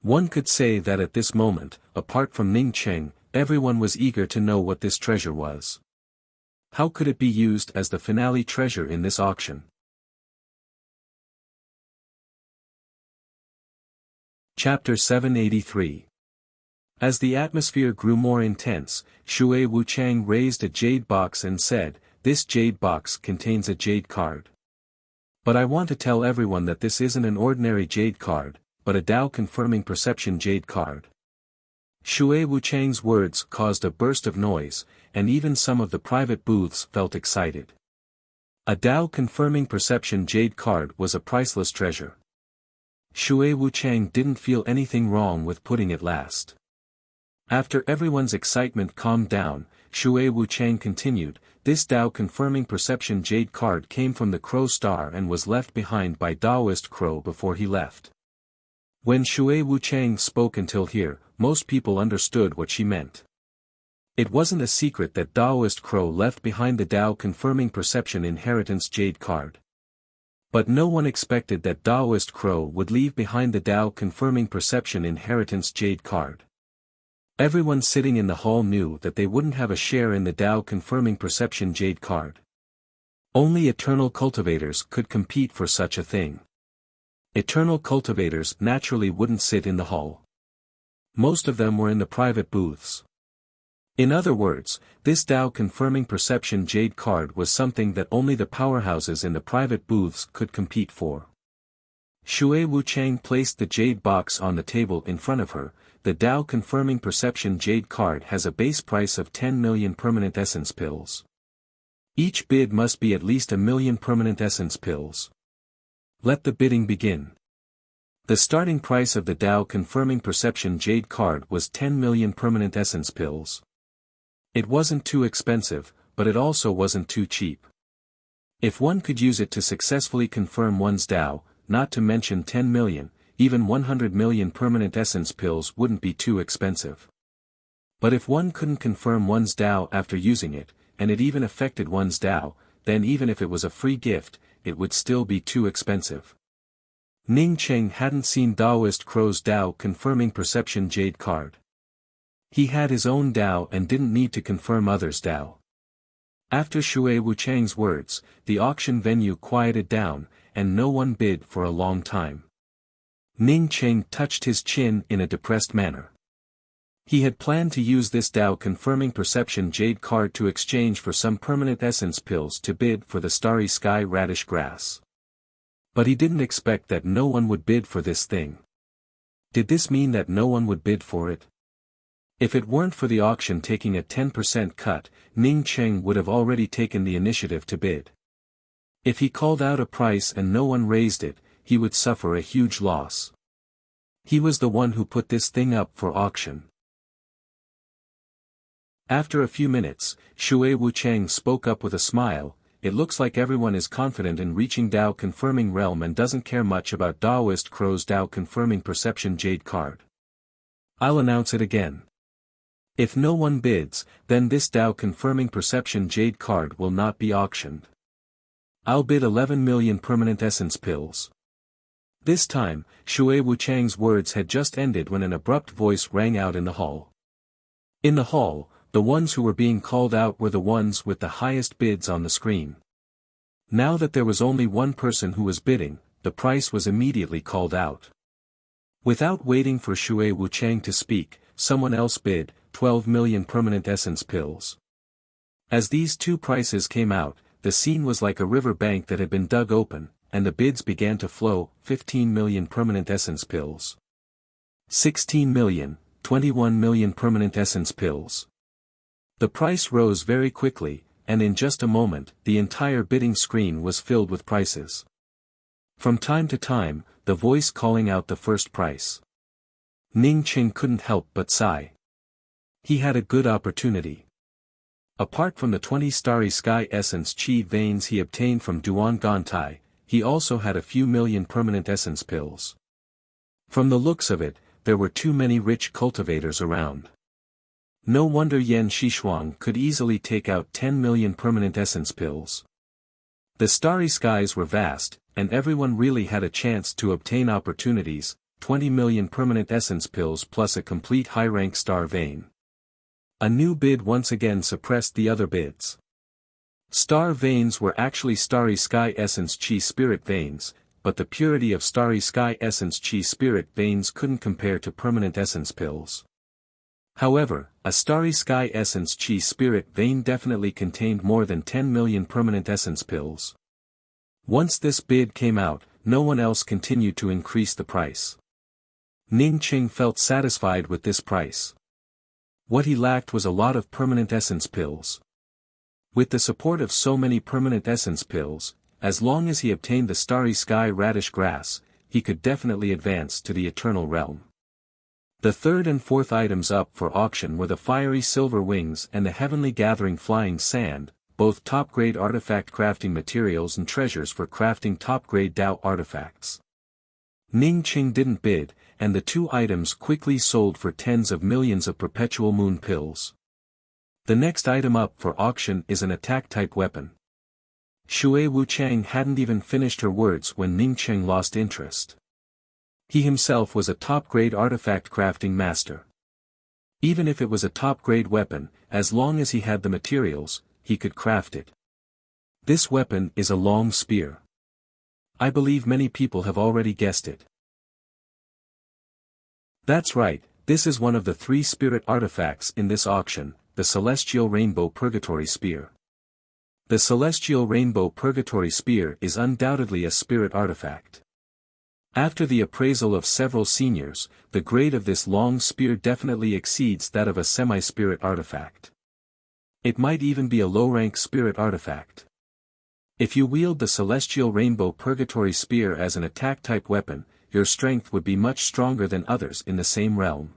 One could say that at this moment, apart from Ning Cheng, everyone was eager to know what this treasure was. How could it be used as the finale treasure in this auction? Chapter 783. As the atmosphere grew more intense, Shui Wuchang raised a jade box and said, "This jade box contains a jade card. But I want to tell everyone that this isn't an ordinary jade card, but a Dao confirming perception jade card." Shui Wuchang's words caused a burst of noise, and even some of the private booths felt excited. A Dao confirming perception jade card was a priceless treasure. Shui Wuchang didn't feel anything wrong with putting it last. After everyone's excitement calmed down, Shui Wuchang continued, "This Dao confirming perception jade card came from the Crow Star and was left behind by Daoist Crow before he left." When Shui Wuchang spoke until here, most people understood what she meant. It wasn't a secret that Daoist Crow left behind the Dao confirming perception inheritance jade card. But no one expected that Daoist Crow would leave behind the Dao confirming perception inheritance jade card. Everyone sitting in the hall knew that they wouldn't have a share in the Tao confirming perception jade card. Only eternal cultivators could compete for such a thing. Eternal cultivators naturally wouldn't sit in the hall. Most of them were in the private booths. In other words, this Tao confirming perception jade card was something that only the powerhouses in the private booths could compete for. Shui Wuchang placed the jade box on the table in front of her. The Tao confirming perception jade card has a base price of 10 million permanent essence pills. Each bid must be at least 1 million permanent essence pills. Let the bidding begin. The starting price of the Tao confirming perception jade card was 10 million permanent essence pills. It wasn't too expensive, but it also wasn't too cheap. If one could use it to successfully confirm one's Tao, not to mention 10 million, even 100 million permanent essence pills wouldn't be too expensive. But if one couldn't confirm one's Tao after using it, and it even affected one's Tao, then even if it was a free gift, it would still be too expensive. Ning Cheng hadn't seen Daoist Crow's Tao confirming perception jade card. He had his own Tao and didn't need to confirm others' Tao. After Shui Wuchang's words, the auction venue quieted down, and no one bid for a long time. Ning Cheng touched his chin in a depressed manner. He had planned to use this Tao confirming perception jade card to exchange for some permanent essence pills to bid for the starry sky radish grass. But he didn't expect that no one would bid for this thing. Did this mean that no one would bid for it? If it weren't for the auction taking a 10% cut, Ning Cheng would have already taken the initiative to bid. If he called out a price and no one raised it, he would suffer a huge loss. He was the one who put this thing up for auction. After a few minutes, Shui Wuchang spoke up with a smile. It looks like everyone is confident in reaching Tao confirming realm and doesn't care much about Daoist Crow's Tao confirming perception jade card. I'll announce it again. If no one bids, then this Tao confirming perception jade card will not be auctioned. I'll bid 11 million permanent essence pills. This time, Shui Wuchang's words had just ended when an abrupt voice rang out in the hall. In the hall, the ones who were being called out were the ones with the highest bids on the screen. Now that there was only one person who was bidding, the price was immediately called out. Without waiting for Shui Wuchang to speak, someone else bid, 12 million permanent essence pills. As these two prices came out, the scene was like a river bank that had been dug open, and the bids began to flow, 15 million permanent essence pills. 16 million, 21 million permanent essence pills. The price rose very quickly, and in just a moment, the entire bidding screen was filled with prices. From time to time, the voice calling out the first price. Ning Cheng couldn't help but sigh. He had a good opportunity. Apart from the 20 starry sky essence chi veins he obtained from Duan Gantai, he also had a few million permanent essence pills. From the looks of it, there were too many rich cultivators around. No wonder Yan Shishuang could easily take out 10 million permanent essence pills. The starry skies were vast, and everyone really had a chance to obtain opportunities, 20 million permanent essence pills plus a complete high-rank star vein. A new bid once again suppressed the other bids. Star veins were actually starry sky essence chi spirit veins, but the purity of starry sky essence chi spirit veins couldn't compare to permanent essence pills. However, a starry sky essence chi spirit vein definitely contained more than 10 million permanent essence pills. Once this bid came out, no one else continued to increase the price. Ning Cheng felt satisfied with this price. What he lacked was a lot of permanent essence pills. With the support of so many permanent essence pills, as long as he obtained the starry sky radish grass, he could definitely advance to the eternal realm. The third and fourth items up for auction were the fiery silver wings and the heavenly gathering flying sand, both top-grade artifact crafting materials and treasures for crafting top-grade Tao artifacts. Ning Cheng didn't bid, and the two items quickly sold for tens of millions of perpetual moon pills. The next item up for auction is an attack-type weapon. Shui Wuchang hadn't even finished her words when Ning Cheng lost interest. He himself was a top-grade artifact crafting master. Even if it was a top-grade weapon, as long as he had the materials, he could craft it. This weapon is a long spear. I believe many people have already guessed it. That's right, this is one of the 3 spirit artifacts in this auction, the Celestial Rainbow Purgatory Spear. The Celestial Rainbow Purgatory Spear is undoubtedly a spirit artifact. After the appraisal of several seniors, the grade of this long spear definitely exceeds that of a semi-spirit artifact. It might even be a low-rank spirit artifact. If you wield the Celestial Rainbow Purgatory Spear as an attack-type weapon, your strength would be much stronger than others in the same realm.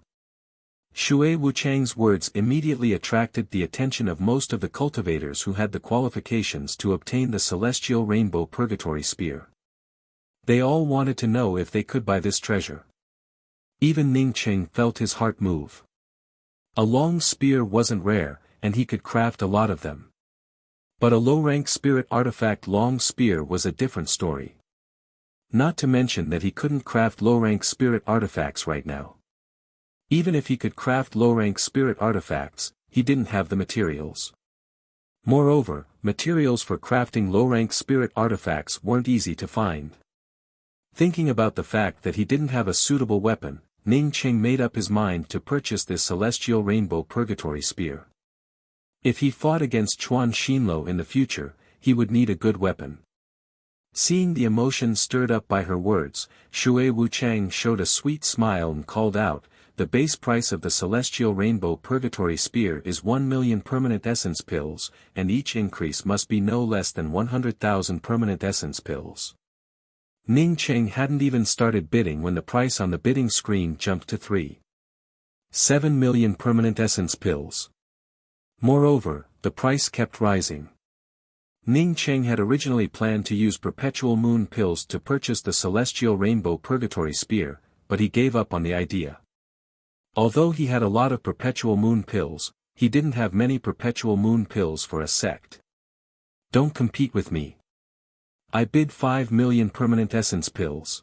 Shui Wuchang's words immediately attracted the attention of most of the cultivators who had the qualifications to obtain the Celestial Rainbow Purgatory Spear. They all wanted to know if they could buy this treasure. Even Ningqing felt his heart move. A long spear wasn't rare, and he could craft a lot of them. But a low-rank spirit artifact long spear was a different story. Not to mention that he couldn't craft low-rank spirit artifacts right now. Even if he could craft low-rank spirit artifacts, he didn't have the materials. Moreover, materials for crafting low-rank spirit artifacts weren't easy to find. Thinking about the fact that he didn't have a suitable weapon, Ningqing made up his mind to purchase this Celestial Rainbow Purgatory Spear. If he fought against Chuan Xinluo in the future, he would need a good weapon. Seeing the emotion stirred up by her words, Shui Wuchang showed a sweet smile and called out, "The base price of the Celestial Rainbow Purgatory Spear is 1 million permanent essence pills, and each increase must be no less than 100,000 permanent essence pills." Ningqing hadn't even started bidding when the price on the bidding screen jumped to 3.7 million permanent essence pills. Moreover, the price kept rising. Ningqing had originally planned to use perpetual moon pills to purchase the Celestial Rainbow Purgatory Spear, but he gave up on the idea. Although he had a lot of perpetual moon pills, he didn't have many perpetual moon pills for a sect. "Don't compete with me. I bid 5 million permanent essence pills."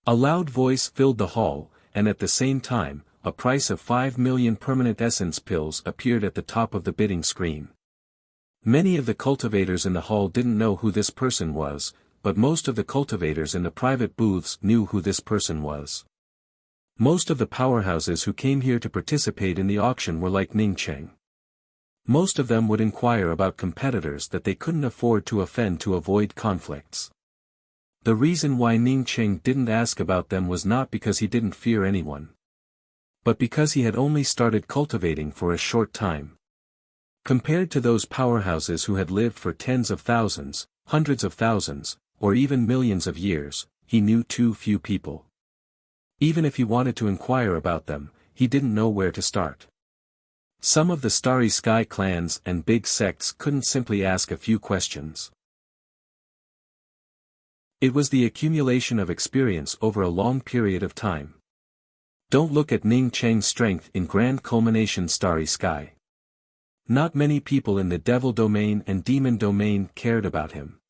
A loud voice filled the hall, and at the same time, a price of 5 million permanent essence pills appeared at the top of the bidding screen. Many of the cultivators in the hall didn't know who this person was, but most of the cultivators in the private booths knew who this person was. Most of the powerhouses who came here to participate in the auction were like Ningqing. Most of them would inquire about competitors that they couldn't afford to offend to avoid conflicts. The reason why Ningqing didn't ask about them was not because he didn't fear anyone, but because he had only started cultivating for a short time. Compared to those powerhouses who had lived for tens of thousands, hundreds of thousands, or even millions of years, he knew too few people. Even if he wanted to inquire about them, he didn't know where to start. Some of the Starry Sky clans and big sects couldn't simply ask a few questions. It was the accumulation of experience over a long period of time. Don't look at Ningqing's strength in Grand Culmination Starry Sky. Not many people in the Devil Domain and Demon Domain cared about him.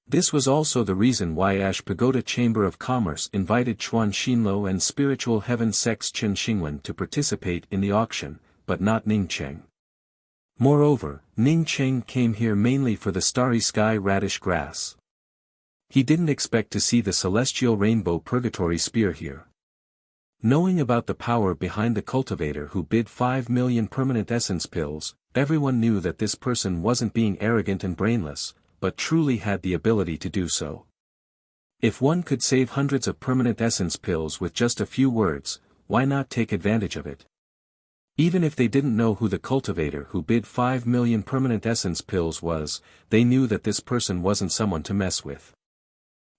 This was also the reason why Ash Pagoda Chamber of Commerce invited Chuan Xinluo and Spiritual Heaven Sect's Chen Xingwen to participate in the auction, but not Ningqing. Moreover, Ningqing came here mainly for the Starry Sky Radish Grass. He didn't expect to see the Celestial Rainbow Purgatory Spear here. Knowing about the power behind the cultivator who bid 5 million permanent essence pills, everyone knew that this person wasn't being arrogant and brainless, but truly had the ability to do so. If one could save hundreds of permanent essence pills with just a few words, why not take advantage of it? Even if they didn't know who the cultivator who bid 5 million permanent essence pills was, they knew that this person wasn't someone to mess with.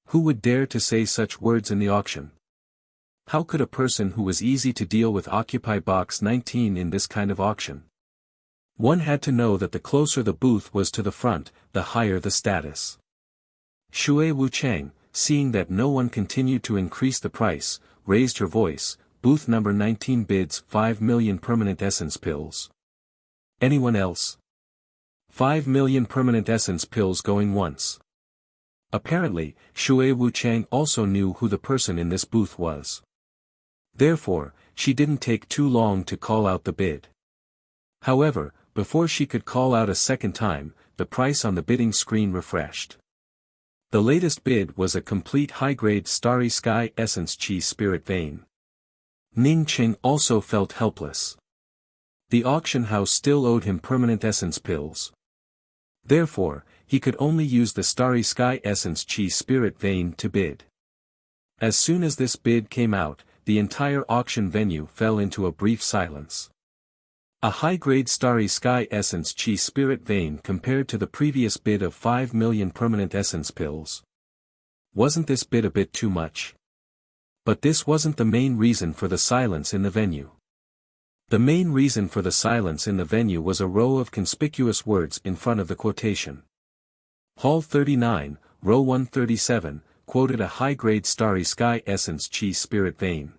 Who would dare to say such words in the auction? How could a person who was easy to deal with occupy box 19 in this kind of auction? One had to know that the closer the booth was to the front, the higher the status. Shui Wuchang, seeing that no one continued to increase the price, raised her voice. "Booth number 19 bids 5 million permanent essence pills. Anyone else? 5 million permanent essence pills going once." Apparently, Shui Wuchang also knew who the person in this booth was. Therefore, she didn't take too long to call out the bid. However, before she could call out a second time, the price on the bidding screen refreshed. The latest bid was a complete high-grade Starry Sky Essence Chi Spirit Vein. Ning Qing also felt helpless. The auction house still owed him permanent essence pills. Therefore, he could only use the Starry Sky Essence Chi Spirit Vein to bid. As soon as this bid came out, the entire auction venue fell into a brief silence. A high-grade Starry Sky Essence Chi Spirit Vein compared to the previous bid of 5 million permanent essence pills. Wasn't this bid a bit too much? But this wasn't the main reason for the silence in the venue. The main reason for the silence in the venue was a row of conspicuous words in front of the quotation. Hall 39, row 137, quoted a high-grade Starry Sky Essence Chi Spirit Vein.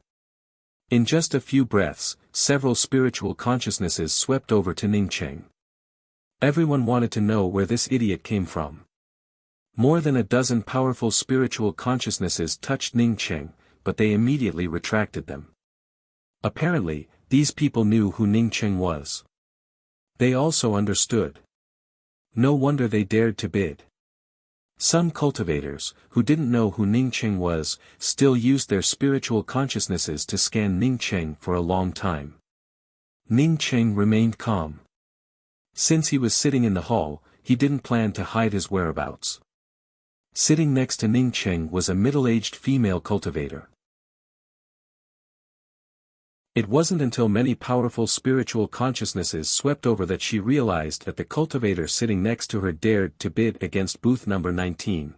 In just a few breaths, several spiritual consciousnesses swept over to Ning Qing. Everyone wanted to know where this idiot came from. More than a dozen powerful spiritual consciousnesses touched Ning Qing, but they immediately retracted them. Apparently, these people knew who Ning Qing was. They also understood. No wonder they dared to bid. Some cultivators, who didn't know who Ning Qing was, still used their spiritual consciousnesses to scan Ning Qing for a long time. Ning Qing remained calm. Since he was sitting in the hall, he didn't plan to hide his whereabouts. Sitting next to Ning Qing was a middle-aged female cultivator. It wasn't until many powerful spiritual consciousnesses swept over that she realized that the cultivator sitting next to her dared to bid against booth number 19.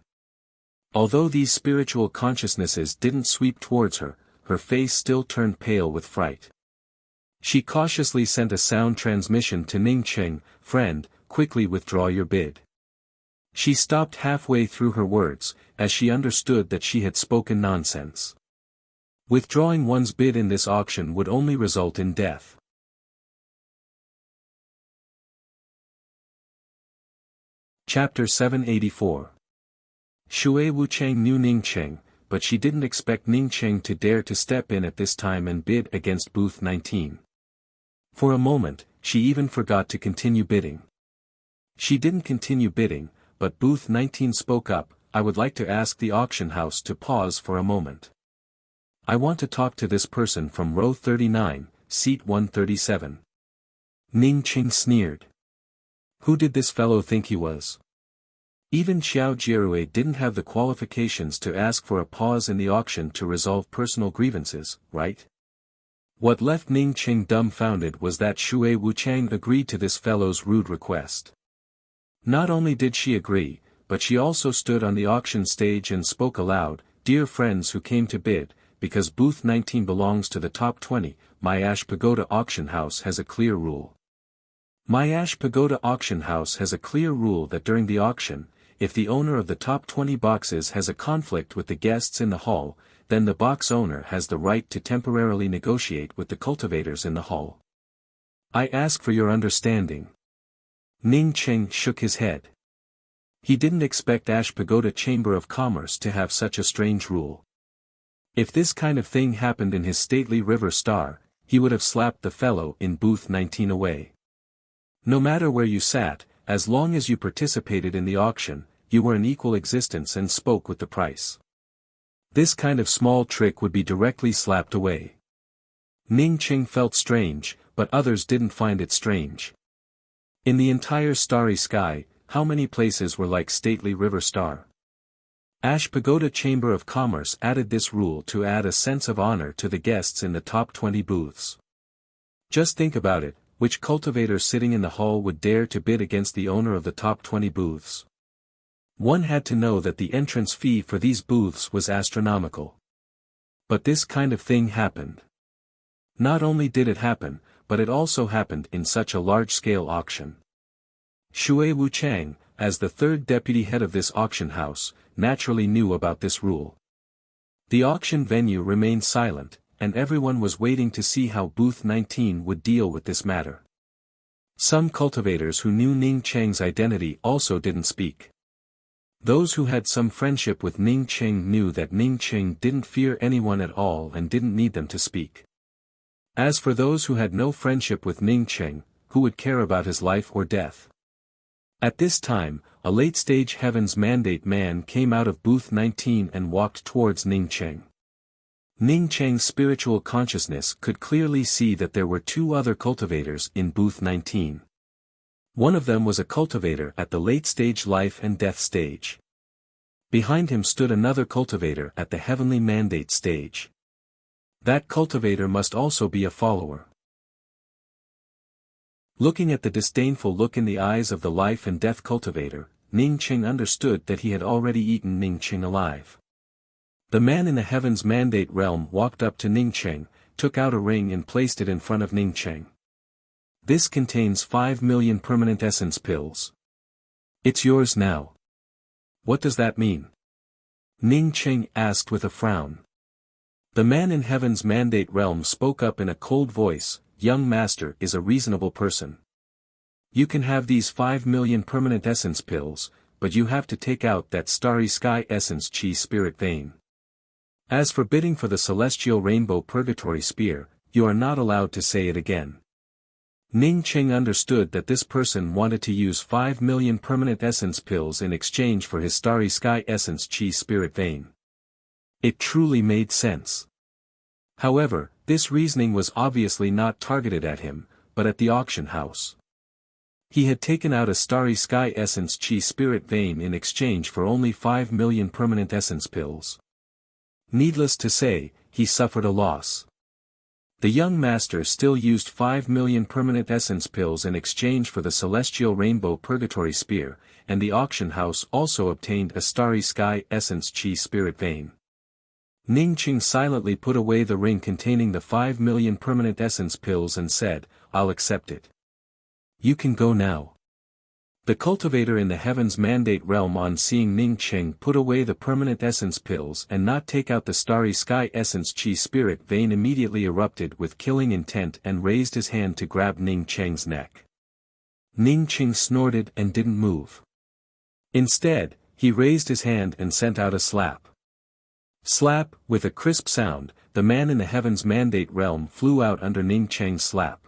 Although these spiritual consciousnesses didn't sweep towards her, her face still turned pale with fright. She cautiously sent a sound transmission to Ning Qing, "Friend, quickly withdraw your bid." She stopped halfway through her words, as she understood that she had spoken nonsense. Withdrawing one's bid in this auction would only result in death. Chapter 784. Shui Wuchang knew Ning Qing, but she didn't expect Ning Qing to dare to step in at this time and bid against booth 19. For a moment, she even forgot to continue bidding. She didn't continue bidding, but booth 19 spoke up, "I would like to ask the auction house to pause for a moment. I want to talk to this person from row 39, seat 137. Ning Qing sneered. Who did this fellow think he was? Even Xiao Jierui didn't have the qualifications to ask for a pause in the auction to resolve personal grievances, right? What left Ning Qing dumbfounded was that Shui Wuchang agreed to this fellow's rude request. Not only did she agree, but she also stood on the auction stage and spoke aloud, "Dear friends who came to bid, because booth 19 belongs to the top 20, my Ash Pagoda Auction House has a clear rule. My Ash Pagoda Auction House has a clear rule that during the auction, if the owner of the top 20 boxes has a conflict with the guests in the hall, then the box owner has the right to temporarily negotiate with the cultivators in the hall. I ask for your understanding." Ning Qing shook his head. He didn't expect Ash Pagoda Chamber of Commerce to have such a strange rule. If this kind of thing happened in his stately River Star, he would have slapped the fellow in booth 19 away. No matter where you sat, as long as you participated in the auction, you were in equal existence and spoke with the price. This kind of small trick would be directly slapped away. Ning Qing felt strange, but others didn't find it strange. In the entire starry sky, how many places were like stately River Star? Ash Pagoda Chamber of Commerce added this rule to add a sense of honor to the guests in the top 20 booths. Just think about it, which cultivator sitting in the hall would dare to bid against the owner of the top 20 booths? One had to know that the entrance fee for these booths was astronomical. But this kind of thing happened. Not only did it happen, but it also happened in such a large-scale auction. Shui Wuchang, as the third deputy head of this auction house, naturally knew about this rule. The auction venue remained silent, and everyone was waiting to see how booth 19 would deal with this matter. Some cultivators who knew Ning Qing's identity also didn't speak. Those who had some friendship with Ning Qing knew that Ning Qing didn't fear anyone at all and didn't need them to speak. As for those who had no friendship with Ning Cheng, who would care about his life or death? At this time, a late-stage Heaven's Mandate man came out of booth 19 and walked towards Ning Cheng. Ning Cheng's spiritual consciousness could clearly see that there were two other cultivators in booth 19. One of them was a cultivator at the late-stage life and death stage. Behind him stood another cultivator at the Heavenly Mandate stage. That cultivator must also be a follower. Looking at the disdainful look in the eyes of the life and death cultivator, Ning Cheng understood that he had already eaten Ning Cheng alive. The man in the Heaven's Mandate realm walked up to Ning Cheng, took out a ring and placed it in front of Ning Cheng. This contains 5 million permanent essence pills. It's yours now. What does that mean? Ning Cheng asked with a frown. The man in Heaven's Mandate realm spoke up in a cold voice, "Young master is a reasonable person. You can have these 5 million permanent essence pills, but you have to take out that starry sky essence chi spirit vein. As for bidding for the celestial rainbow purgatory spear, you are not allowed to say it again." Ning Cheng understood that this person wanted to use 5 million permanent essence pills in exchange for his starry sky essence chi spirit vein. It truly made sense. However, this reasoning was obviously not targeted at him, but at the auction house. He had taken out a starry sky essence chi spirit vein in exchange for only 5 million permanent essence pills. Needless to say, he suffered a loss. The young master still used 5 million permanent essence pills in exchange for the celestial rainbow purgatory spear, and the auction house also obtained a starry sky essence chi spirit vein. Ning Cheng silently put away the ring containing the 5 million permanent essence pills and said, "I'll accept it. You can go now." The cultivator in the Heaven's Mandate realm, on seeing Ning Cheng put away the permanent essence pills and not take out the starry sky essence chi spirit vein, immediately erupted with killing intent and raised his hand to grab Ning Cheng's neck. Ning Cheng snorted and didn't move. Instead, he raised his hand and sent out a slap. Slap, with a crisp sound, the man in the Heaven's Mandate realm flew out under Ning Cheng's slap.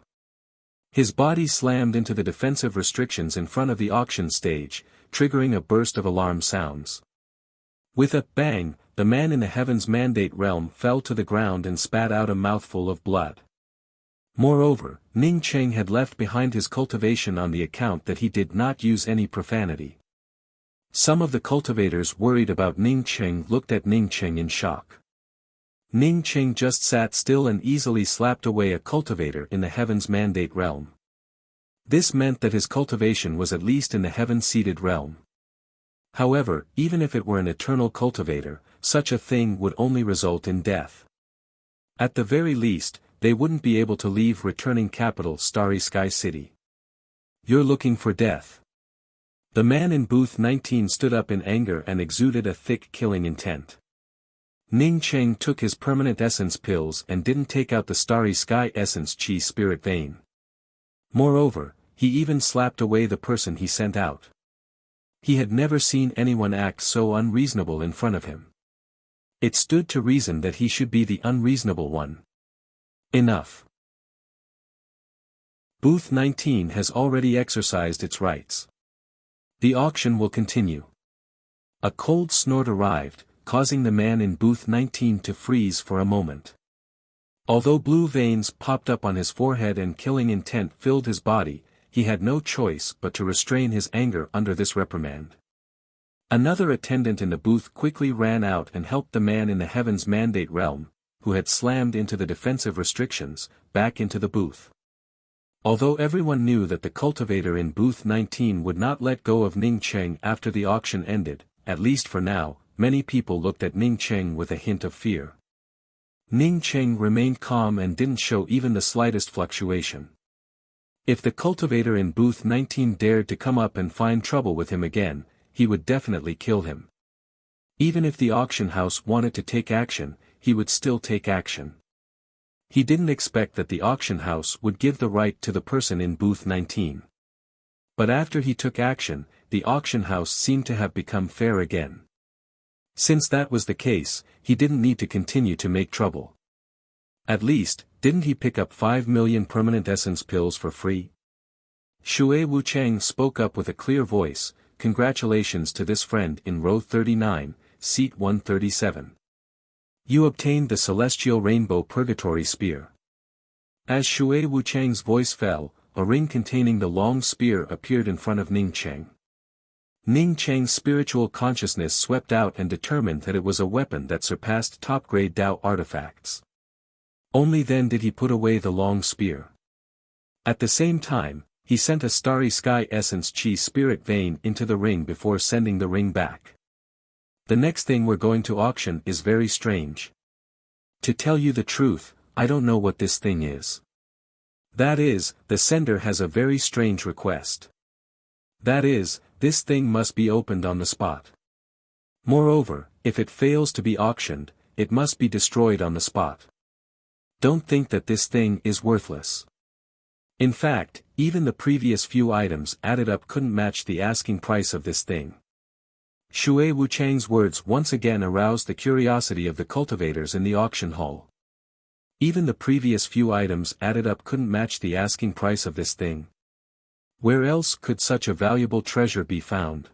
His body slammed into the defensive restrictions in front of the auction stage, triggering a burst of alarm sounds. With a bang, the man in the Heaven's Mandate realm fell to the ground and spat out a mouthful of blood. Moreover, Ning Cheng had left behind his cultivation on the account that he did not use any profanity. Some of the cultivators worried about Ning Cheng looked at Ning Cheng in shock. Ning Cheng just sat still and easily slapped away a cultivator in the Heaven's Mandate realm. This meant that his cultivation was at least in the heaven-seated realm. However, even if it were an eternal cultivator, such a thing would only result in death. At the very least, they wouldn't be able to leave returning capital Starry Sky City. "You're looking for death." The man in booth 19 stood up in anger and exuded a thick killing intent. Ning Cheng took his permanent essence pills and didn't take out the starry sky essence chi spirit vein. Moreover, he even slapped away the person he sent out. He had never seen anyone act so unreasonable in front of him. It stood to reason that he should be the unreasonable one. Enough. Booth 19 has already exercised its rights. The auction will continue. A cold snort arrived, causing the man in booth 19 to freeze for a moment. Although blue veins popped up on his forehead and killing intent filled his body, he had no choice but to restrain his anger under this reprimand. Another attendant in the booth quickly ran out and helped the man in the Heaven's Mandate realm, who had slammed into the defensive restrictions, back into the booth. Although everyone knew that the cultivator in booth 19 would not let go of Ning Cheng after the auction ended, at least for now, many people looked at Ning Cheng with a hint of fear. Ning Cheng remained calm and didn't show even the slightest fluctuation. If the cultivator in booth 19 dared to come up and find trouble with him again, he would definitely kill him. Even if the auction house wanted to take action, he would still take action. He didn't expect that the auction house would give the right to the person in booth 19. But after he took action, the auction house seemed to have become fair again. Since that was the case, he didn't need to continue to make trouble. At least, didn't he pick up 5 million permanent essence pills for free? Shui Wuchang spoke up with a clear voice, congratulations to this friend in row 39, seat 137. You obtained the celestial rainbow purgatory spear. As Shui Wuchang's voice fell, a ring containing the long spear appeared in front of Ning Cheng. Ning Cheng's spiritual consciousness swept out and determined that it was a weapon that surpassed top-grade Dao artifacts. Only then did he put away the long spear. At the same time, he sent a starry sky essence chi spirit vein into the ring before sending the ring back. The next thing we're going to auction is very strange. To tell you the truth, I don't know what this thing is. That is, the sender has a very strange request. That is, this thing must be opened on the spot. Moreover, if it fails to be auctioned, it must be destroyed on the spot. Don't think that this thing is worthless. In fact, even the previous few items added up couldn't match the asking price of this thing. Shui Wuchang's words once again aroused the curiosity of the cultivators in the auction hall. Even the previous few items added up couldn't match the asking price of this thing. Where else could such a valuable treasure be found?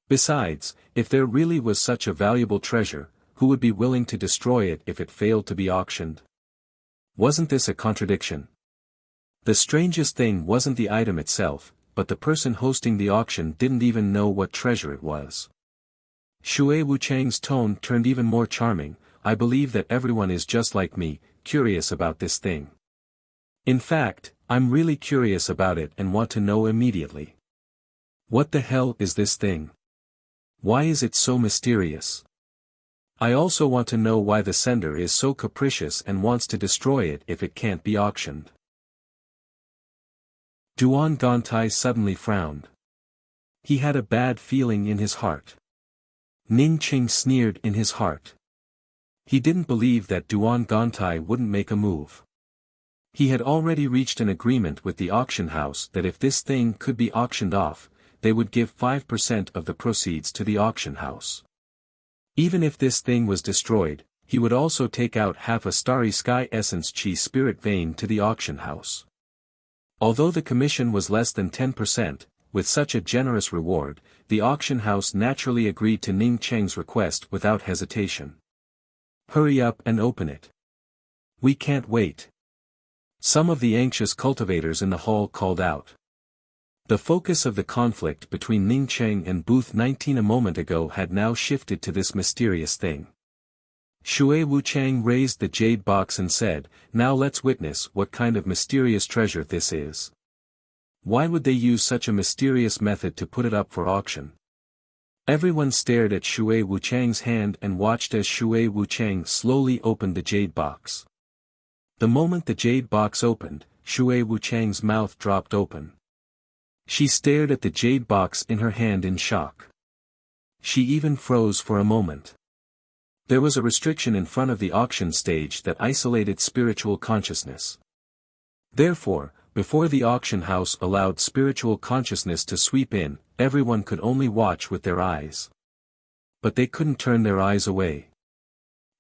Besides, if there really was such a valuable treasure, who would be willing to destroy it if it failed to be auctioned? Wasn't this a contradiction? The strangest thing wasn't the item itself, but the person hosting the auction didn't even know what treasure it was. Shui Wuchang's tone turned even more charming. I believe that everyone is just like me, curious about this thing. In fact, I'm really curious about it and want to know immediately. What the hell is this thing? Why is it so mysterious? I also want to know why the sender is so capricious and wants to destroy it if it can't be auctioned. Duan Gantai suddenly frowned. He had a bad feeling in his heart. Ning Cheng sneered in his heart. He didn't believe that Duan Gantai wouldn't make a move. He had already reached an agreement with the auction house that if this thing could be auctioned off, they would give 5% of the proceeds to the auction house. Even if this thing was destroyed, he would also take out half a starry sky essence chi spirit vein to the auction house. Although the commission was less than 10%, with such a generous reward, the auction house naturally agreed to Ning Cheng's request without hesitation. Hurry up and open it. We can't wait. Some of the anxious cultivators in the hall called out. The focus of the conflict between Ning Cheng and Booth 19 a moment ago had now shifted to this mysterious thing. Shui Wuchang raised the jade box and said, "Now let's witness what kind of mysterious treasure this is. Why would they use such a mysterious method to put it up for auction?" Everyone stared at Shui Wuchang's hand and watched as Shui Wuchang slowly opened the jade box. The moment the jade box opened, Shui Wuchang's mouth dropped open. She stared at the jade box in her hand in shock. She even froze for a moment. There was a restriction in front of the auction stage that isolated spiritual consciousness. Therefore, before the auction house allowed spiritual consciousness to sweep in, everyone could only watch with their eyes. But they couldn't turn their eyes away.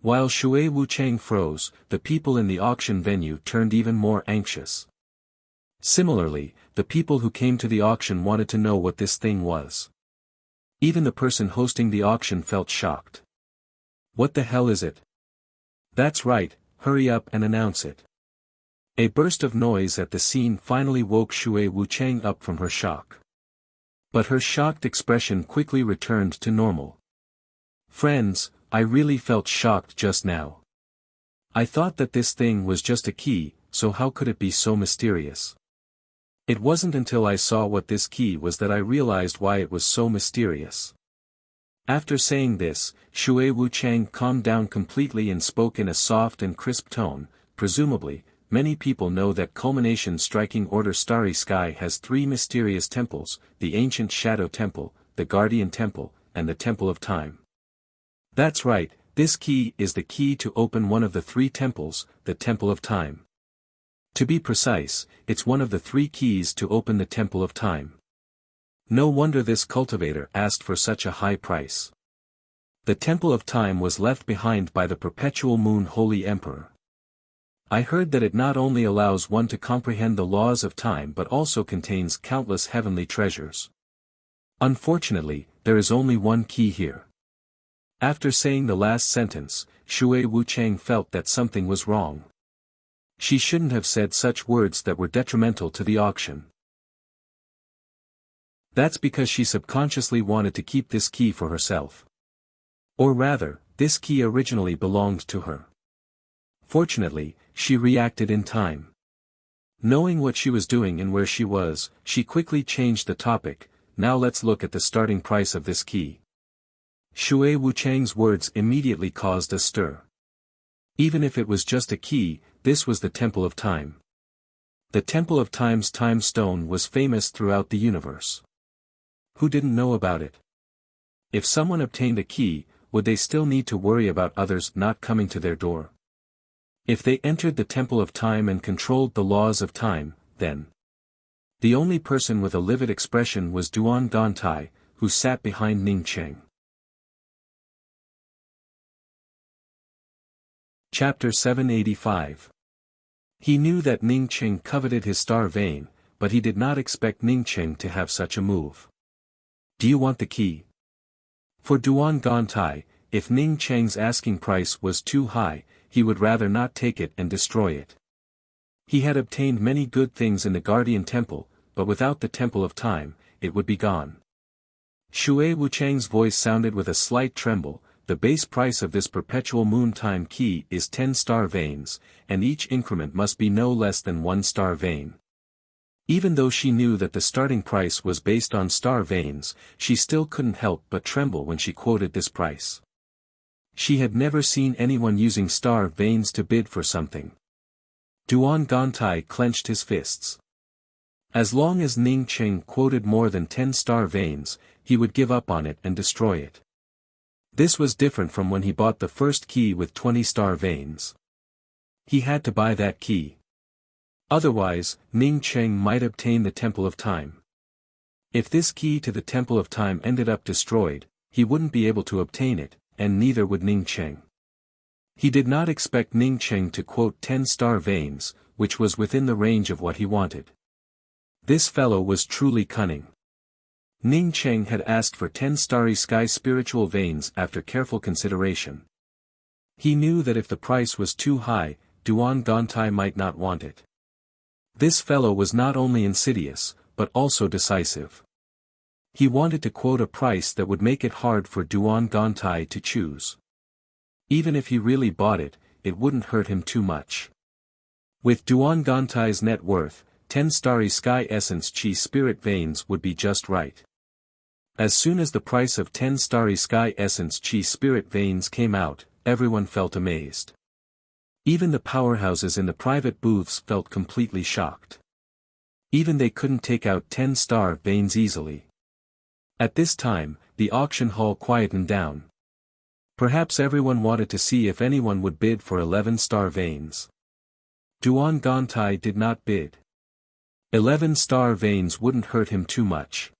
While Shui Wuchang froze, the people in the auction venue turned even more anxious. Similarly, the people who came to the auction wanted to know what this thing was. Even the person hosting the auction felt shocked. What the hell is it? That's right, hurry up and announce it. A burst of noise at the scene finally woke Shui Wuchang up from her shock. But her shocked expression quickly returned to normal. Friends, I really felt shocked just now. I thought that this thing was just a key, so how could it be so mysterious? It wasn't until I saw what this key was that I realized why it was so mysterious. After saying this, Shui Wuchang calmed down completely and spoke in a soft and crisp tone. Presumably, many people know that Culmination Striking Order Starry Sky has 3 mysterious temples, the Ancient Shadow Temple, the Guardian Temple, and the Temple of Time. That's right, this key is the key to open one of the 3 temples, the Temple of Time. To be precise, it's one of the 3 keys to open the Temple of Time. No wonder this cultivator asked for such a high price. The Temple of Time was left behind by the Perpetual Moon Holy Emperor. I heard that it not only allows one to comprehend the laws of time but also contains countless heavenly treasures. Unfortunately, there is only one key here. After saying the last sentence, Shui Wuchang felt that something was wrong. She shouldn't have said such words that were detrimental to the auction. That's because she subconsciously wanted to keep this key for herself. Or rather, this key originally belonged to her. Fortunately, she reacted in time. Knowing what she was doing and where she was, she quickly changed the topic. Now let's look at the starting price of this key. Shui Wuchang's words immediately caused a stir. Even if it was just a key, this was the Temple of Time. The Temple of Time's time stone was famous throughout the universe. Who didn't know about it? If someone obtained a key, would they still need to worry about others not coming to their door? If they entered the Temple of Time and controlled the laws of time, then the only person with a livid expression was Duan Gantai, who sat behind Ning Cheng. Chapter 785. He knew that Ning Cheng coveted his star vein, but he did not expect Ning Cheng to have such a move. Do you want the key? For Duan Gantai, if Ning Cheng's asking price was too high, he would rather not take it and destroy it. He had obtained many good things in the Guardian Temple, but without the Temple of Time, it would be gone. Shui Wuchang's voice sounded with a slight tremble. The base price of this perpetual moon time key is 10 star veins, and each increment must be no less than 1 star vein. Even though she knew that the starting price was based on star veins, she still couldn't help but tremble when she quoted this price. She had never seen anyone using star veins to bid for something. Duan Gantai clenched his fists. As long as Ning Cheng quoted more than 10 star veins, he would give up on it and destroy it. This was different from when he bought the first key with 20 star veins. He had to buy that key. Otherwise, Ning Cheng might obtain the Temple of Time. If this key to the Temple of Time ended up destroyed, he wouldn't be able to obtain it, and neither would Ning Cheng. He did not expect Ning Cheng to quote 10 star veins, which was within the range of what he wanted. This fellow was truly cunning. Ning Cheng had asked for 10 starry sky spiritual veins after careful consideration. He knew that if the price was too high, Duan Gantai might not want it. This fellow was not only insidious, but also decisive. He wanted to quote a price that would make it hard for Duan Gantai to choose. Even if he really bought it, it wouldn't hurt him too much. With Duan Gantai's net worth, 10 starry sky essence chi spirit veins would be just right. As soon as the price of 10 starry sky essence chi spirit veins came out, everyone felt amazed. Even the powerhouses in the private booths felt completely shocked. Even they couldn't take out 10 star veins easily. At this time, the auction hall quietened down. Perhaps everyone wanted to see if anyone would bid for 11 star veins. Duan Gantai did not bid. 11 star veins wouldn't hurt him too much.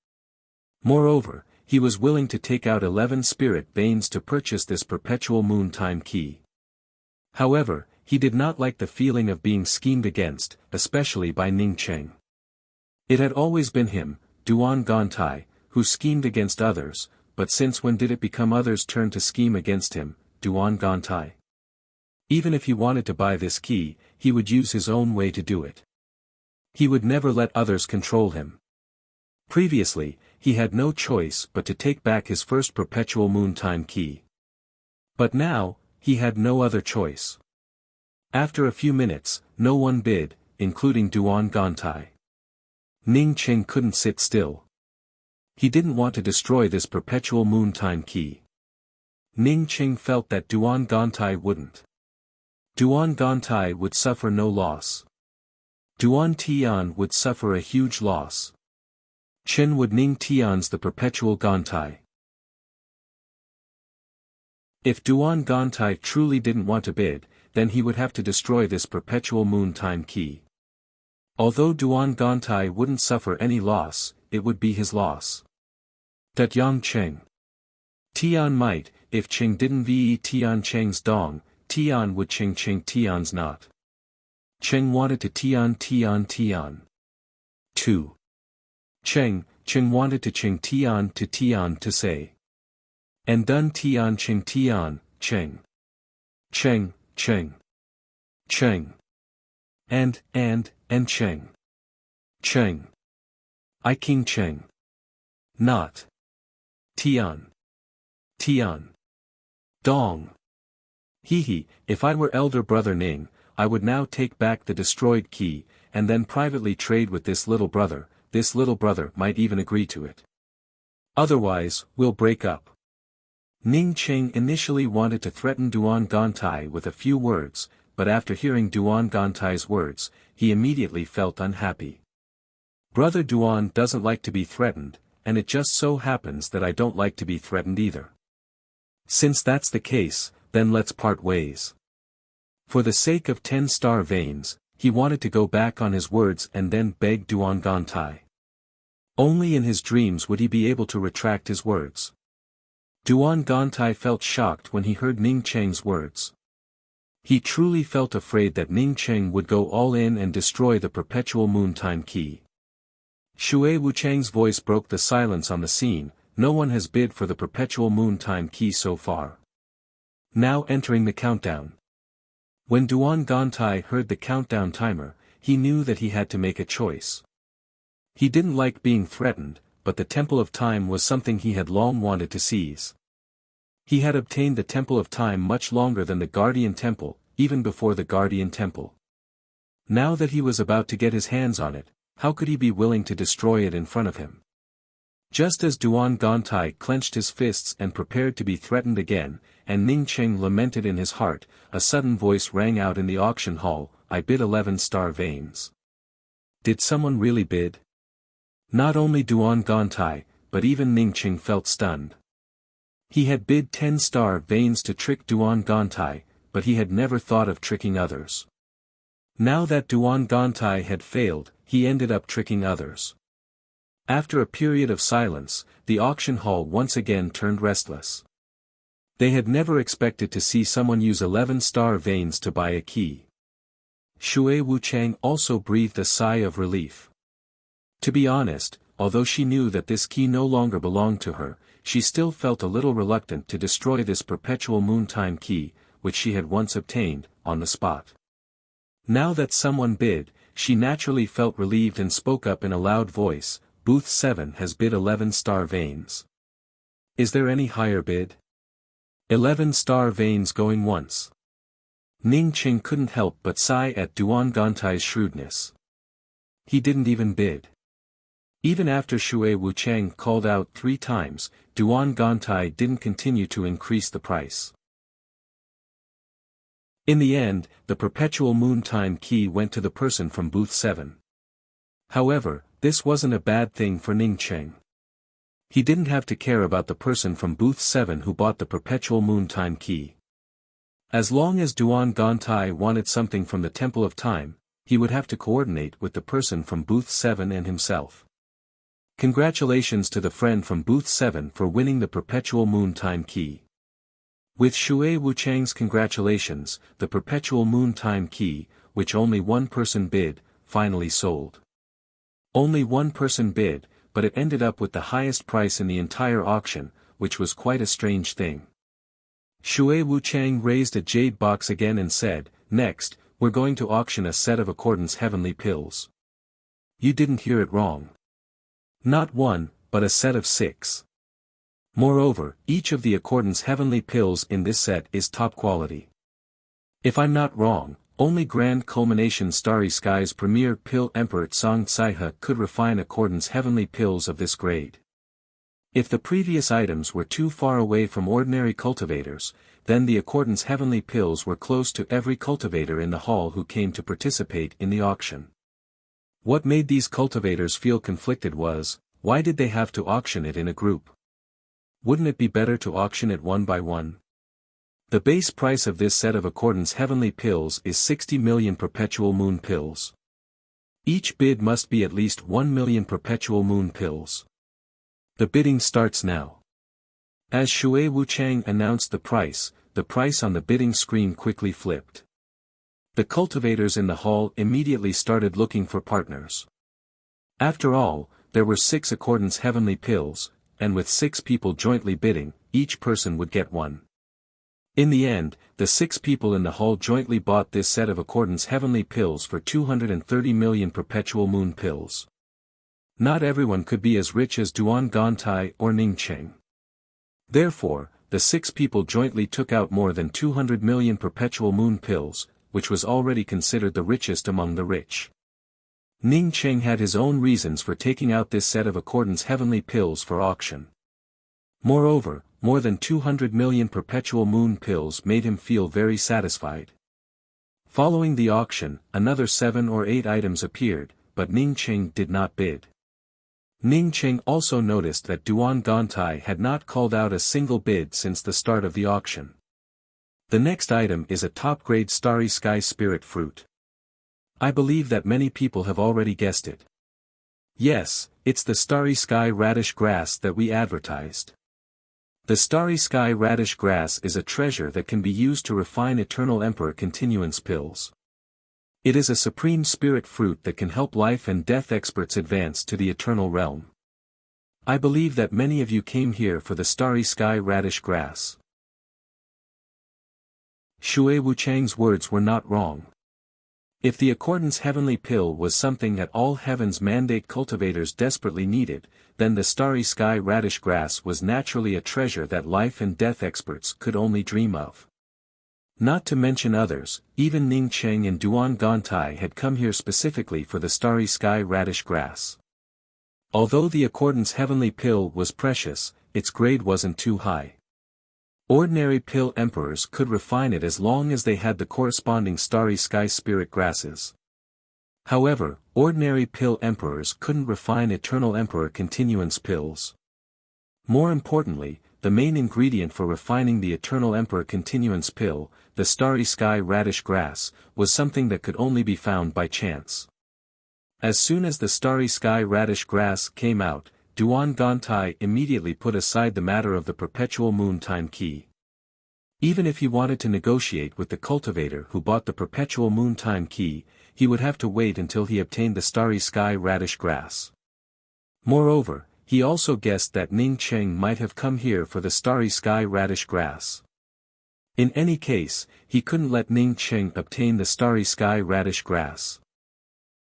Moreover, he was willing to take out 11 spirit veins to purchase this perpetual moon time key. However, he did not like the feeling of being schemed against, especially by Ning Cheng. It had always been him, Duan Gantai, who schemed against others, but since when did it become others' turn to scheme against him, Duan Gantai? Even if he wanted to buy this key, he would use his own way to do it. He would never let others control him. Previously, he had no choice but to take back his first perpetual moon time key. But now, he had no other choice. After a few minutes, no one bid, including Duan Gantai. Ning Cheng couldn't sit still. He didn't want to destroy this perpetual moon time key. Ning Cheng felt that Duan Gantai wouldn't. Duan Gantai would suffer no loss. Duan Tian would suffer a huge loss. Chen would Ning Tian's the perpetual Gantai. If Duan Gantai truly didn't want to bid, then he would have to destroy this perpetual moon time key. Although Duan Gantai wouldn't suffer any loss, it would be his loss. Dat Yang Cheng. Tian might, if Cheng didn't ve Tian Cheng's dong, Tian would Cheng Tian's not. Cheng wanted to Tian. 2. Cheng wanted to Cheng Tian to say. And dun Tian, Cheng. Cheng. And Cheng. Cheng. I King Cheng. Not. Tian. Dong. He, if I were elder brother Ning, I would now take back the destroyed key, and then privately trade with this little brother might even agree to it. Otherwise, we'll break up. Ning Cheng initially wanted to threaten Duan Gantai with a few words, but after hearing Duan Gantai's words, he immediately felt unhappy. Brother Duan doesn't like to be threatened, and it just so happens that I don't like to be threatened either. Since that's the case, then let's part ways. For the sake of 10-star veins, he wanted to go back on his words and then beg Duan Gantai. Only in his dreams would he be able to retract his words. Duan Gantai felt shocked when he heard Ning Cheng's words. He truly felt afraid that Ning Cheng would go all in and destroy the perpetual moon time key. Shui Wuchang's voice broke the silence on the scene. No one has bid for the perpetual moon time key so far. Now entering the countdown. When Duan Gantai heard the countdown timer, he knew that he had to make a choice. He didn't like being threatened, but the Temple of Time was something he had long wanted to seize. He had obtained the Temple of Time much longer than the Guardian Temple, even before the Guardian Temple. Now that he was about to get his hands on it, how could he be willing to destroy it in front of him? Just as Duan Gantai clenched his fists and prepared to be threatened again, and Ning Cheng lamented in his heart, a sudden voice rang out in the auction hall, I bid 11-star veins. Did someone really bid? Not only Duan Gantai, but even Ning Cheng felt stunned. He had bid 10-star veins to trick Duan Gantai, but he had never thought of tricking others. Now that Duan Gantai had failed, he ended up tricking others. After a period of silence, the auction hall once again turned restless. They had never expected to see someone use 11-star veins to buy a key. Shui Wuchang also breathed a sigh of relief. To be honest, although she knew that this key no longer belonged to her, she still felt a little reluctant to destroy this perpetual moon time key, which she had once obtained, on the spot. Now that someone bid, she naturally felt relieved and spoke up in a loud voice, Booth 7 has bid 11-star veins. Is there any higher bid? 11-star veins going once. Ning Cheng couldn't help but sigh at Duan Gantai's shrewdness. He didn't even bid. Even after Shui Wuchang called out 3 times, Duan Gantai didn't continue to increase the price. In the end, the perpetual moon time key went to the person from booth 7. However, this wasn't a bad thing for Ning Cheng. He didn't have to care about the person from booth 7 who bought the perpetual moon time key. As long as Duan Gantai wanted something from the Temple of Time, he would have to coordinate with the person from booth 7 and himself. Congratulations to the friend from booth 7 for winning the perpetual moon time key. With Shui Wuchang's congratulations, the perpetual moon time key, which only one person bid, finally sold. Only one person bid, but it ended up with the highest price in the entire auction, which was quite a strange thing. Shui Wuchang raised a jade box again and said, next, we're going to auction a set of Accordance Heavenly Pills. You didn't hear it wrong. Not one, but a set of 6. Moreover, each of the Accordance Heavenly Pills in this set is top quality. If I'm not wrong, only Grand Culmination Starry Sky's premier pill Emperor Tsang Tsaiha could refine Accordance Heavenly Pills of this grade. If the previous items were too far away from ordinary cultivators, then the Accordance Heavenly Pills were close to every cultivator in the hall who came to participate in the auction. What made these cultivators feel conflicted was, why did they have to auction it in a group? Wouldn't it be better to auction it one by one? The base price of this set of Accordance Heavenly Pills is 60 million Perpetual Moon Pills. Each bid must be at least 1 million Perpetual Moon Pills. The bidding starts now. As Shui Wuchang announced the price on the bidding screen quickly flipped. The cultivators in the hall immediately started looking for partners. After all, there were 6 accordance heavenly pills, and with 6 people jointly bidding, each person would get one. In the end, the 6 people in the hall jointly bought this set of accordance heavenly pills for 230 million perpetual moon pills. Not everyone could be as rich as Duan Gantai or Ning Cheng. Therefore, the 6 people jointly took out more than 200 million perpetual moon pills, which was already considered the richest among the rich. Ning Cheng had his own reasons for taking out this set of accordance heavenly pills for auction. Moreover, more than 200 million perpetual moon pills made him feel very satisfied. Following the auction, another 7 or 8 items appeared, but Ning Cheng did not bid. Ning Cheng also noticed that Duan Gantai had not called out a single bid since the start of the auction. The next item is a top-grade starry sky spirit fruit. I believe that many people have already guessed it. Yes, it's the starry sky radish grass that we advertised. The starry sky radish grass is a treasure that can be used to refine eternal emperor continuance pills. It is a supreme spirit fruit that can help life and death experts advance to the eternal realm. I believe that many of you came here for the starry sky radish grass. Shui Wuchang's words were not wrong. If the accordance heavenly pill was something that all heaven's mandate cultivators desperately needed, then the starry sky radish grass was naturally a treasure that life and death experts could only dream of. Not to mention others, even Ning Cheng and Duan Gantai had come here specifically for the starry sky radish grass. Although the accordance heavenly pill was precious, its grade wasn't too high. Ordinary pill emperors could refine it as long as they had the corresponding starry sky spirit grasses. However, ordinary pill emperors couldn't refine eternal emperor continuance pills. More importantly, the main ingredient for refining the eternal emperor continuance pill, the starry sky radish grass, was something that could only be found by chance. As soon as the starry sky radish grass came out, Duan Gantai immediately put aside the matter of the perpetual moon time key. Even if he wanted to negotiate with the cultivator who bought the perpetual moon time key, he would have to wait until he obtained the starry sky radish grass. Moreover, he also guessed that Ning Cheng might have come here for the starry sky radish grass. In any case, he couldn't let Ning Cheng obtain the starry sky radish grass.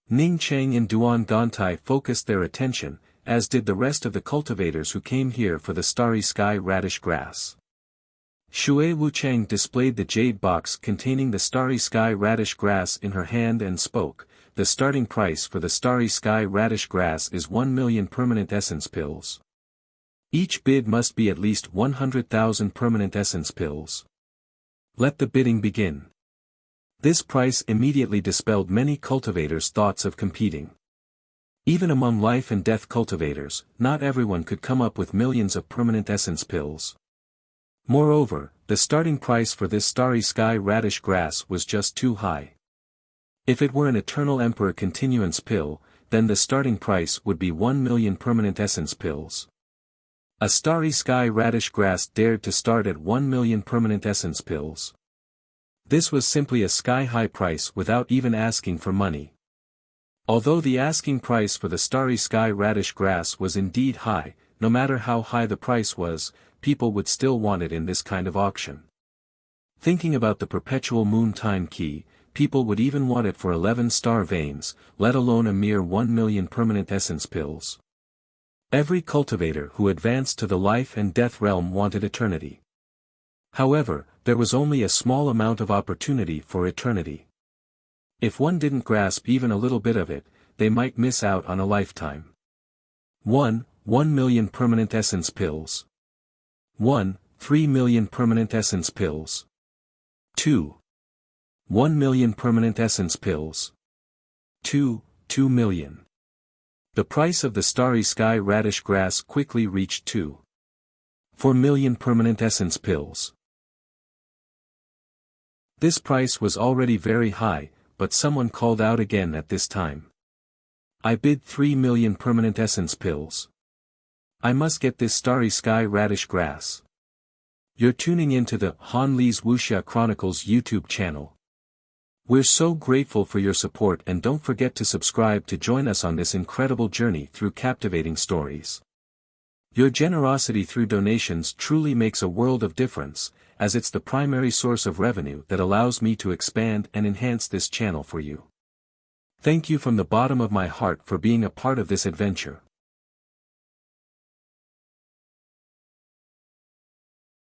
Ning Cheng and Duan Gantai focused their attention, as did the rest of the cultivators who came here for the starry sky radish grass. Shui Wuchang displayed the jade box containing the starry sky radish grass in her hand and spoke, "The starting price for the starry sky radish grass is 1 million permanent essence pills. Each bid must be at least 100,000 permanent essence pills. Let the bidding begin." This price immediately dispelled many cultivators' thoughts of competing. Even among life and death cultivators, not everyone could come up with millions of permanent essence pills. Moreover, the starting price for this starry sky radish grass was just too high. If it were an eternal emperor continuance pill, then the starting price would be 1 million permanent essence pills. A starry sky radish grass dared to start at 1 million permanent essence pills. This was simply a sky-high price without even asking for money. Although the asking price for the starry sky radish grass was indeed high, no matter how high the price was, people would still want it in this kind of auction. Thinking about the perpetual moon time key, people would even want it for 11 star veins, let alone a mere 1 million permanent essence pills. Every cultivator who advanced to the life and death realm wanted eternity. However, there was only a small amount of opportunity for eternity. If one didn't grasp even a little bit of it, they might miss out on a lifetime. 1 million permanent essence pills. 3 million permanent essence pills. 2 million permanent essence pills. 2 million. The price of the starry sky radish grass quickly reached 4 million permanent essence pills. This price was already very high, but someone called out again at this time. "I bid 3 million permanent essence pills. I must get this starry sky radish grass." You're tuning into the Han Li's Wuxia Chronicles YouTube channel. We're so grateful for your support, and don't forget to subscribe to join us on this incredible journey through captivating stories. Your generosity through donations truly makes a world of difference, as it's the primary source of revenue that allows me to expand and enhance this channel for you. Thank you from the bottom of my heart for being a part of this adventure.